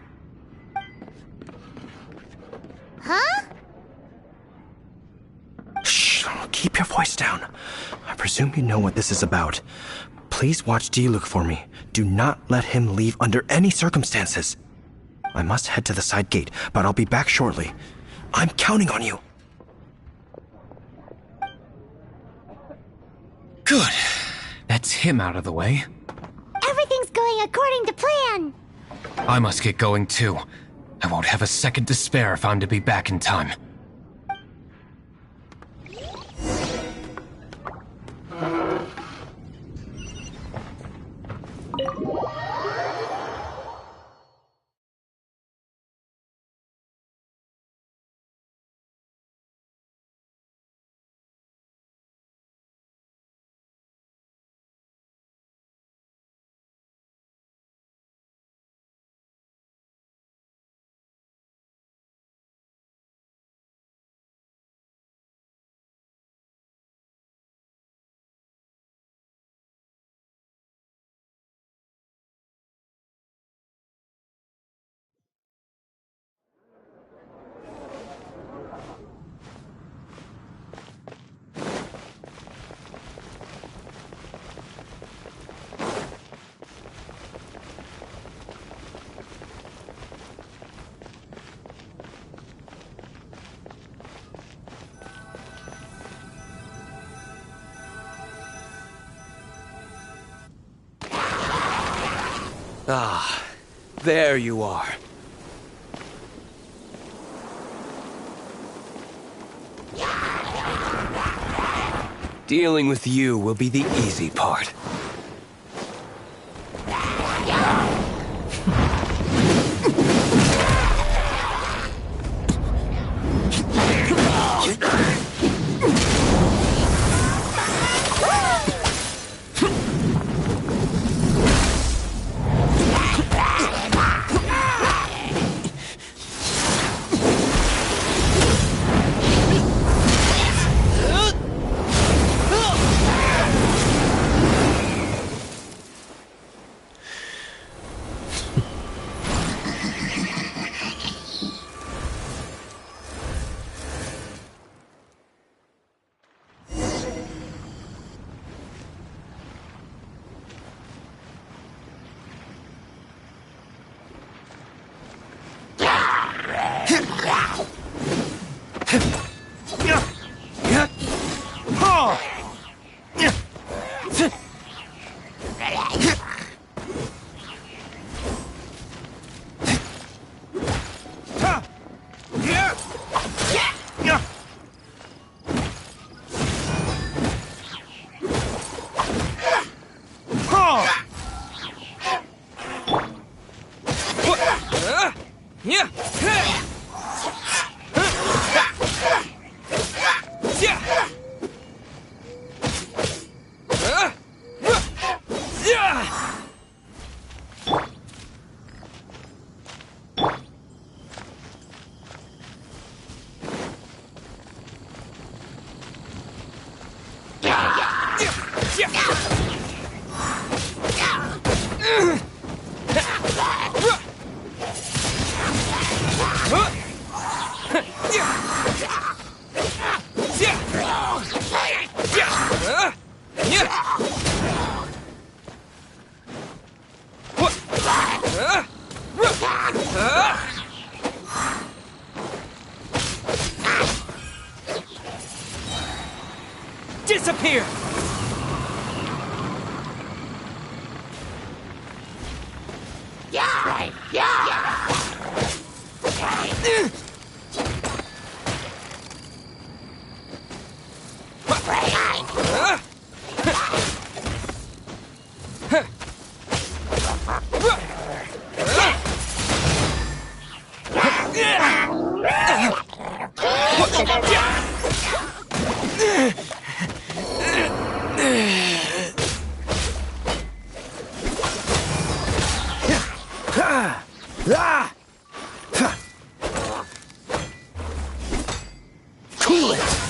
Huh? Shh, keep your voice down. I presume you know what this is about. Please watch D. Luke for me. Do not let him leave under any circumstances. I must head to the side gate, but I'll be back shortly. I'm counting on you. Good. That's him out of the way. Everything's going according to plan. I must get going too. I won't have a second to spare if I'm to be back in time. Ah, there you are. Dealing with you will be the easy part. Disappear! Cool it!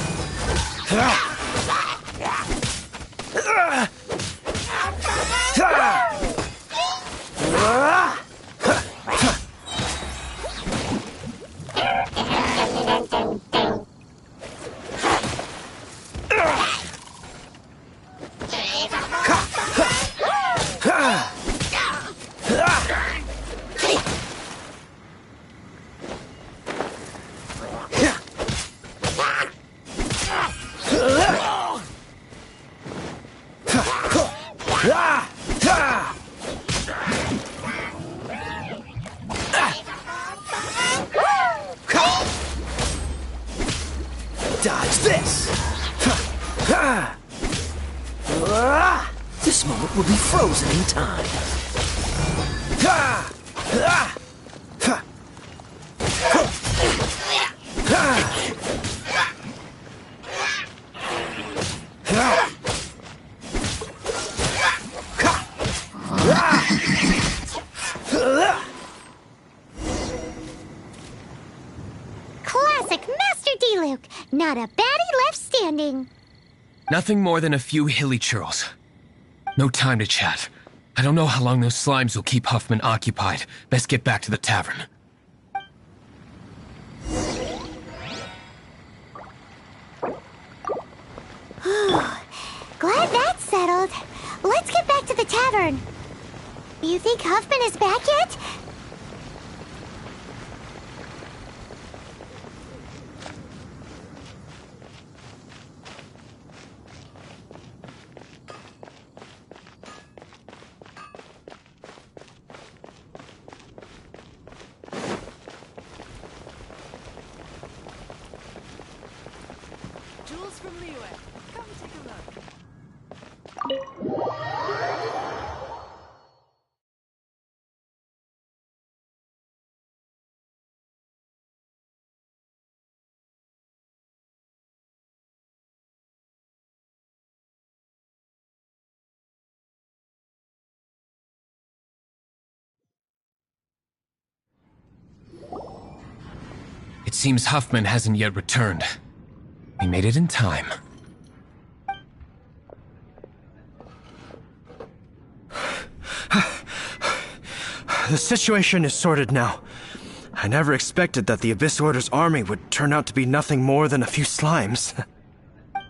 this! This moment will be frozen in time. Classic Master D-Luke. Not a baddie left standing. Nothing more than a few hilly churls. No time to chat. I don't know how long those slimes will keep Huffman occupied. Best get back to the tavern. Glad that's settled. Let's get back to the tavern. You think Huffman is back yet? Jewels from Liyue. Come take a look. It seems Huffman hasn't yet returned. We made it in time. The situation is sorted now. I never expected that the Abyss Order's army would turn out to be nothing more than a few slimes.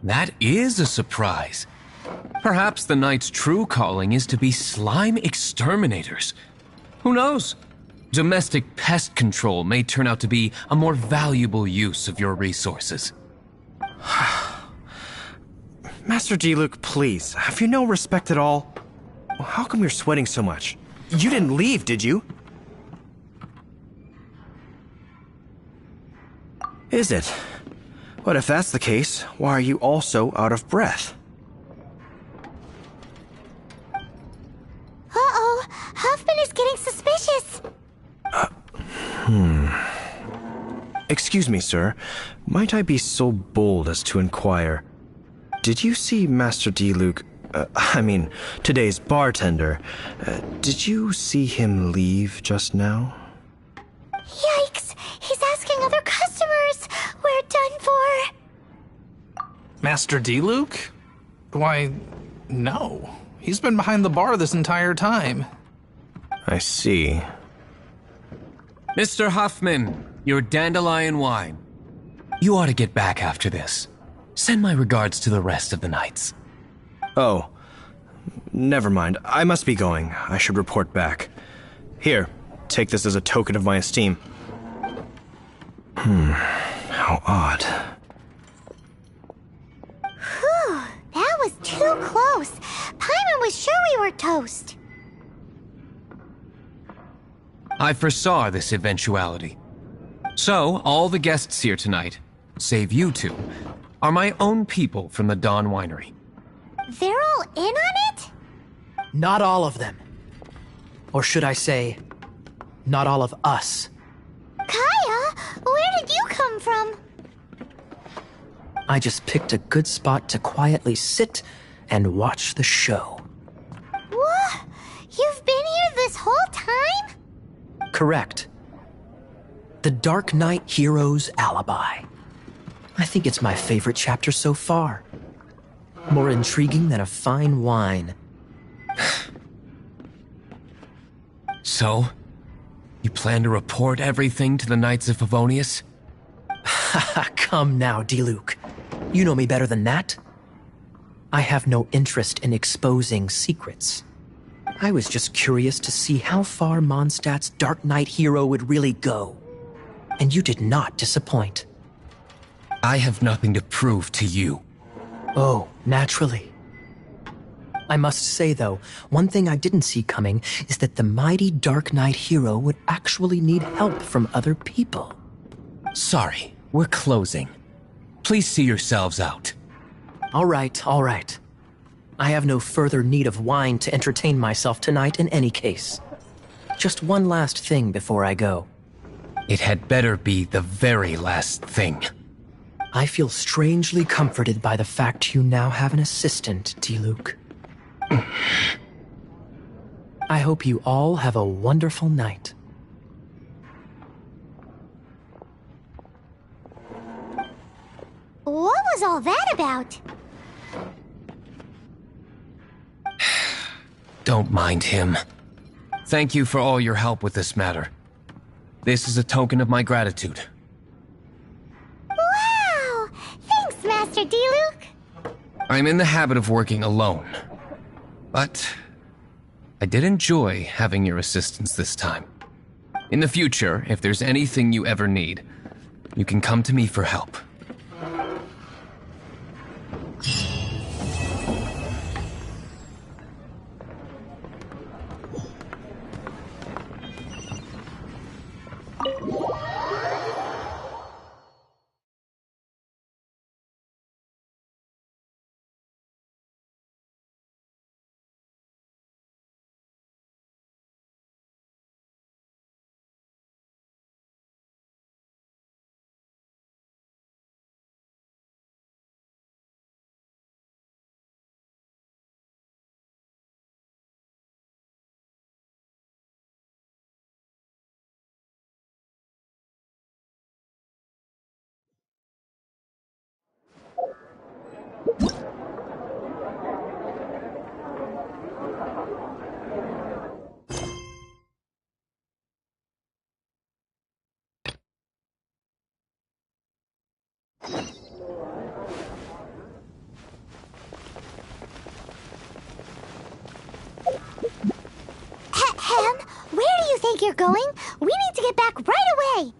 That is a surprise. Perhaps the Knight's true calling is to be slime exterminators. Who knows? Domestic pest control may turn out to be a more valuable use of your resources. Master D-Luke, please, have you no respect at all? How come you're sweating so much? You didn't leave, did you? Is it? But if that's the case, why are you also out of breath? Uh-oh, Huffman is getting suspicious. Excuse me, sir. Might I be so bold as to inquire? Did you see Master D-Luke, today's bartender? Did you see him leave just now? Yikes! He's asking other customers. We're done for. Master D-Luke? Why, no. He's been behind the bar this entire time. I see. Mr. Huffman, your dandelion wine. You ought to get back after this. Send my regards to the rest of the knights. Oh, never mind. I must be going. I should report back. Here, take this as a token of my esteem. How odd. Whew, that was too close. Paimon was sure we were toast. I foresaw this eventuality. So, all the guests here tonight, save you two, are my own people from the Dawn Winery. They're all in on it? Not all of them. Or should I say, not all of us. Kaya, where did you come from? I just picked a good spot to quietly sit and watch the show. What? You've been here this whole time? Correct. The Dark Knight Hero's Alibi. I think it's my favorite chapter so far. More intriguing than a fine wine. So, you plan to report everything to the Knights of Favonius? Come now, D-Luke. You know me better than that. I have no interest in exposing secrets. I was just curious to see how far Mondstadt's Dark Knight hero would really go. And you did not disappoint. I have nothing to prove to you. Oh, naturally. I must say, though, one thing I didn't see coming is that the mighty Dark Knight hero would actually need help from other people. Sorry, we're closing. Please see yourselves out. All right, all right. I have no further need of wine to entertain myself tonight in any case. Just one last thing before I go. It had better be the very last thing. I feel strangely comforted by the fact you now have an assistant, Diluc. I hope you all have a wonderful night. What was all that about? Don't mind him. Thank you for all your help with this matter. This is a token of my gratitude. Wow! Thanks, Master Diluc. I'm in the habit of working alone. But I did enjoy having your assistance this time. In the future, if there's anything you ever need, you can come to me for help. Hem, where do you think you're going? We need to get back right away.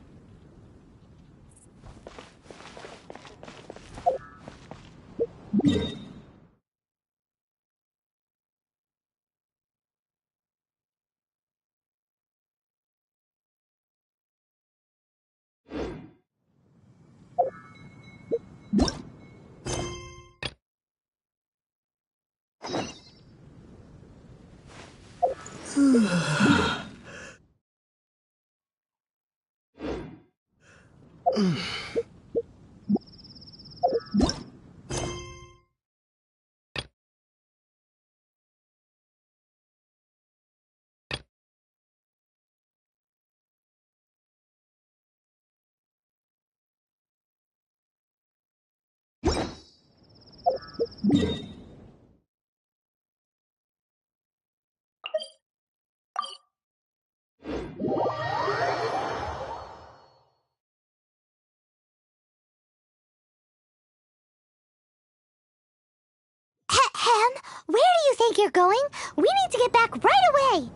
Hem, where do you think you're going? We need to get back right away.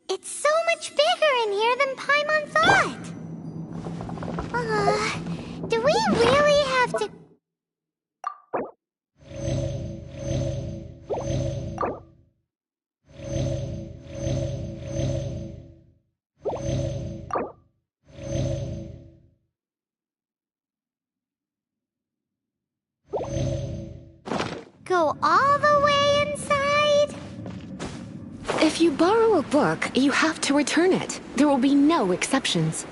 It's so much bigger in here than Paimon thought. Do we really have to... Go all the way inside? If you borrow a book, you have to return it. There will be no exceptions.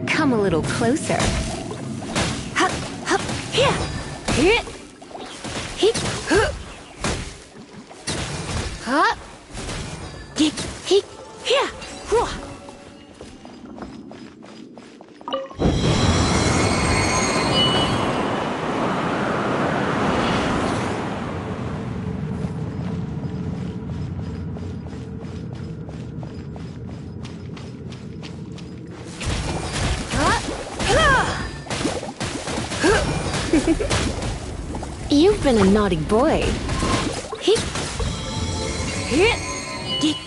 Come a little closer. Hup, hup, here, here, hip, hup, hup, hip, hip, here, whoa. You've been a naughty boy. Hip. Hip. Dip.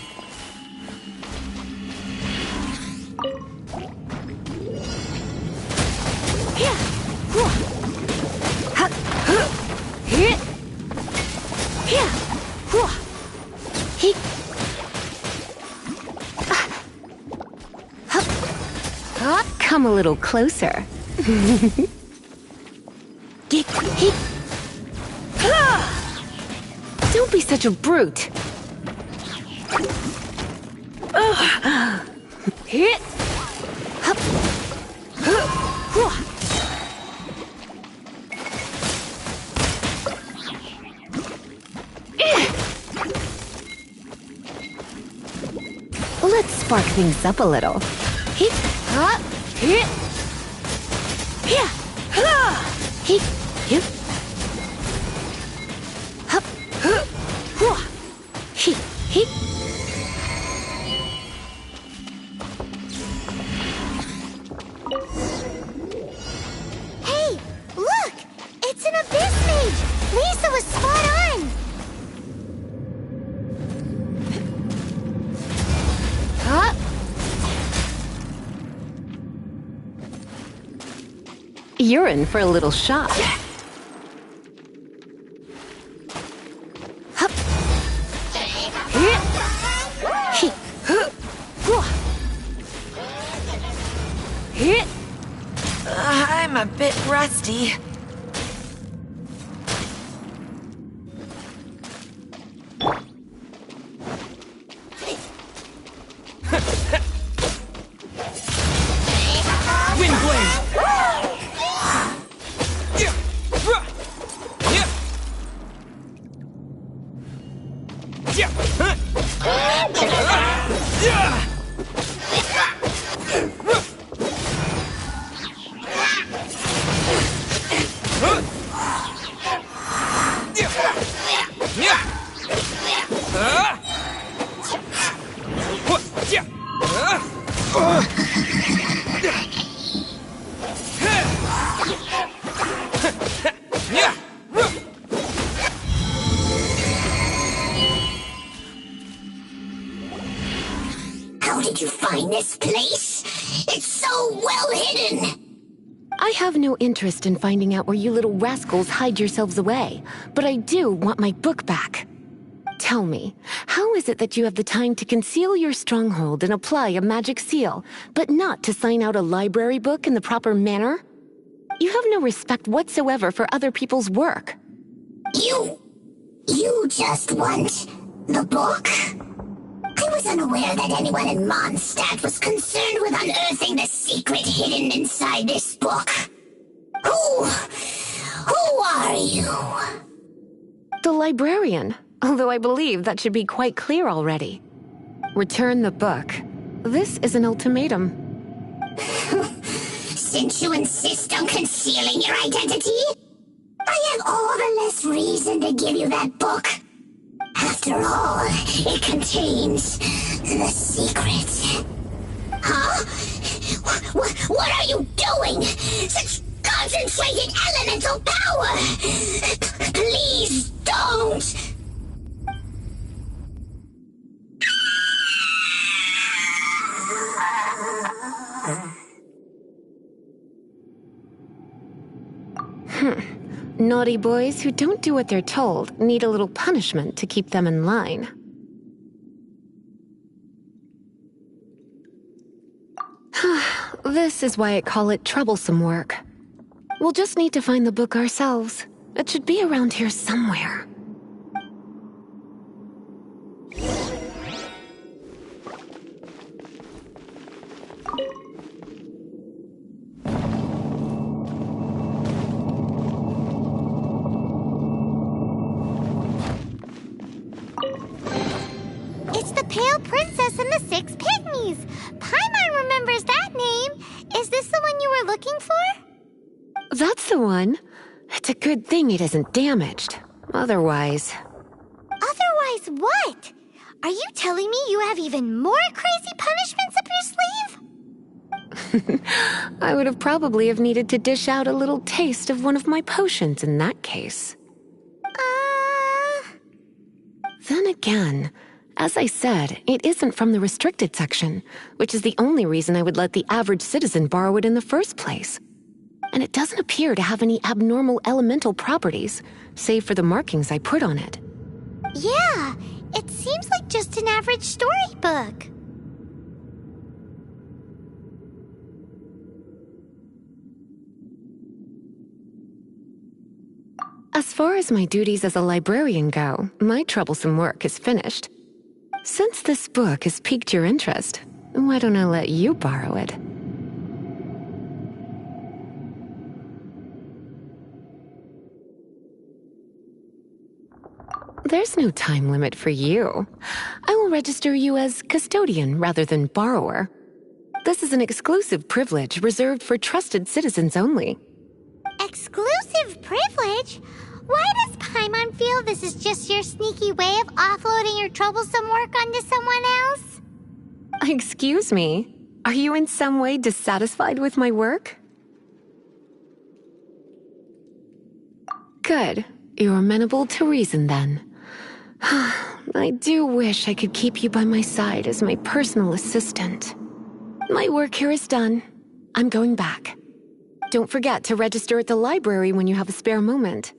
Here. Whoa. Hup. Hup. Hip. Here. Whoa. Hip. Hup. Hup. Come a little closer. Dip. Hip. Don't be such a brute. Hit. Hup. Hup. Let's spark things up a little. Hit. Hup. Hit. Here. Hit. Hip. Hey, look! It's an abyss mage! Lisa was spot on! Huh? You're in for a little shock. I'm a bit rusty. How did you find this place? It's so well hidden! I have no interest in finding out where you little rascals hide yourselves away, but I do want my book back. Tell me, how is it that you have the time to conceal your stronghold and apply a magic seal, but not to sign out a library book in the proper manner? You have no respect whatsoever for other people's work. You just want the book? I was unaware that anyone in Mondstadt was concerned with unearthing the secret hidden inside this book. Who are you? The librarian, although I believe that should be quite clear already. Return the book. This is an ultimatum. Since you insist on concealing your identity, I I have all the less reason to give you that book. After all, it contains the secret. Huh? What are you doing? Such concentrated elemental power! Please don't! Naughty boys who don't do what they're told need a little punishment to keep them in line. This is why I call it troublesome work. We'll just need to find the book ourselves. It should be around here somewhere. It's the Pale Princess and the Six Pygmies. Paimon remembers that name. Is this the one you were looking for? That's the one. It's a good thing it isn't damaged. Otherwise... Otherwise what? Are you telling me you have even more crazy punishments up your sleeve? I would have probably have needed to dish out a little taste of one of my potions in that case. Then again, as I said, it isn't from the restricted section, which is the only reason I would let the average citizen borrow it in the first place. And it doesn't appear to have any abnormal elemental properties, save for the markings I put on it. Yeah, it seems like just an average storybook. As far as my duties as a librarian go, my troublesome work is finished. Since this book has piqued your interest, why don't I let you borrow it? There's no time limit for you. I will register you as custodian rather than borrower. This is an exclusive privilege reserved for trusted citizens only. Exclusive privilege? Why does Paimon feel this is just your sneaky way of offloading your troublesome work onto someone else? Excuse me, are you in some way dissatisfied with my work? Good, you're amenable to reason then. I do wish I could keep you by my side as my personal assistant. My work here is done. I'm going back. Don't forget to register at the library when you have a spare moment.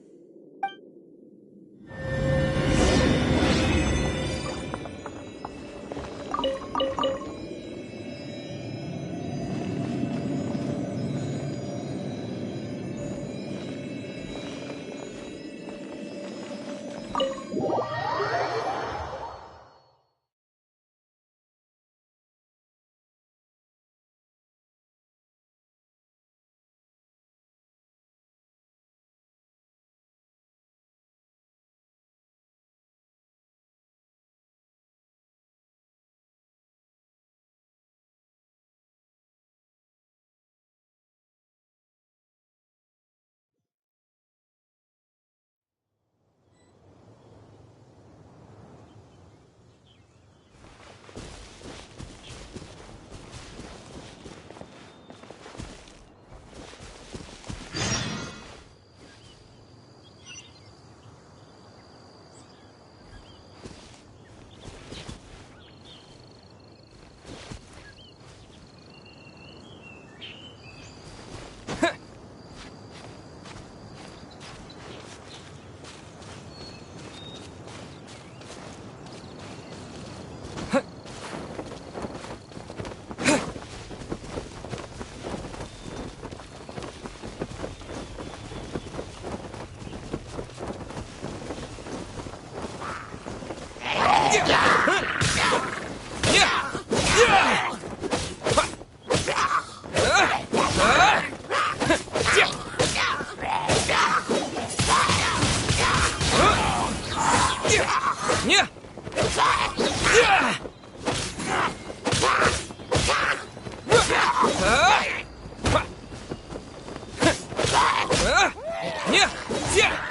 Yeah! Yeah!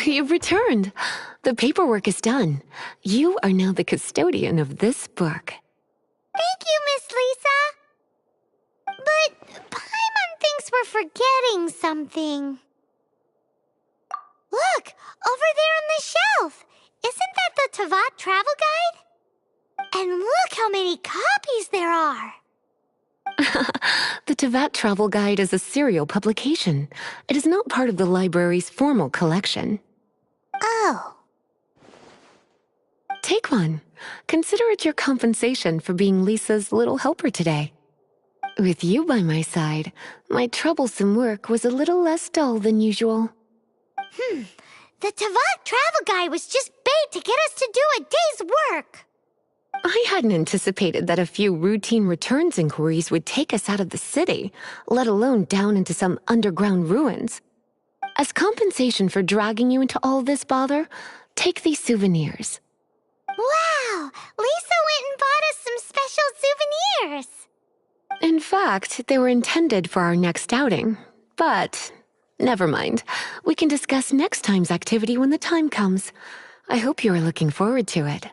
You've returned. The paperwork is done. You are now the custodian of this book. Thank you, Miss Lisa. But Paimon thinks we're forgetting something. Look, over there on the shelf. Isn't that the Tavat travel guide? And look how many copies there are. The Tavat Travel Guide is a serial publication. It is not part of the library's formal collection. Oh. Take one. Consider it your compensation for being Lisa's little helper today. With you by my side, my troublesome work was a little less dull than usual. The Tavat travel guide was just bait to get us to do a day's work. I hadn't anticipated that a few routine returns inquiries would take us out of the city, let alone down into some underground ruins. As compensation for dragging you into all this bother, take these souvenirs. Wow! Lisa went and bought us some special souvenirs. In fact, they were intended for our next outing. But, never mind. We can discuss next time's activity when the time comes. I hope you are looking forward to it.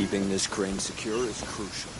Keeping this crane secure is crucial.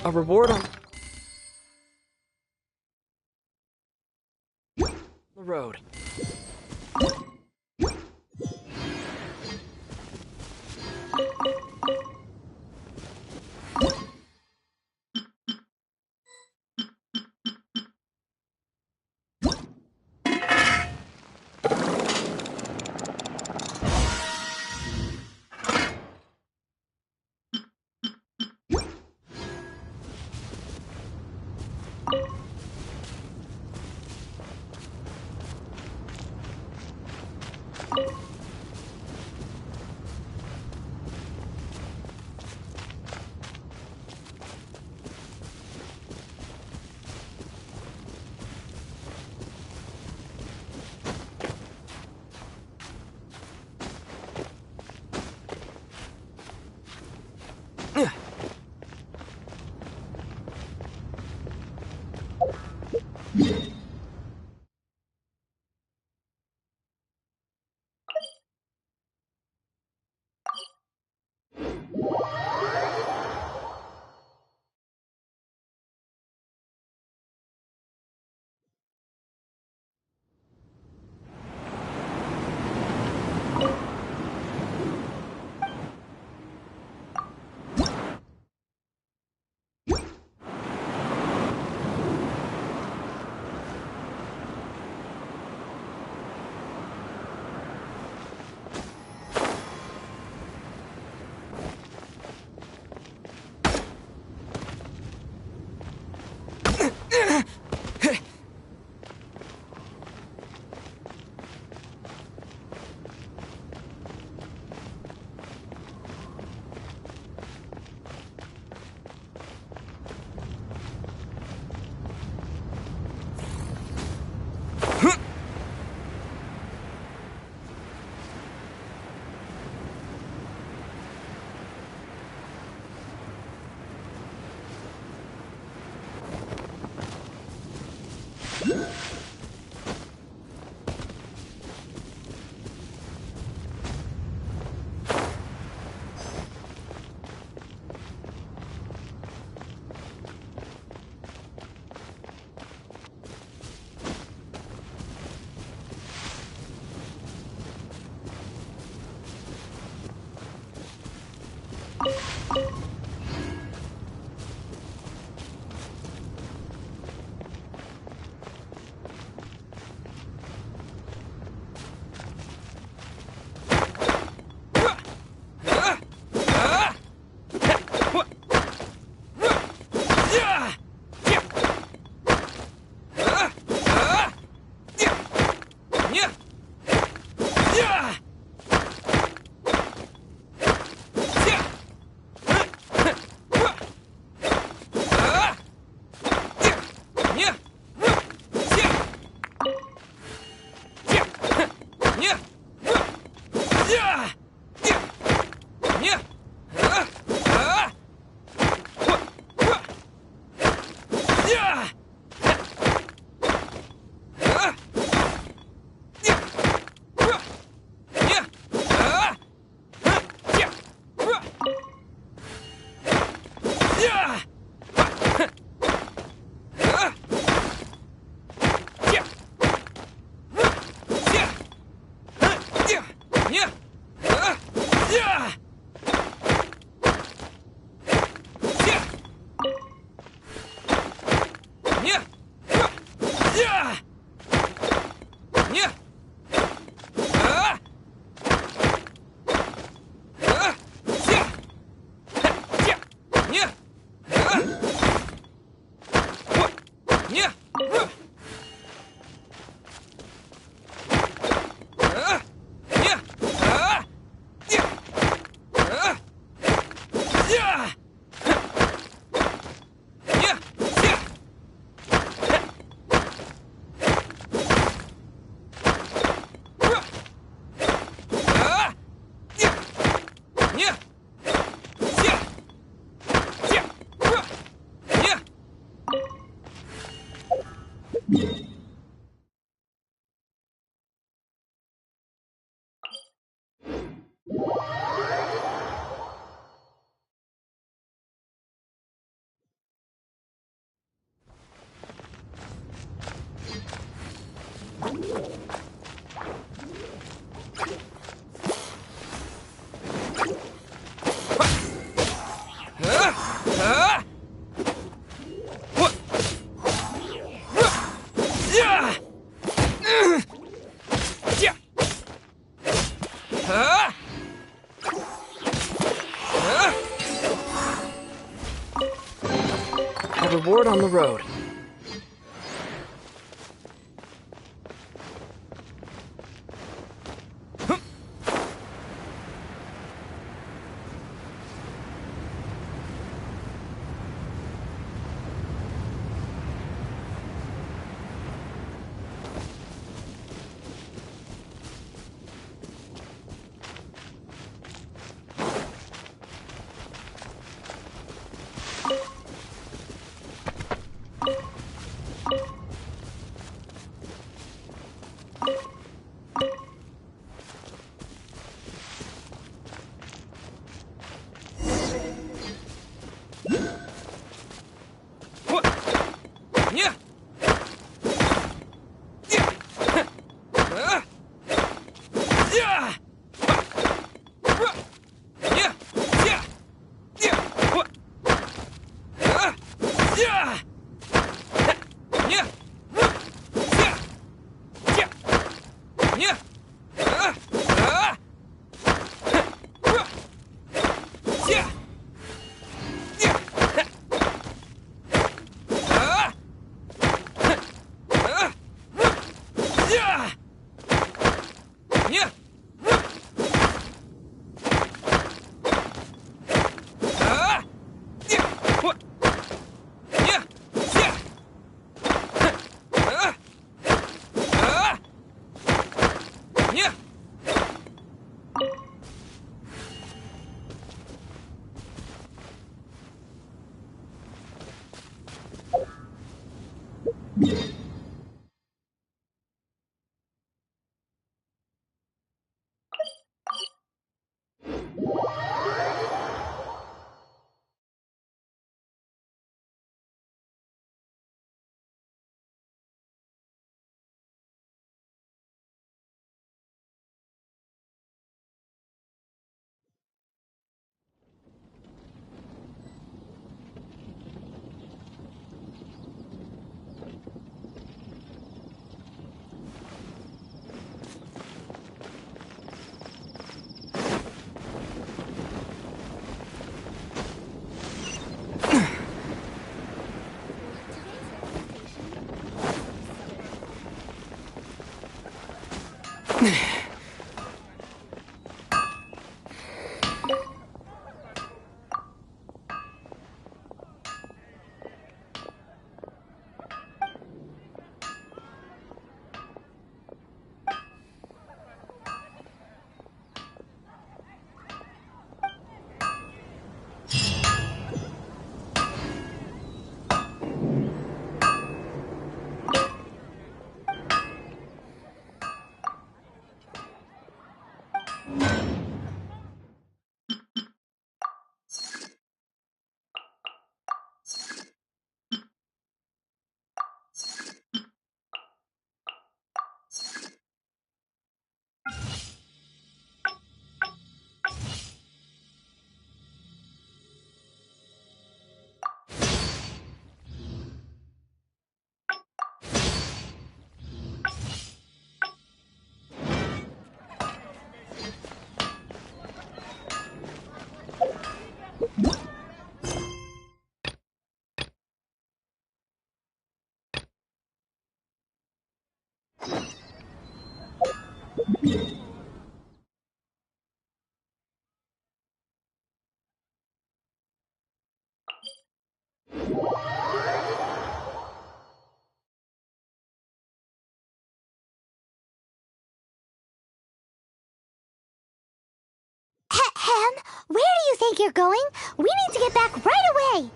A reward on the road. A reward on the road. Hem, where do you think you're going? We need to get back right away!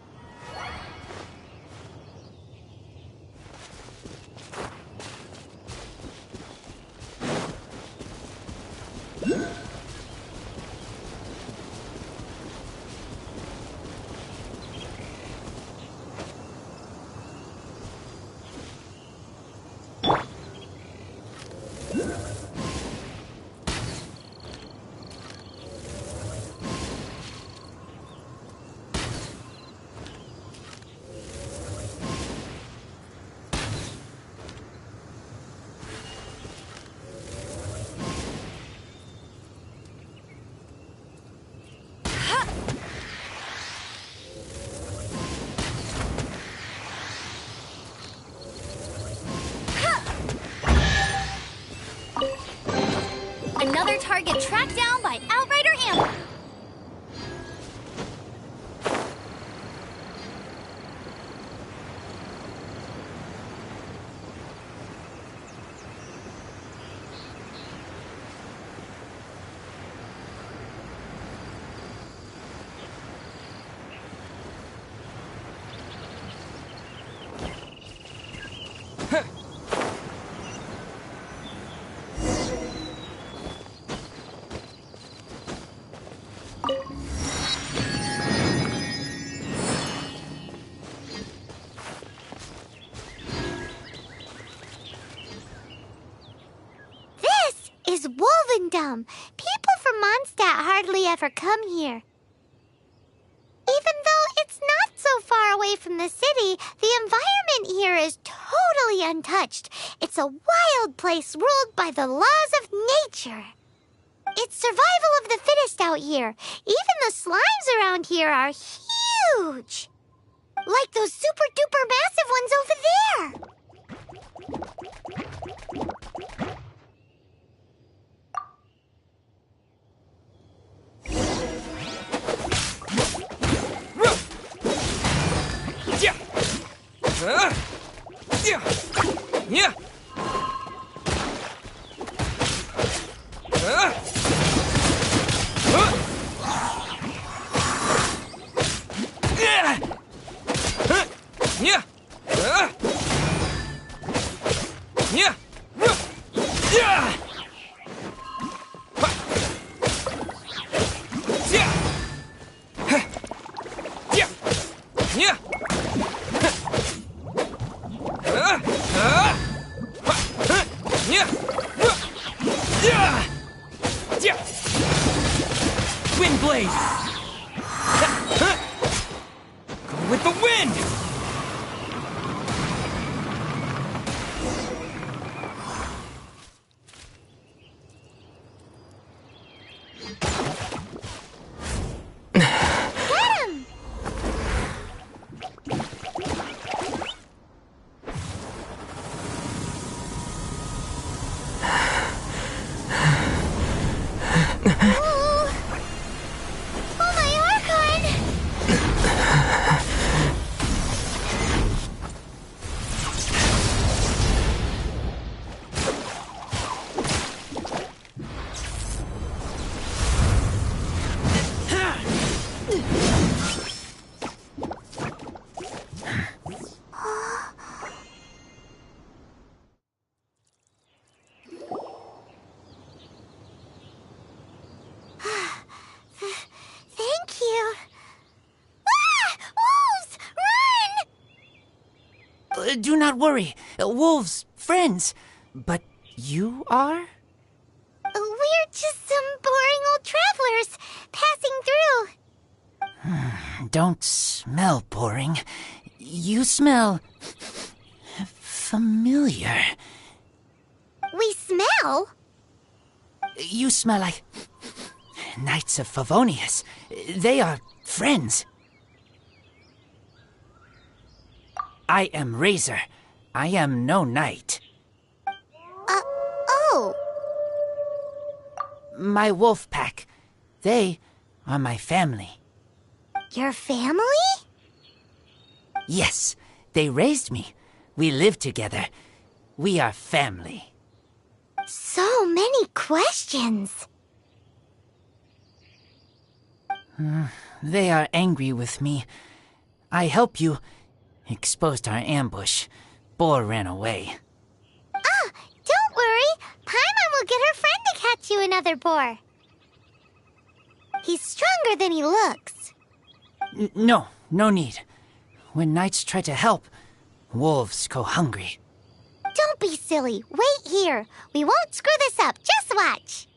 Another target tracked down by Outrider Amber. Is Wolvendom. People from Mondstadt hardly ever come here. Even though it's not so far away from the city, the environment here is totally untouched. It's a wild place ruled by the laws of nature. It's survival of the fittest out here. Even the slimes around here are huge. Like those super-duper massive ones over there. Wind blade! Go with the wind! Oh, my Archon! Thank you. Ah! Wolves! Run! Do not worry. Wolves, friends. But you are? We're just some boring old travelers passing through. Don't smell boring. You smell familiar. We smell? You smell like Knights of Favonius. They are friends. I am Razor. I am no knight. Oh. My wolf pack. They are my family. Your family? Yes, they raised me. We live together. We are family. So many questions. They are angry with me. I help you. Exposed our ambush. Boar ran away. Ah, don't worry. Paimon will get her friend to catch you another boar. He's stronger than he looks. No need. When knights try to help, wolves go hungry. Don't be silly. Wait here. We won't screw this up. Just watch.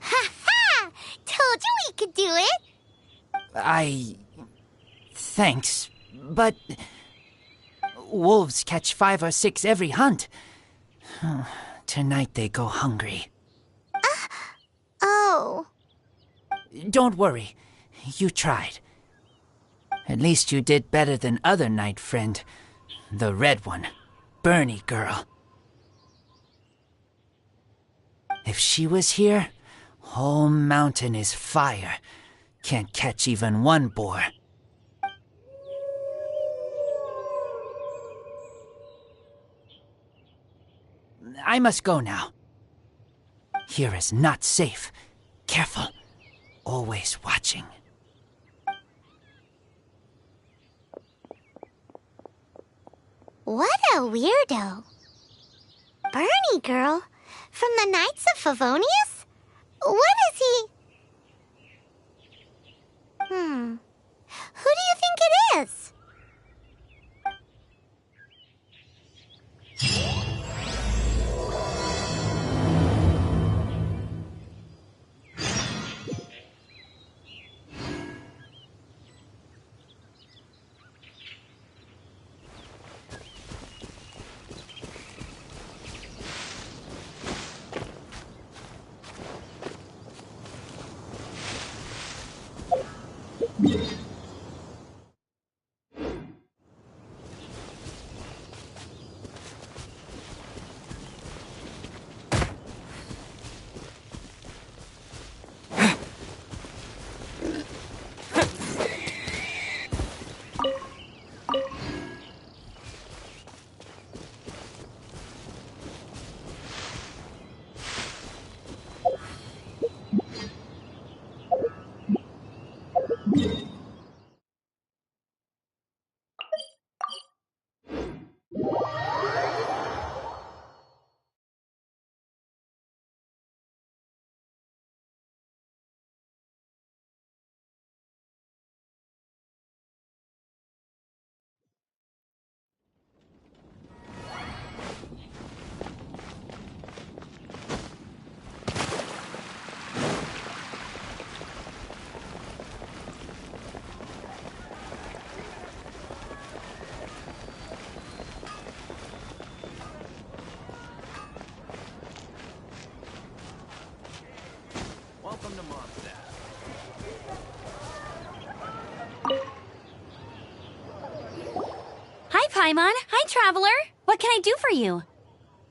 Ha-ha! Told you we could do it. Thanks, but wolves catch 5 or 6 every hunt. Tonight they go hungry. Oh. Don't worry. You tried. At least you did better than other knight friend. The red one. Bernie girl. If she was here, whole mountain is fire. Can't catch even one boar. I must go now. Here is not safe. Careful. Always watching. What a weirdo. Bernie girl? From the Knights of Favonius? What is he? Who do you think it is? Paimon. Hi, Traveler. What can I do for you?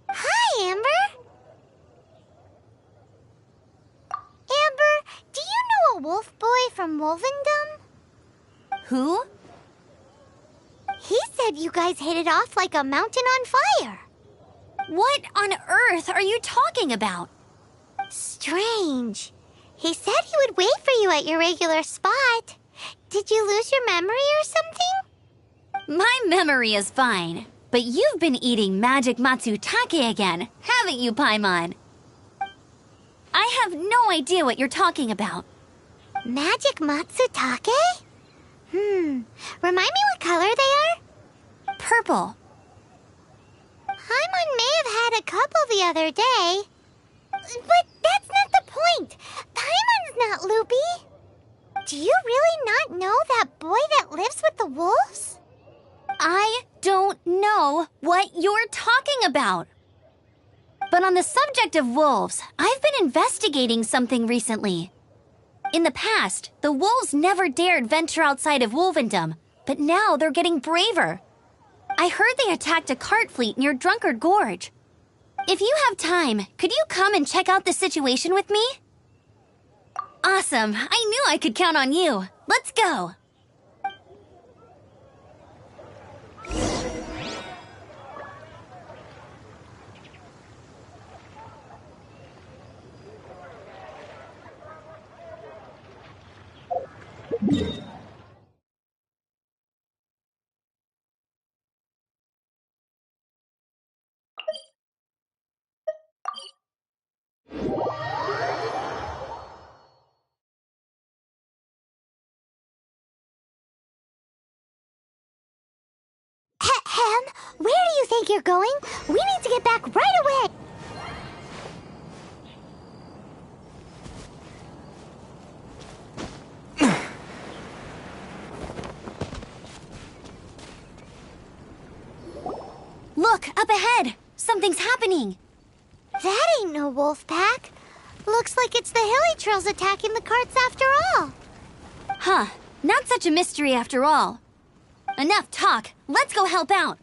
Hi, Amber. Amber, do you know a wolf boy from Wolvendom? Who? He said you guys hit it off like a mountain on fire. What on earth are you talking about? Strange. He said he would wait for you at your regular spot. Did you lose your memory or something? My memory is fine, but you've been eating magic matsutake again, haven't you, Paimon? I have no idea what you're talking about. Magic matsutake? Remind me what color they are? Purple. Paimon may have had a couple the other day. But that's not the point. Paimon's not loopy. Do you really not know that boy that lives with the wolves? I don't know what you're talking about. But on the subject of wolves, I've been investigating something recently. In the past, the wolves never dared venture outside of Wolvendom, but now they're getting braver. I heard they attacked a cart fleet near Drunkard Gorge. If you have time, could you come and check out the situation with me? Awesome. I knew I could count on you. Let's go. Hem, where do you think you're going? We need to get back right away. Look, up ahead! Something's happening! That ain't no wolf pack. Looks like it's the hilly trails attacking the carts after all. Huh, not such a mystery after all. Enough talk, let's go help out!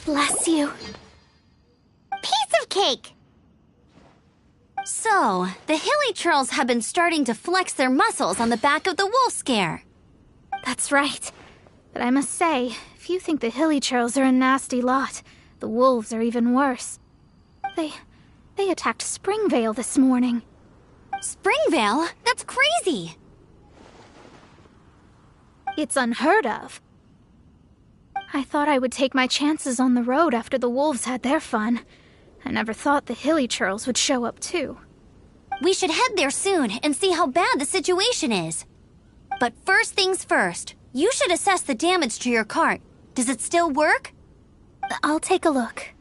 Bless you. Piece of cake! So, the hilly trolls have been starting to flex their muscles on the back of the wolf scare. That's right. But I must say, if you think the hilly trolls are a nasty lot, the wolves are even worse. They attacked Springvale this morning. Springvale? That's crazy! It's unheard of. I thought I would take my chances on the road after the wolves had their fun. I never thought the hilly trolls would show up too. We should head there soon and see how bad the situation is. But first things first, you should assess the damage to your cart. Does it still work? I'll take a look.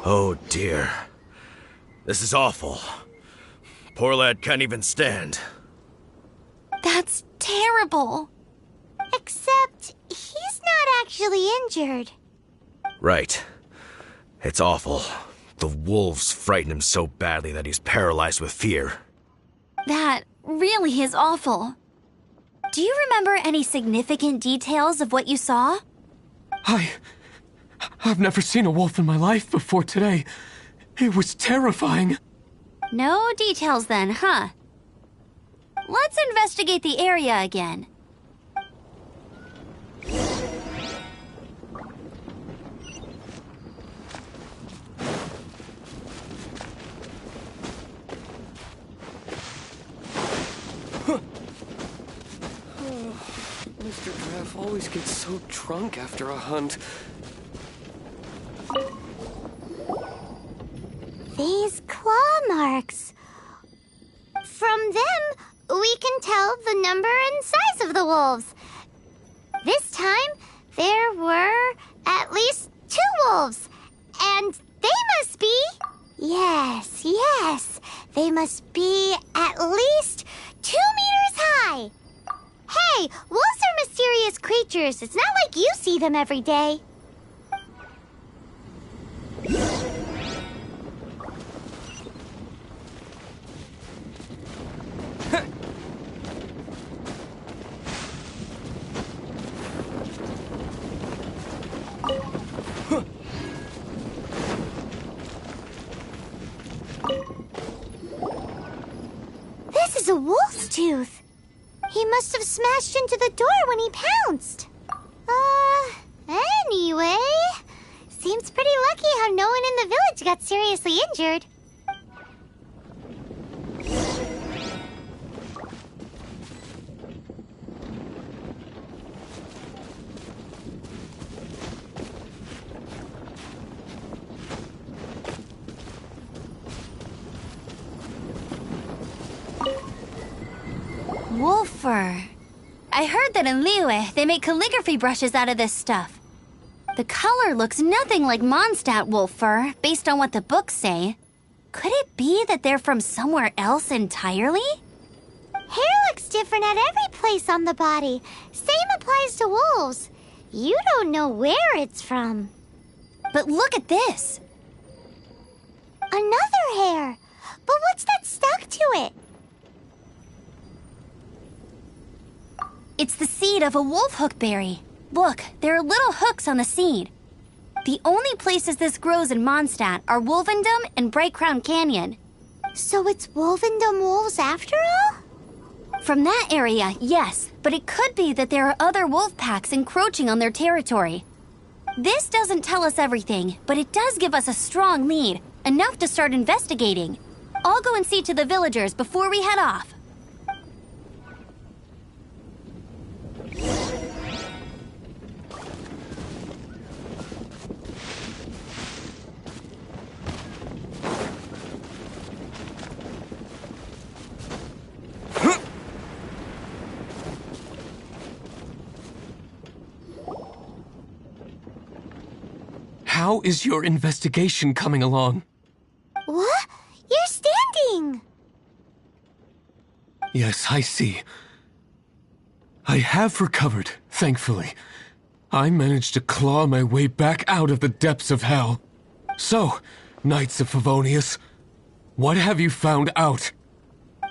Oh dear. This is awful. Poor lad can't even stand. That's terrible. Except, he's not actually injured. Right. It's awful. The wolves frighten him so badly that he's paralyzed with fear. That really is awful. Do you remember any significant details of what you saw? I've never seen a wolf in my life before today. It was terrifying. No details then, huh? Let's investigate the area again. Mr. Draff always gets so drunk after a hunt. These claw marks. From them, we can tell the number and size of the wolves. This time, there were at least 2 wolves. And they must be... Yes. They must be at least 2 meters high. Hey, wolves are mysterious creatures. It's not like you see them every day. This is a wolf's tooth. He must have smashed into the door when he pounced. Anyway, seems pretty lucky how no one in the village got seriously injured. Wolf fur. I heard that in Liyue, they make calligraphy brushes out of this stuff. The color looks nothing like Mondstadt wolf fur, based on what the books say. Could it be that they're from somewhere else entirely? Hair looks different at every place on the body. Same applies to wolves. You don't know where it's from. But look at this. Another hair. But what's that stuck to it? It's the seed of a wolf hook berry. Look, there are little hooks on the seed. The only places this grows in Mondstadt are Wolvendom and Bright Crown Canyon. So it's Wolvendom wolves after all? From that area, yes, but it could be that there are other wolf packs encroaching on their territory. This doesn't tell us everything, but it does give us a strong lead, enough to start investigating. I'll go and see to the villagers before we head off. How is your investigation coming along? What? You're standing! Yes, I see. I have recovered, thankfully. I managed to claw my way back out of the depths of hell. So, Knights of Favonius, what have you found out?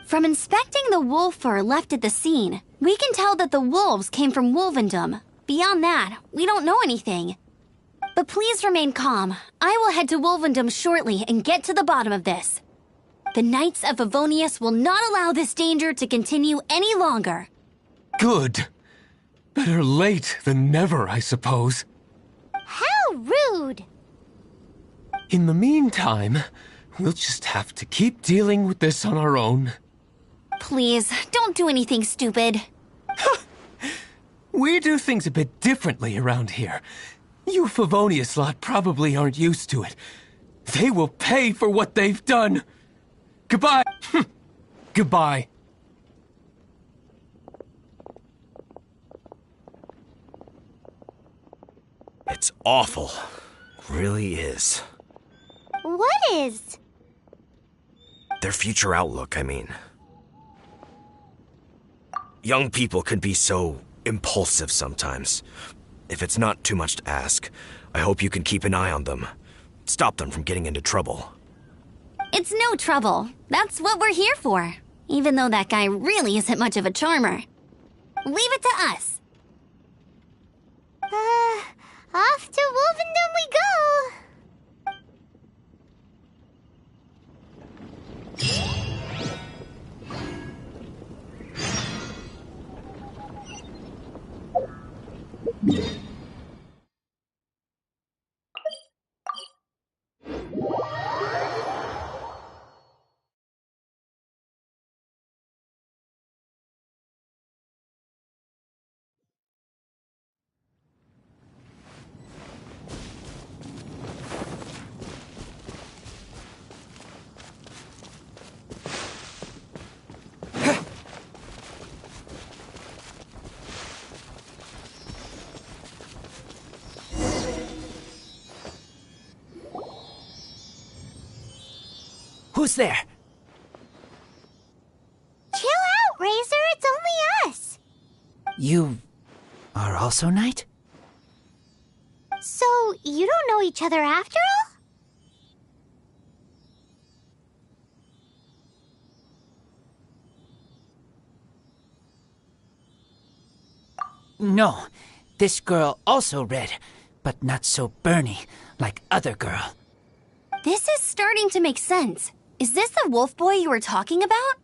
From inspecting the wolf fur left at the scene, we can tell that the wolves came from Wolvendom. Beyond that, we don't know anything. But please remain calm. I will head to Wolvendom shortly and get to the bottom of this. The Knights of Favonius will not allow this danger to continue any longer. Good. Better late than never, I suppose. How rude! In the meantime, we'll just have to keep dealing with this on our own. Please, don't do anything stupid. We do things a bit differently around here. You Favonius lot probably aren't used to it. They will pay for what they've done. Goodbye. Goodbye. It's awful. Really is. What is? Their future outlook, I mean. Young people can be so impulsive sometimes. If it's not too much to ask, I hope you can keep an eye on them. Stop them from getting into trouble. It's no trouble. That's what we're here for. Even though that guy really isn't much of a charmer. Leave it to us. Off to Wolvendom we go! Who's there? Chill out, Razor. It's only us. You are also Knight? So, you don't know each other after all? No. This girl also red, but not so burny like other girl. This is starting to make sense. Is this the wolf boy you were talking about?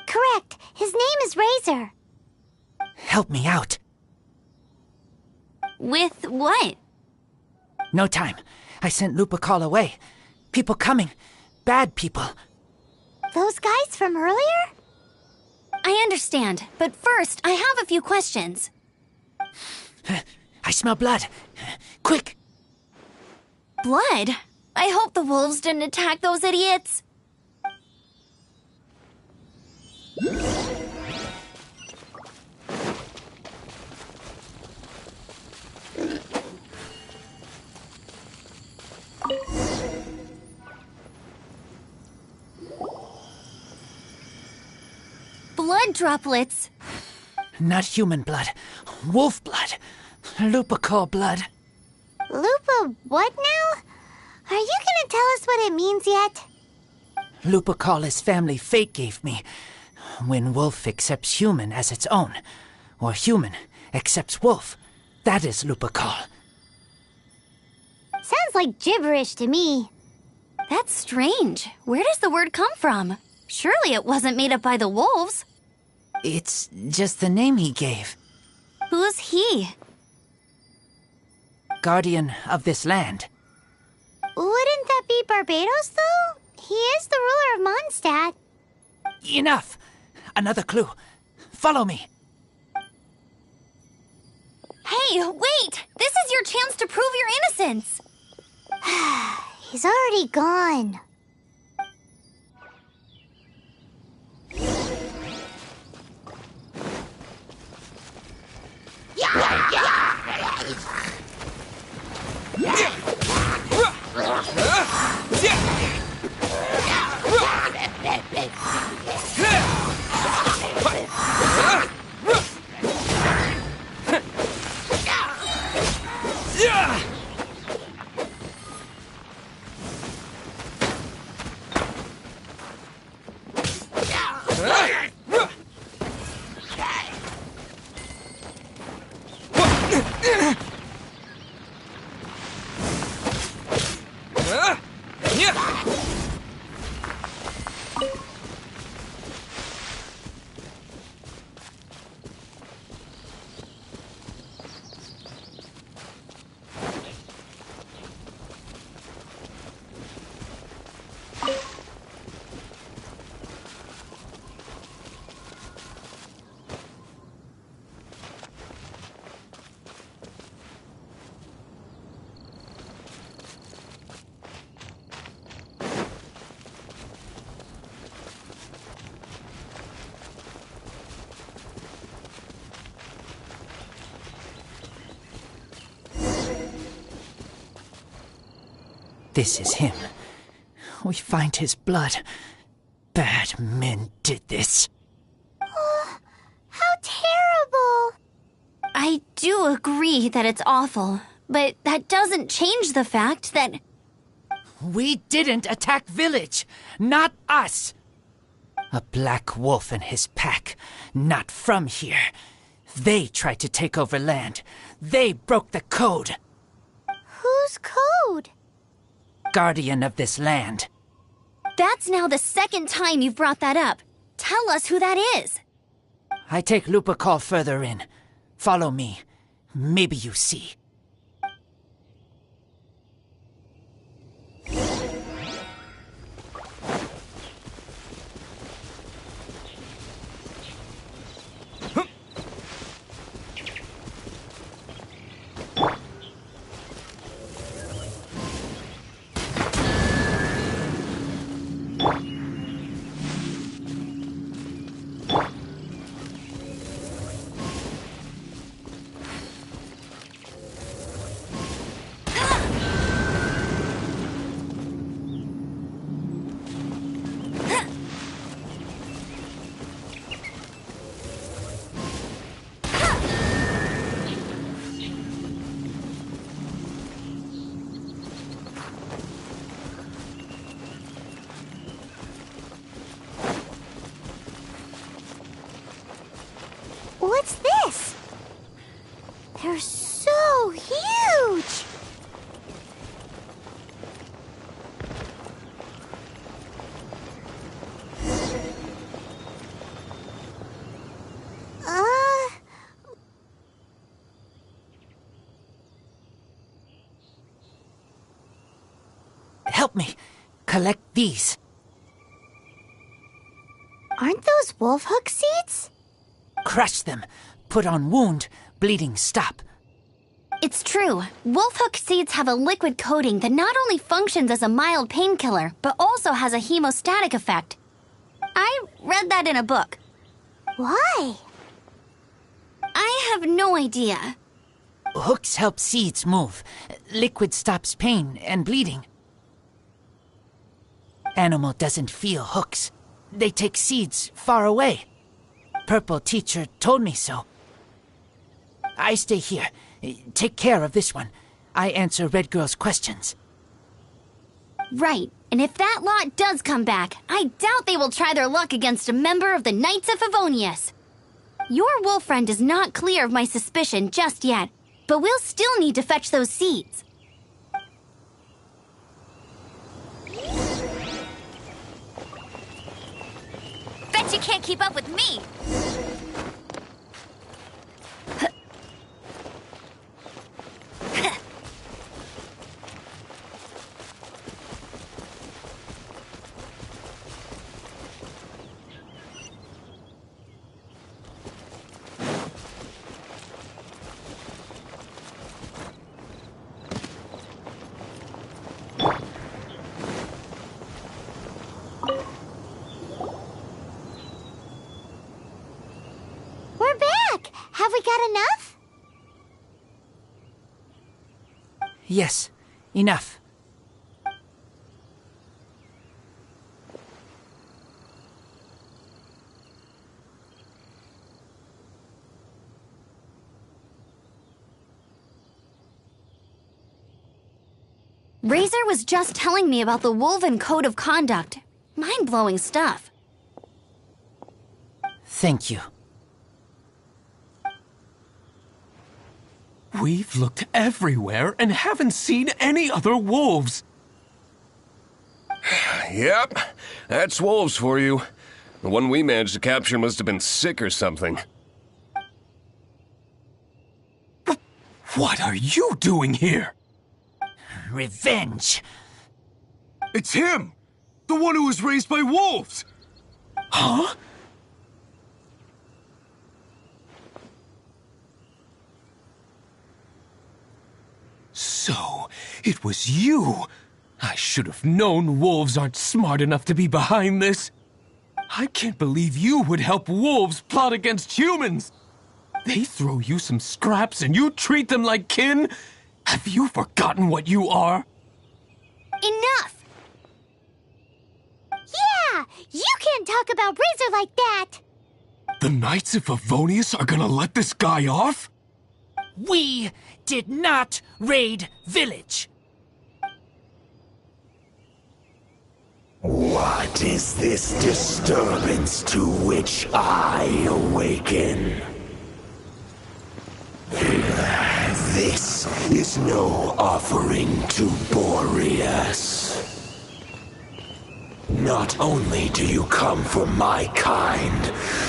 Correct. His name is Razor. Help me out. With what? No time. I sent Lupercal away. People coming. Bad people. Those guys from earlier? I understand, but first, I have a few questions. I smell blood. Quick! Blood? I hope the wolves didn't attack those idiots. Blood droplets. Not human blood. Wolf blood. Lupercal blood. Lupa what now? Are you gonna tell us what it means yet? Lupercal is family fate gave me. When wolf accepts human as its own, or human accepts wolf, that is Lupercal. Sounds like gibberish to me. That's strange. Where does the word come from? Surely it wasn't made up by the wolves. It's just the name he gave. Who's he? Guardian of this land. Wouldn't that be Barbados, though? He is the ruler of Mondstadt. Enough! Another clue. Follow me. Hey, wait! This is your chance to prove your innocence! He's already gone. This is him. We find his blood. Bad men did this. Oh, how terrible. I do agree that it's awful, but that doesn't change the fact that... We didn't attack village. Not us. A black wolf and his pack. Not from here. They tried to take over land. They broke the code. Whose code? Guardian of this land. That's now the second time you've brought that up. Tell us who that is. I take Lupa call further in. Follow me. Maybe you see. What's this? They're so huge! Help me. Collect these. Aren't those wolf hook seeds? Crush them. Put on wound. Bleeding stop. It's true. Wolf hook seeds have a liquid coating that not only functions as a mild painkiller, but also has a hemostatic effect. I read that in a book. Why? I have no idea. Hooks help seeds move. Liquid stops pain and bleeding. Animal doesn't feel hooks. They take seeds far away. Purple teacher told me so. I stay here. Take care of this one. I answer Red Girl's questions. Right, and if that lot does come back, I doubt they will try their luck against a member of the Knights of Favonius. Your wolf friend is not clear of my suspicion just yet, but we'll still need to fetch those seeds. Bet you can't keep up with me! We're back! Have we got enough? Yes, enough. Razor was just telling me about the Wolven Code of Conduct. Mind-blowing stuff. Thank you. We've looked everywhere and haven't seen any other wolves. Yep, that's wolves for you. The one we managed to capture must have been sick or something. What are you doing here? Revenge. It's him! The one who was raised by wolves! Huh? So, it was you! I should have known wolves aren't smart enough to be behind this. I can't believe you would help wolves plot against humans! They throw you some scraps and you treat them like kin? Have you forgotten what you are? Enough! Yeah! You can't talk about Razor like that! The Knights of Favonius are gonna let this guy off? We did not raid village. What is this disturbance to which I awaken? This is no offering to Boreas. Not only do you come from my kind,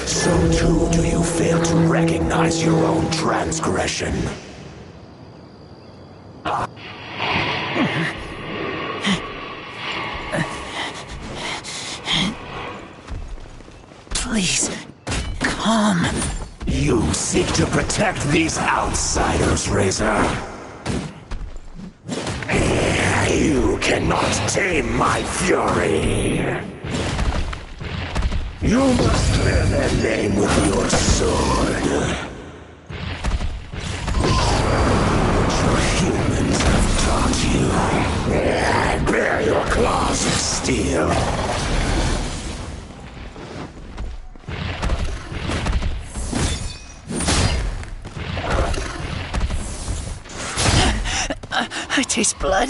so too do you fail to recognize your own transgression. Please, come. You seek to protect these outsiders, Razor. You cannot tame my fury. You must clear their name with your sword. What your humans have taught you. I bear your claws of steel. I taste blood.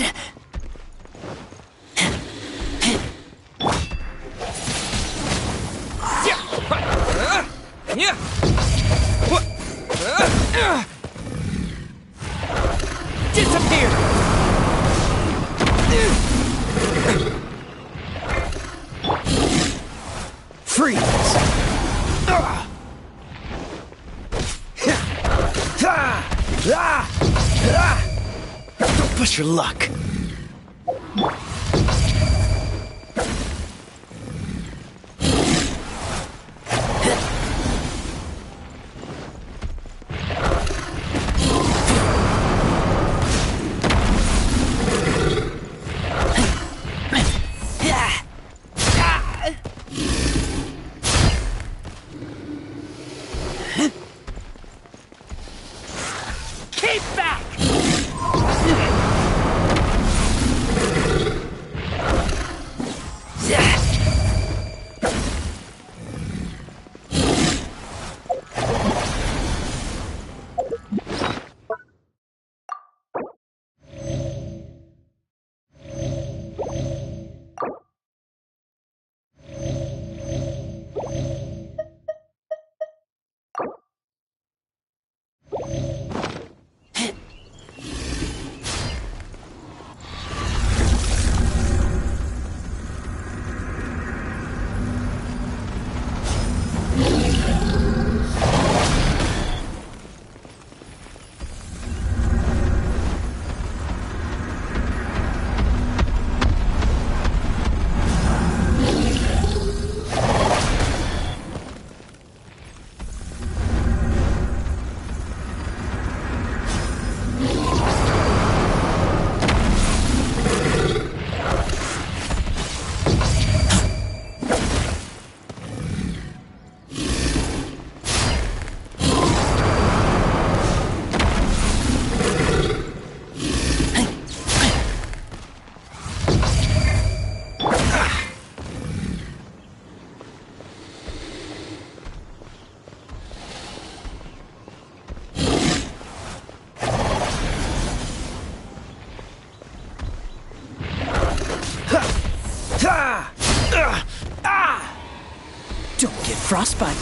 Disappear! Freeze! Don't push your luck. Keep back! Don't get frostbite.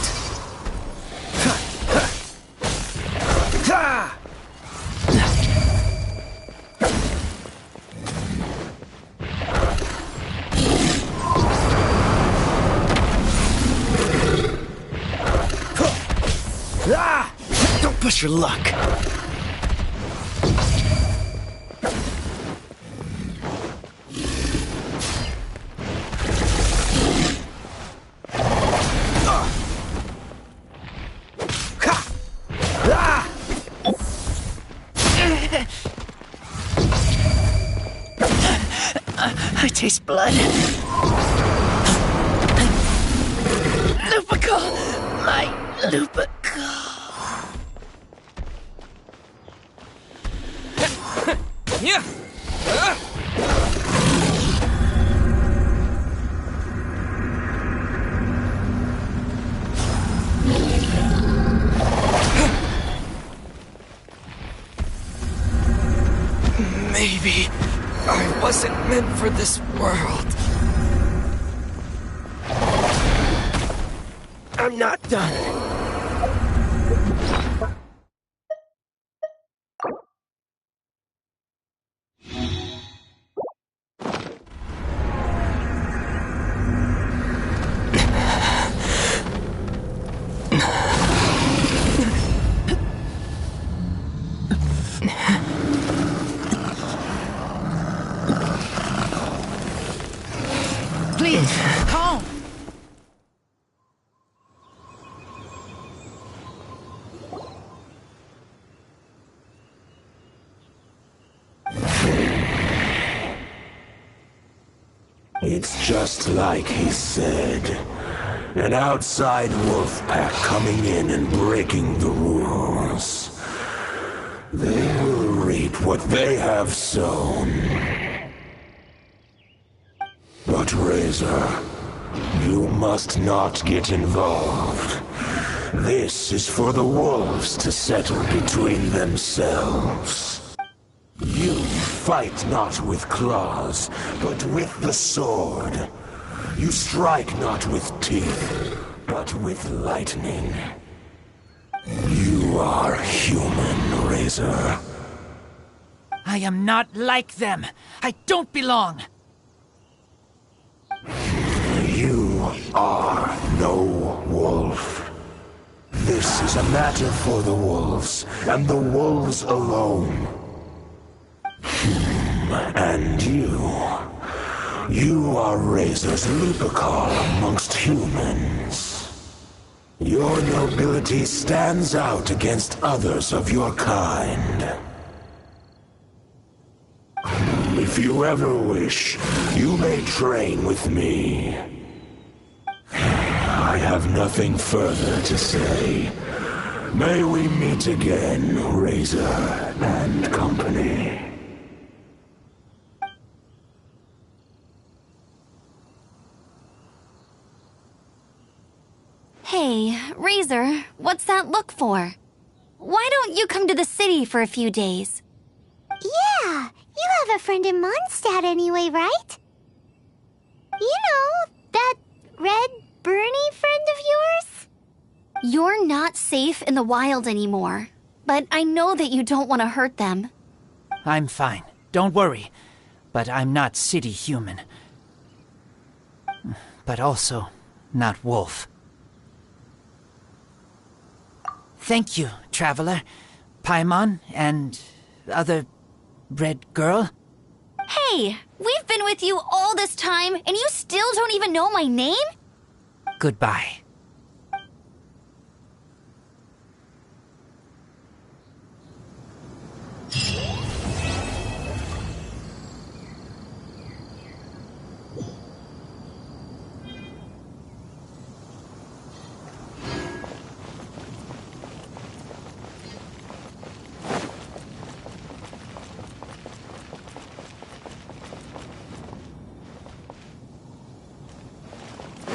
Don't push your luck. I taste blood. Lupical! My Lupical! Yeah! Maybe I wasn't meant for this world. I'm not done. It's just like he said. An outside wolf pack coming in and breaking the rules. They will reap what they have sown. But Razor, you must not get involved. This is for the wolves to settle between themselves. You fight not with claws, but with the sword. You strike not with teeth, but with lightning. You are human, Razor. I am not like them. I don't belong. You are no wolf. This is a matter for the wolves, and the wolves alone. And you are Razor's Lupercal amongst humans. Your nobility stands out against others of your kind. If you ever wish, you may train with me. I have nothing further to say. May we meet again, Razor and company. Hey, Razor, what's that look for? Why don't you come to the city for a few days? Yeah, you have a friend in Mondstadt anyway, right? You know, that red Bernie friend of yours? You're not safe in the wild anymore, but I know that you don't want to hurt them. I'm fine. Don't worry. But I'm not city human. But also not wolf. Thank you, Traveler, Paimon, and other red girl. Hey, we've been with you all this time, and you still don't even know my name? Goodbye.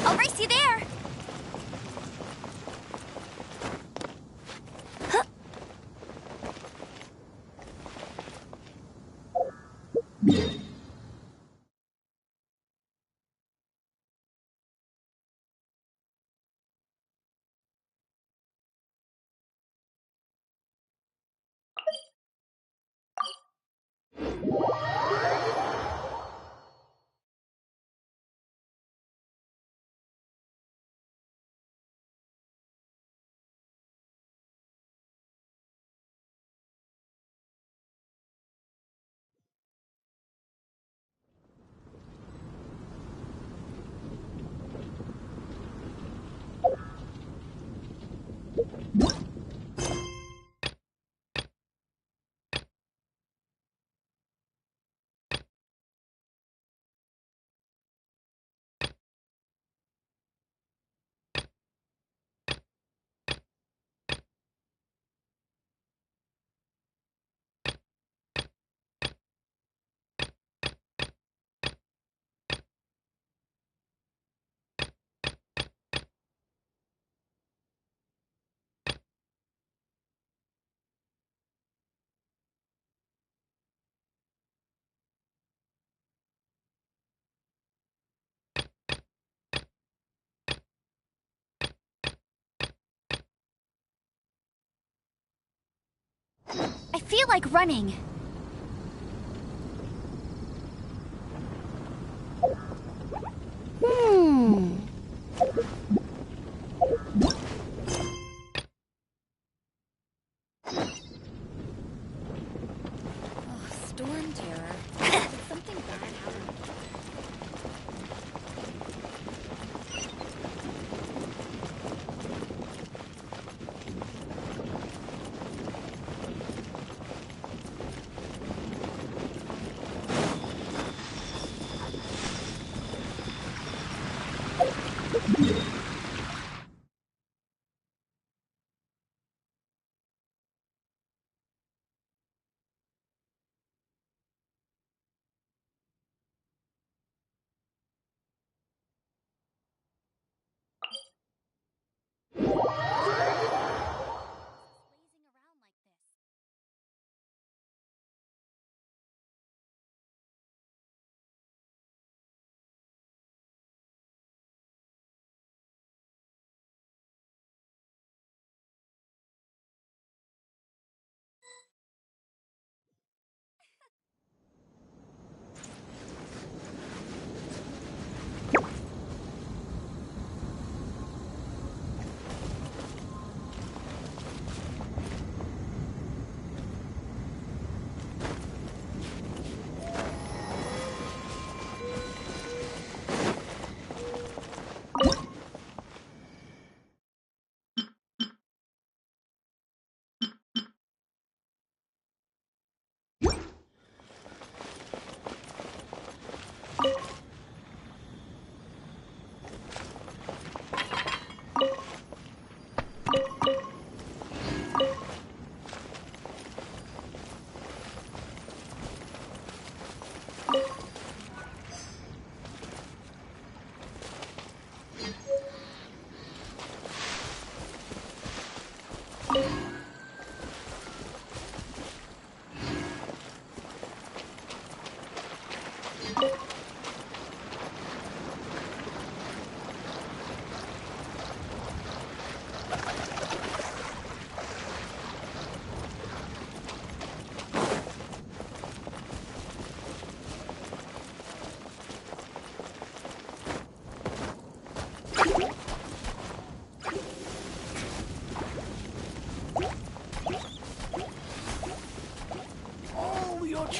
I'll race you there. Huh. I feel like running. Storm terror. Did something bad happen?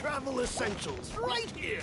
Travel essentials right here.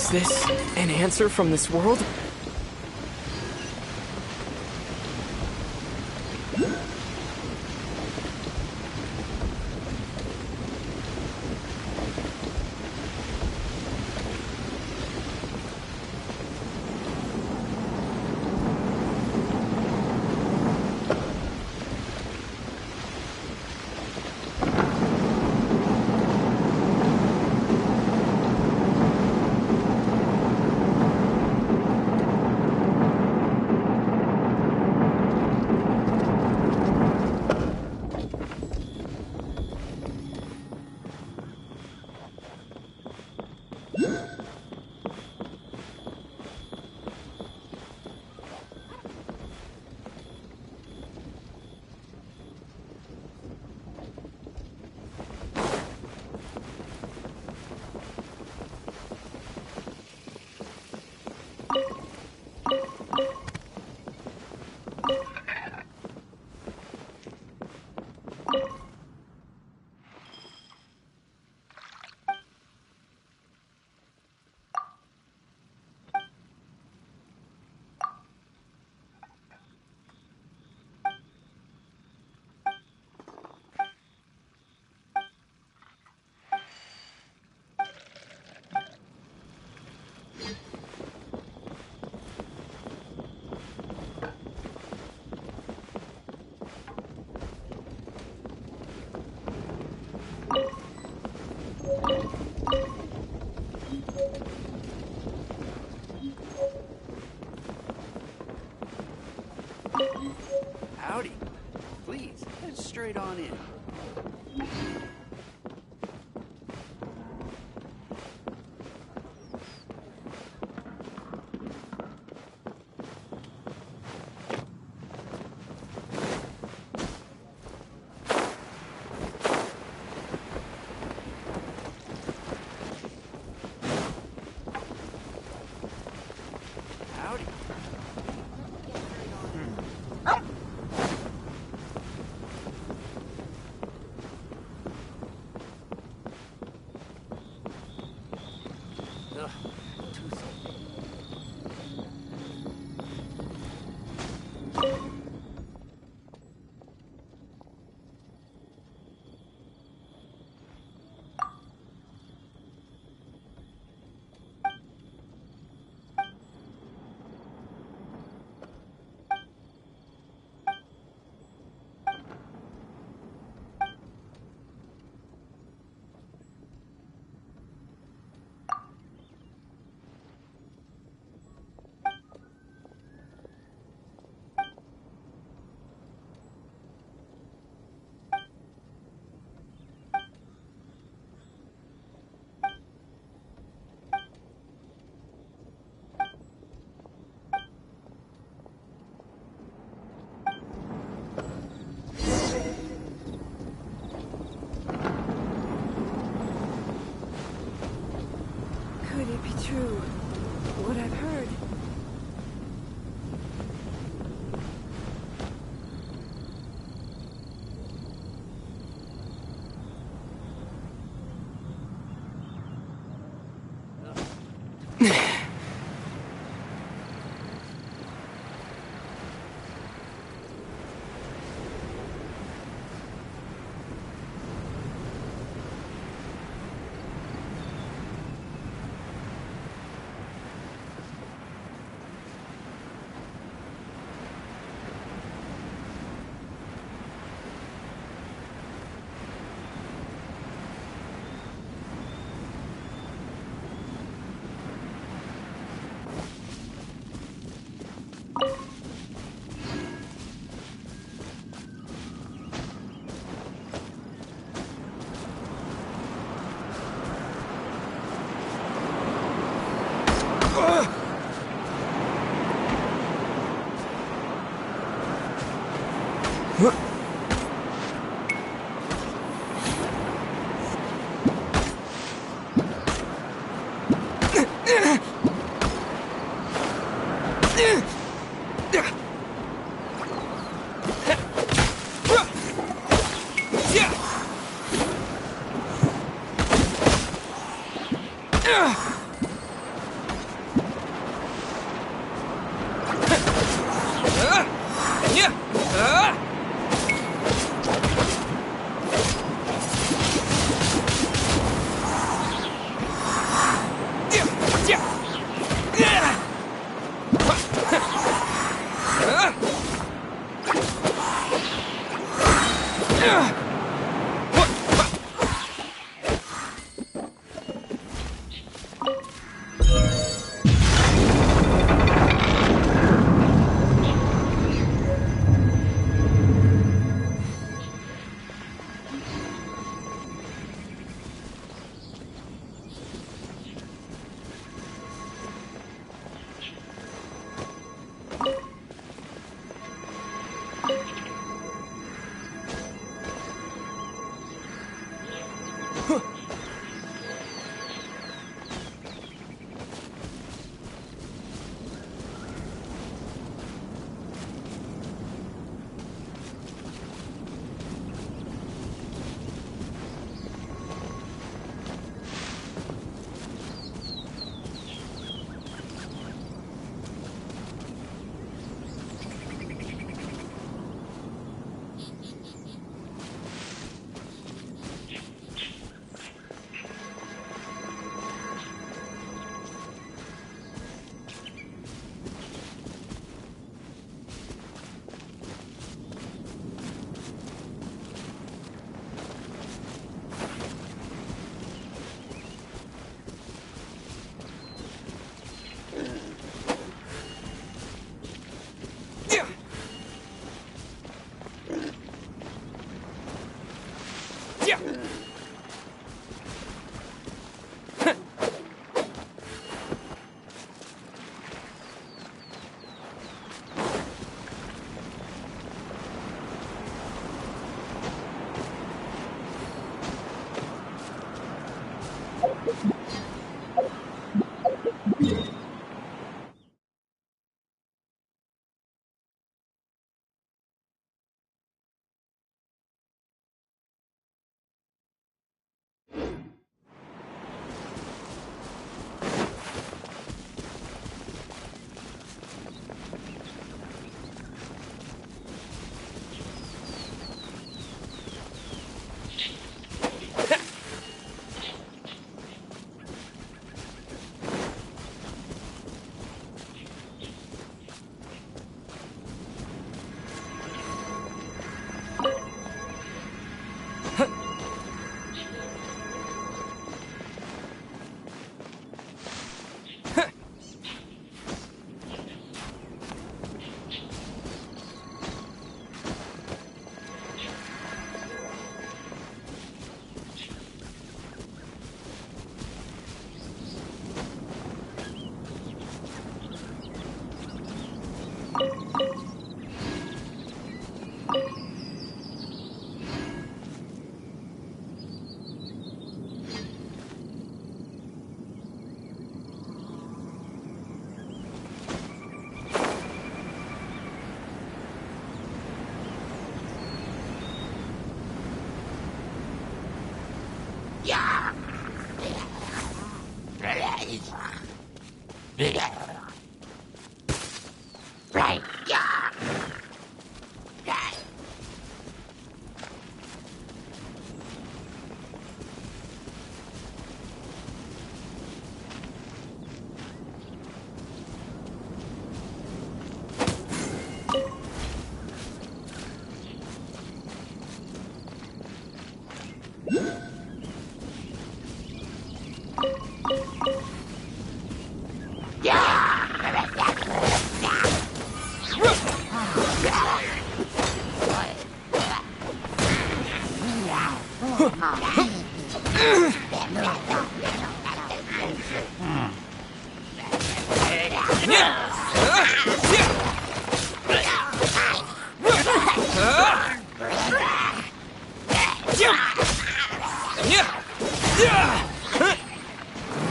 Is this an answer from this world? Howdy. Please, head straight on in. Howdy. Could it be true, what I've heard?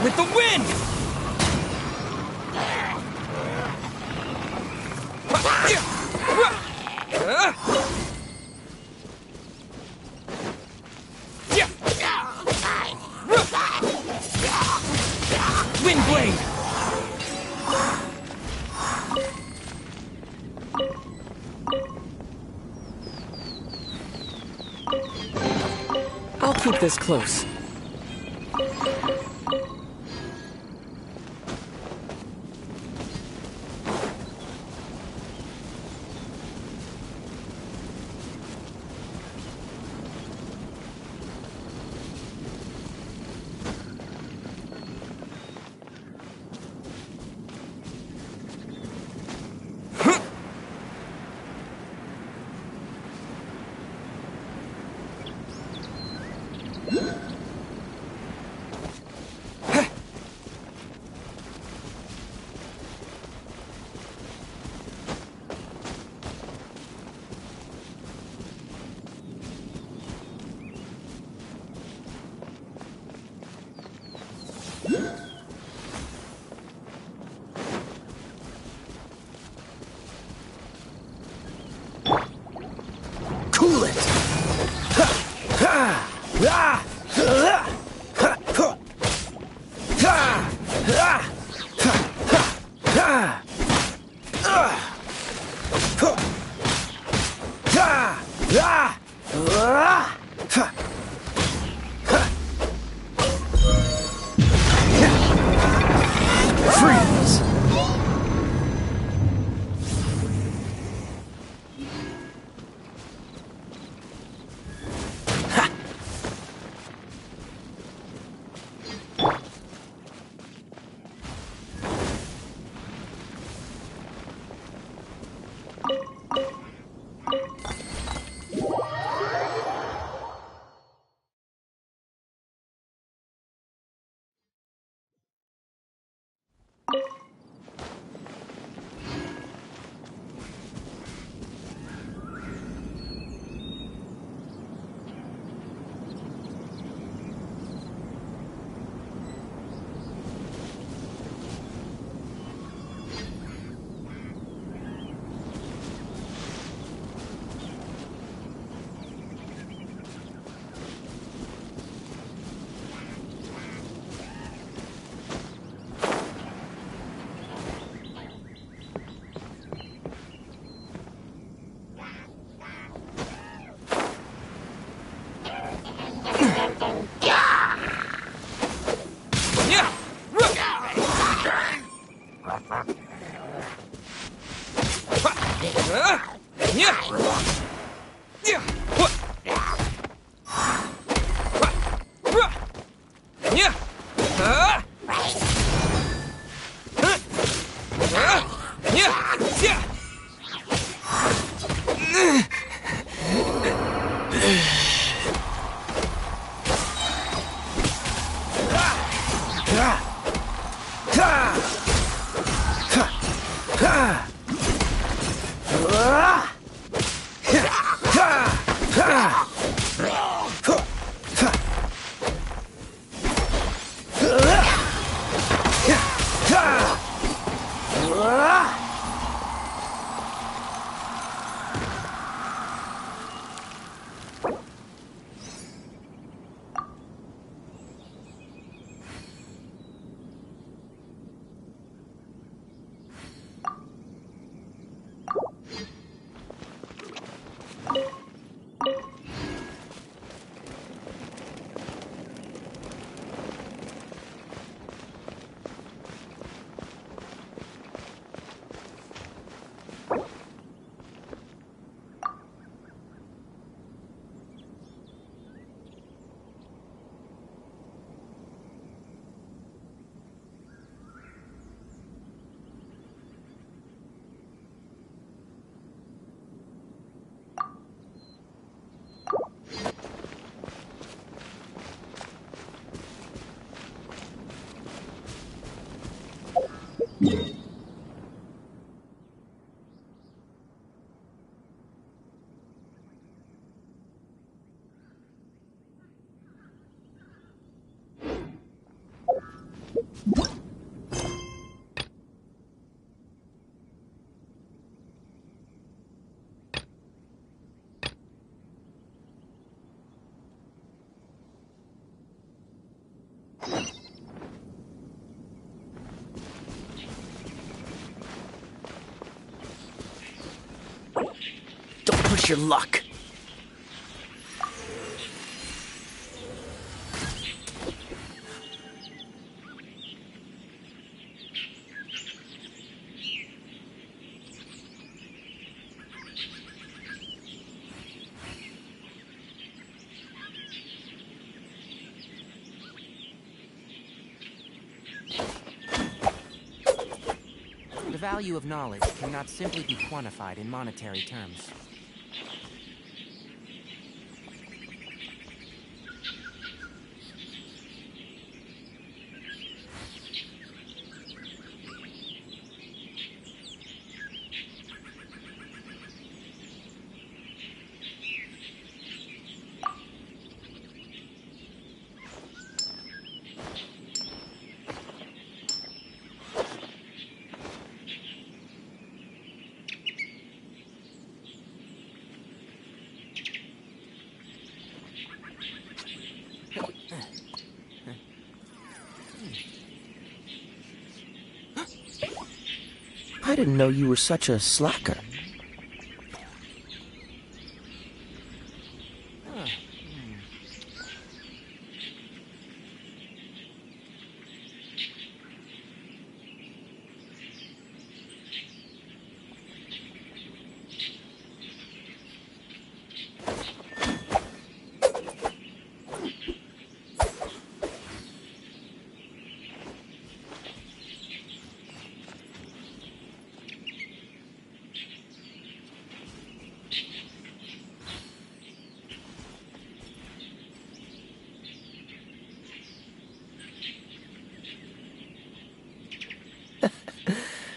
With the wind! Wind blade! I'll keep this close. Cool it! Freeze! Don't push your luck. The value of knowledge cannot simply be quantified in monetary terms. I didn't know you were such a slacker.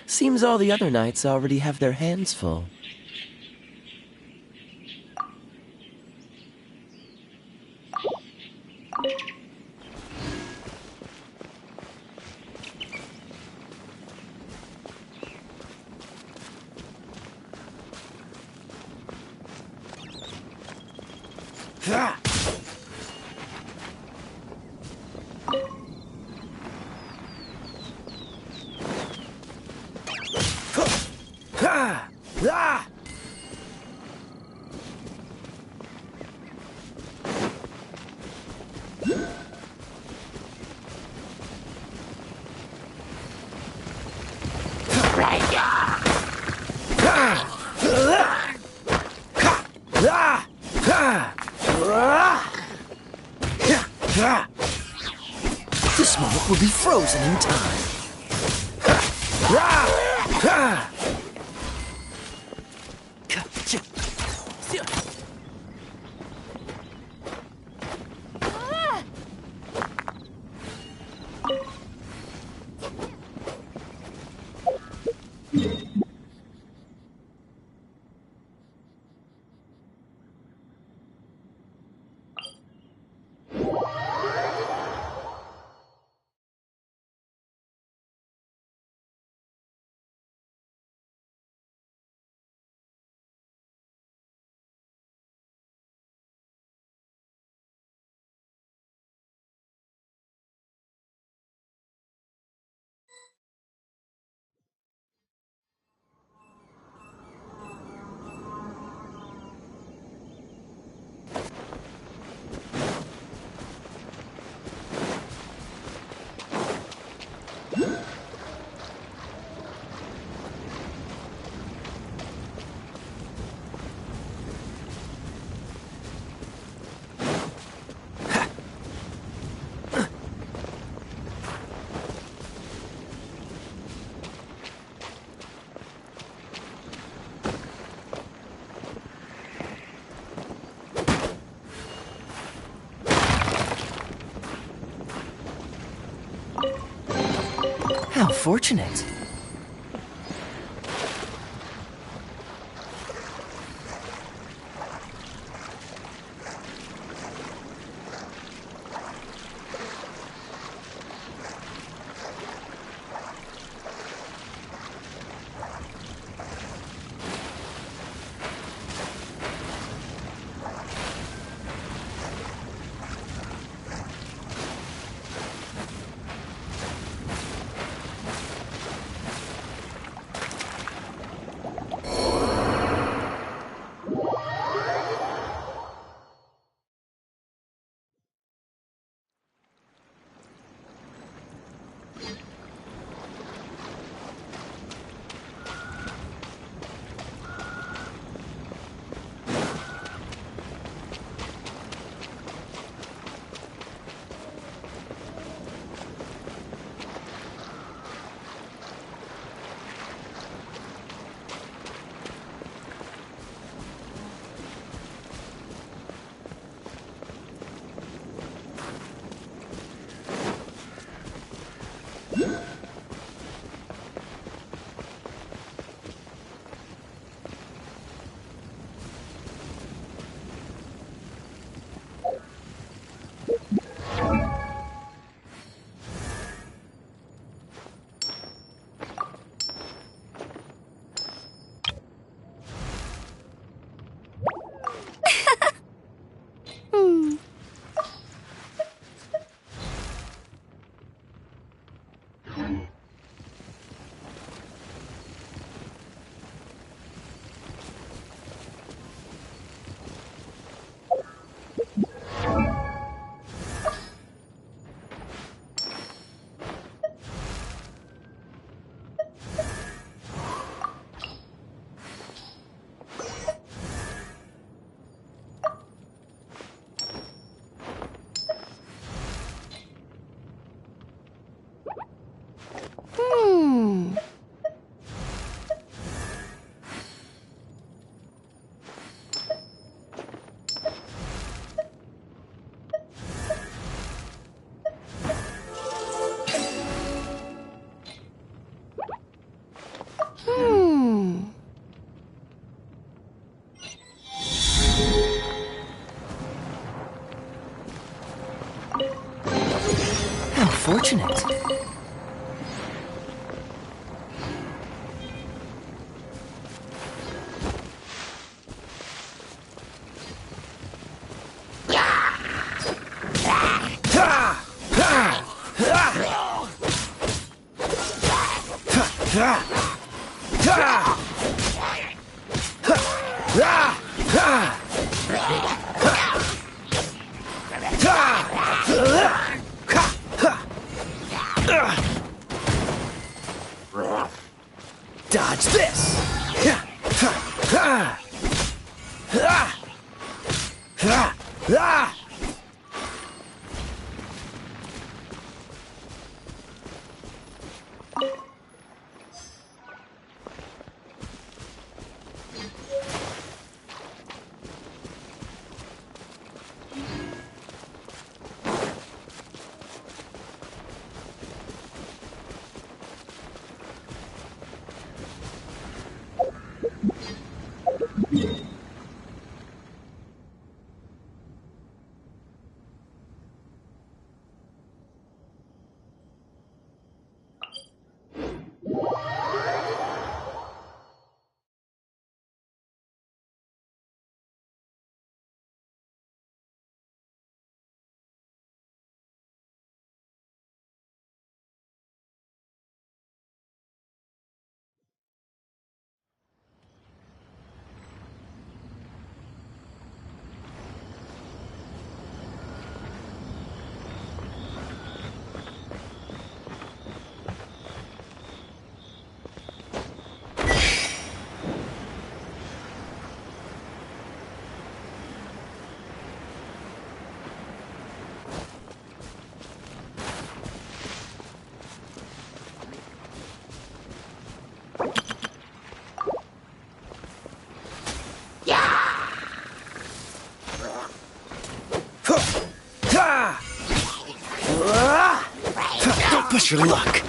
Seems all the other knights already have their hands full. This moment will be frozen in time. How fortunate. How fortunate. Dodge this! Don't push your luck.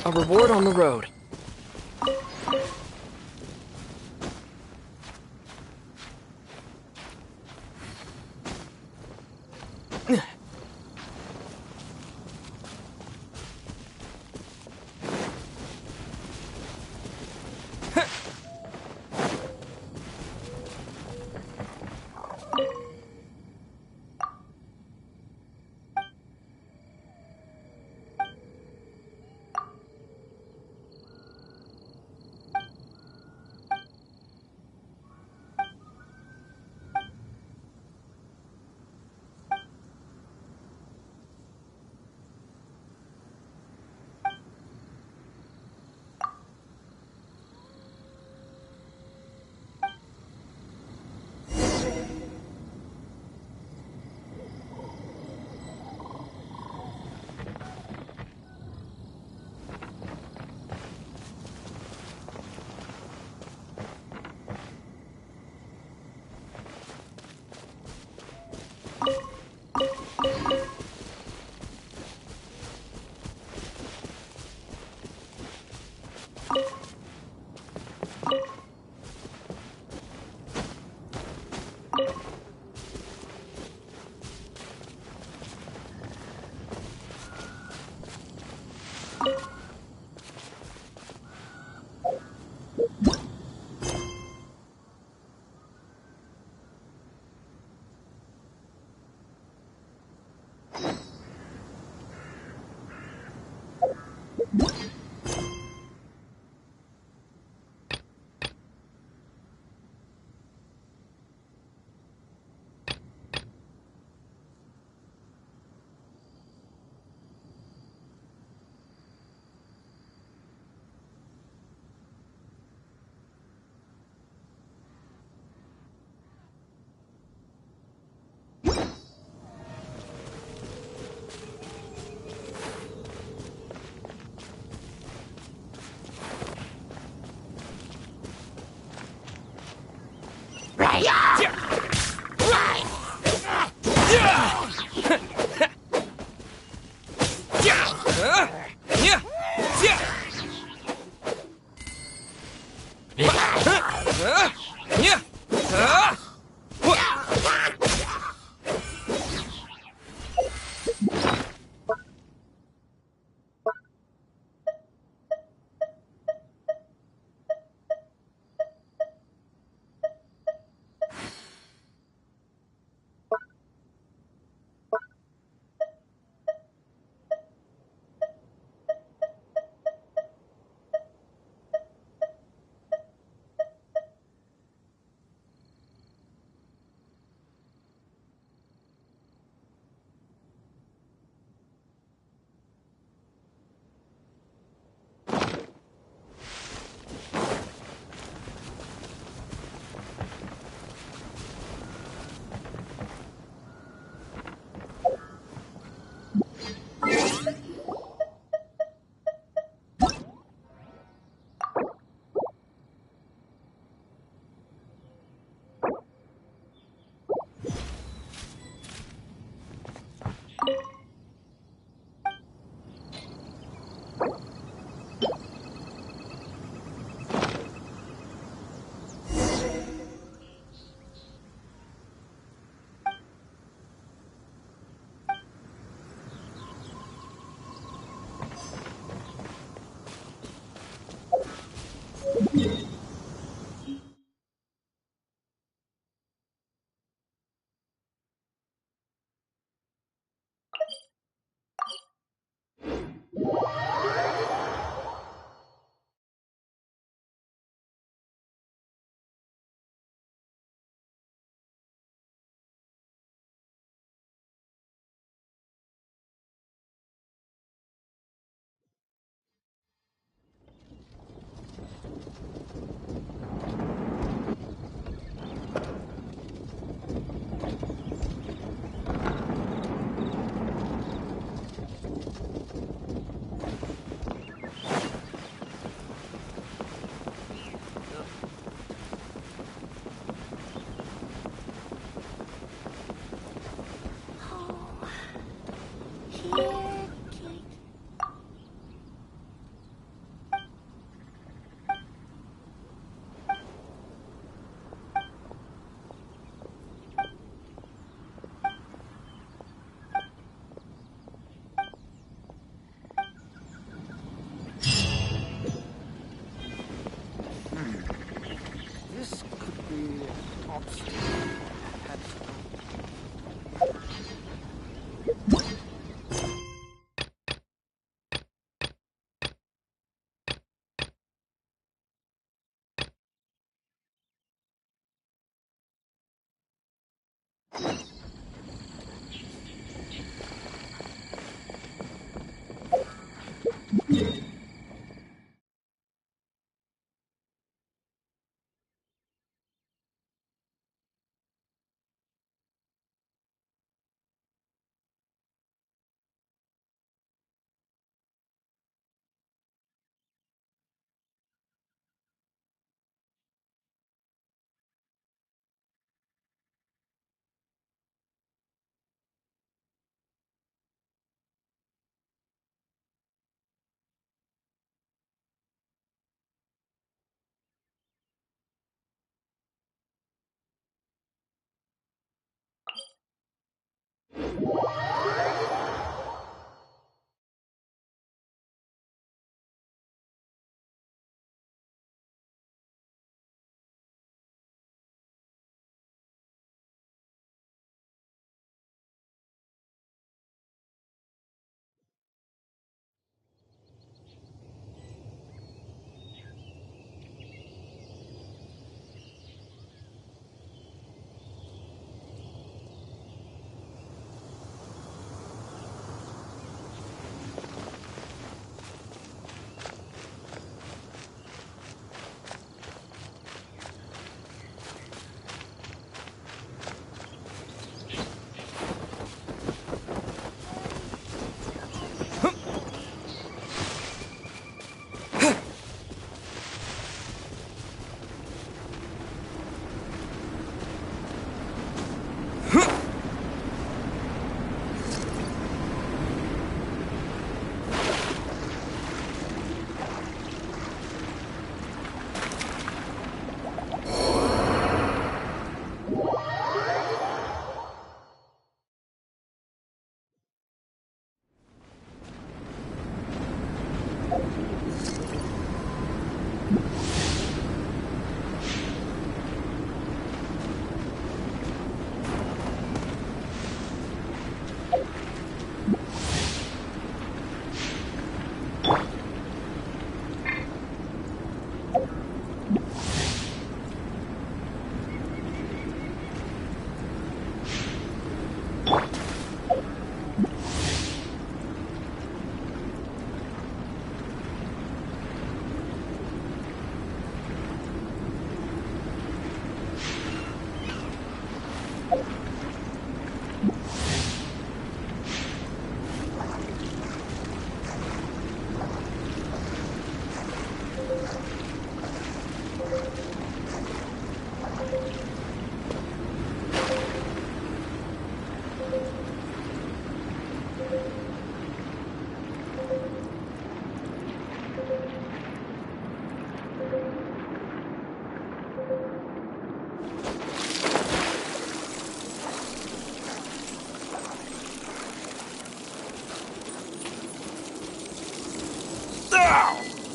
A reward on the road.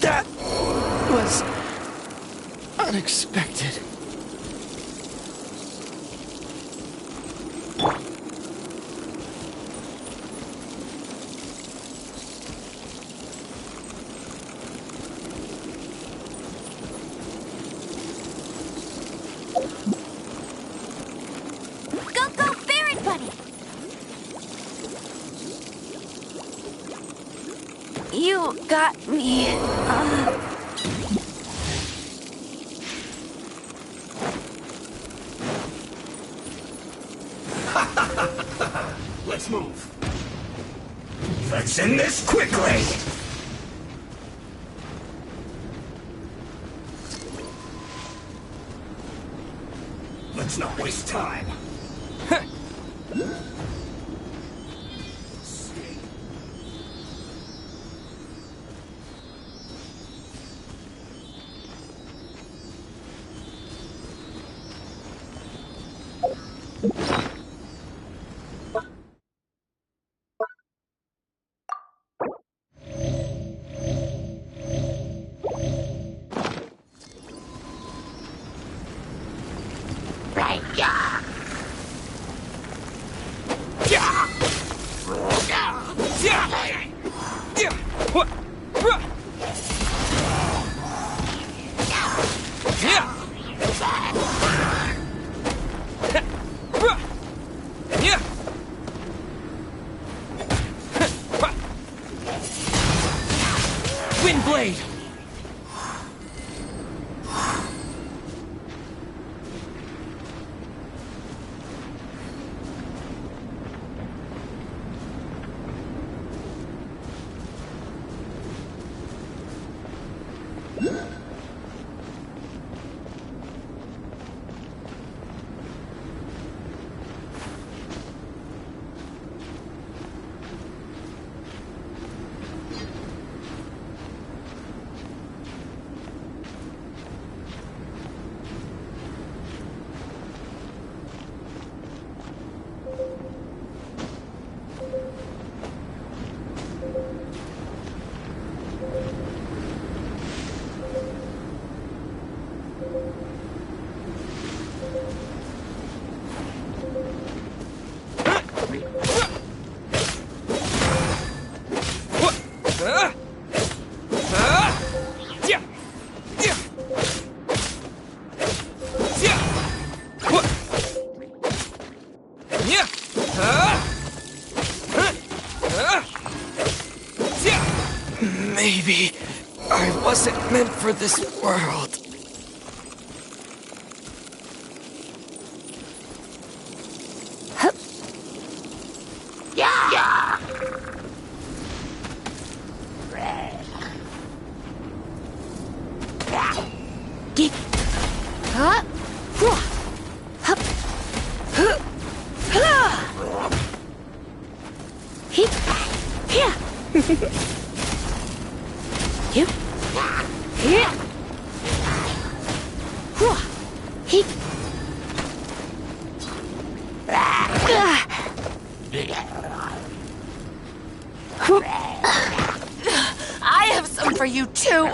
That was unexpected. Go, Barret Buddy! You got me. Let's move. Let's end this quickly! Let's not waste time. Windblade! Maybe I wasn't meant for this world. I have some for you too.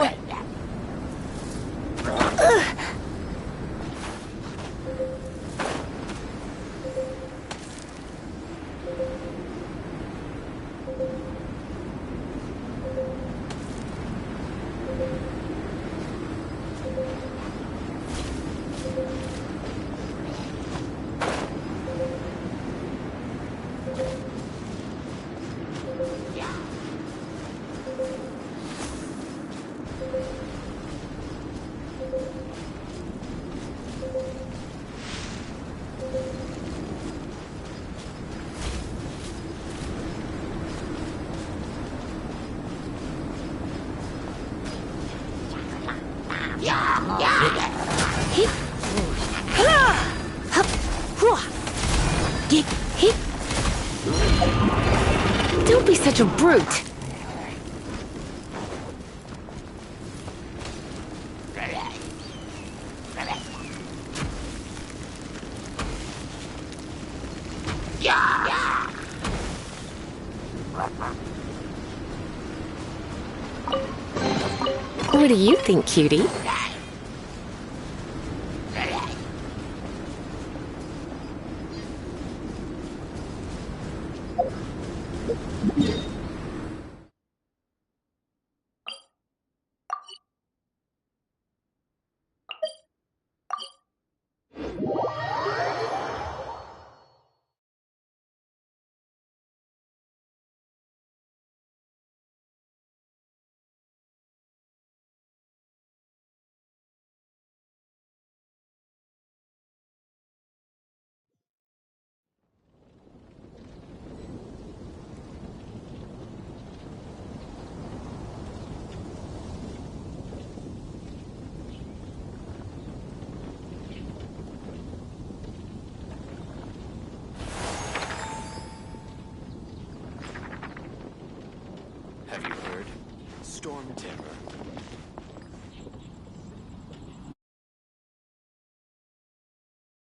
Don't be such a brute. What do you think, cutie? Have you heard? Storm Terror.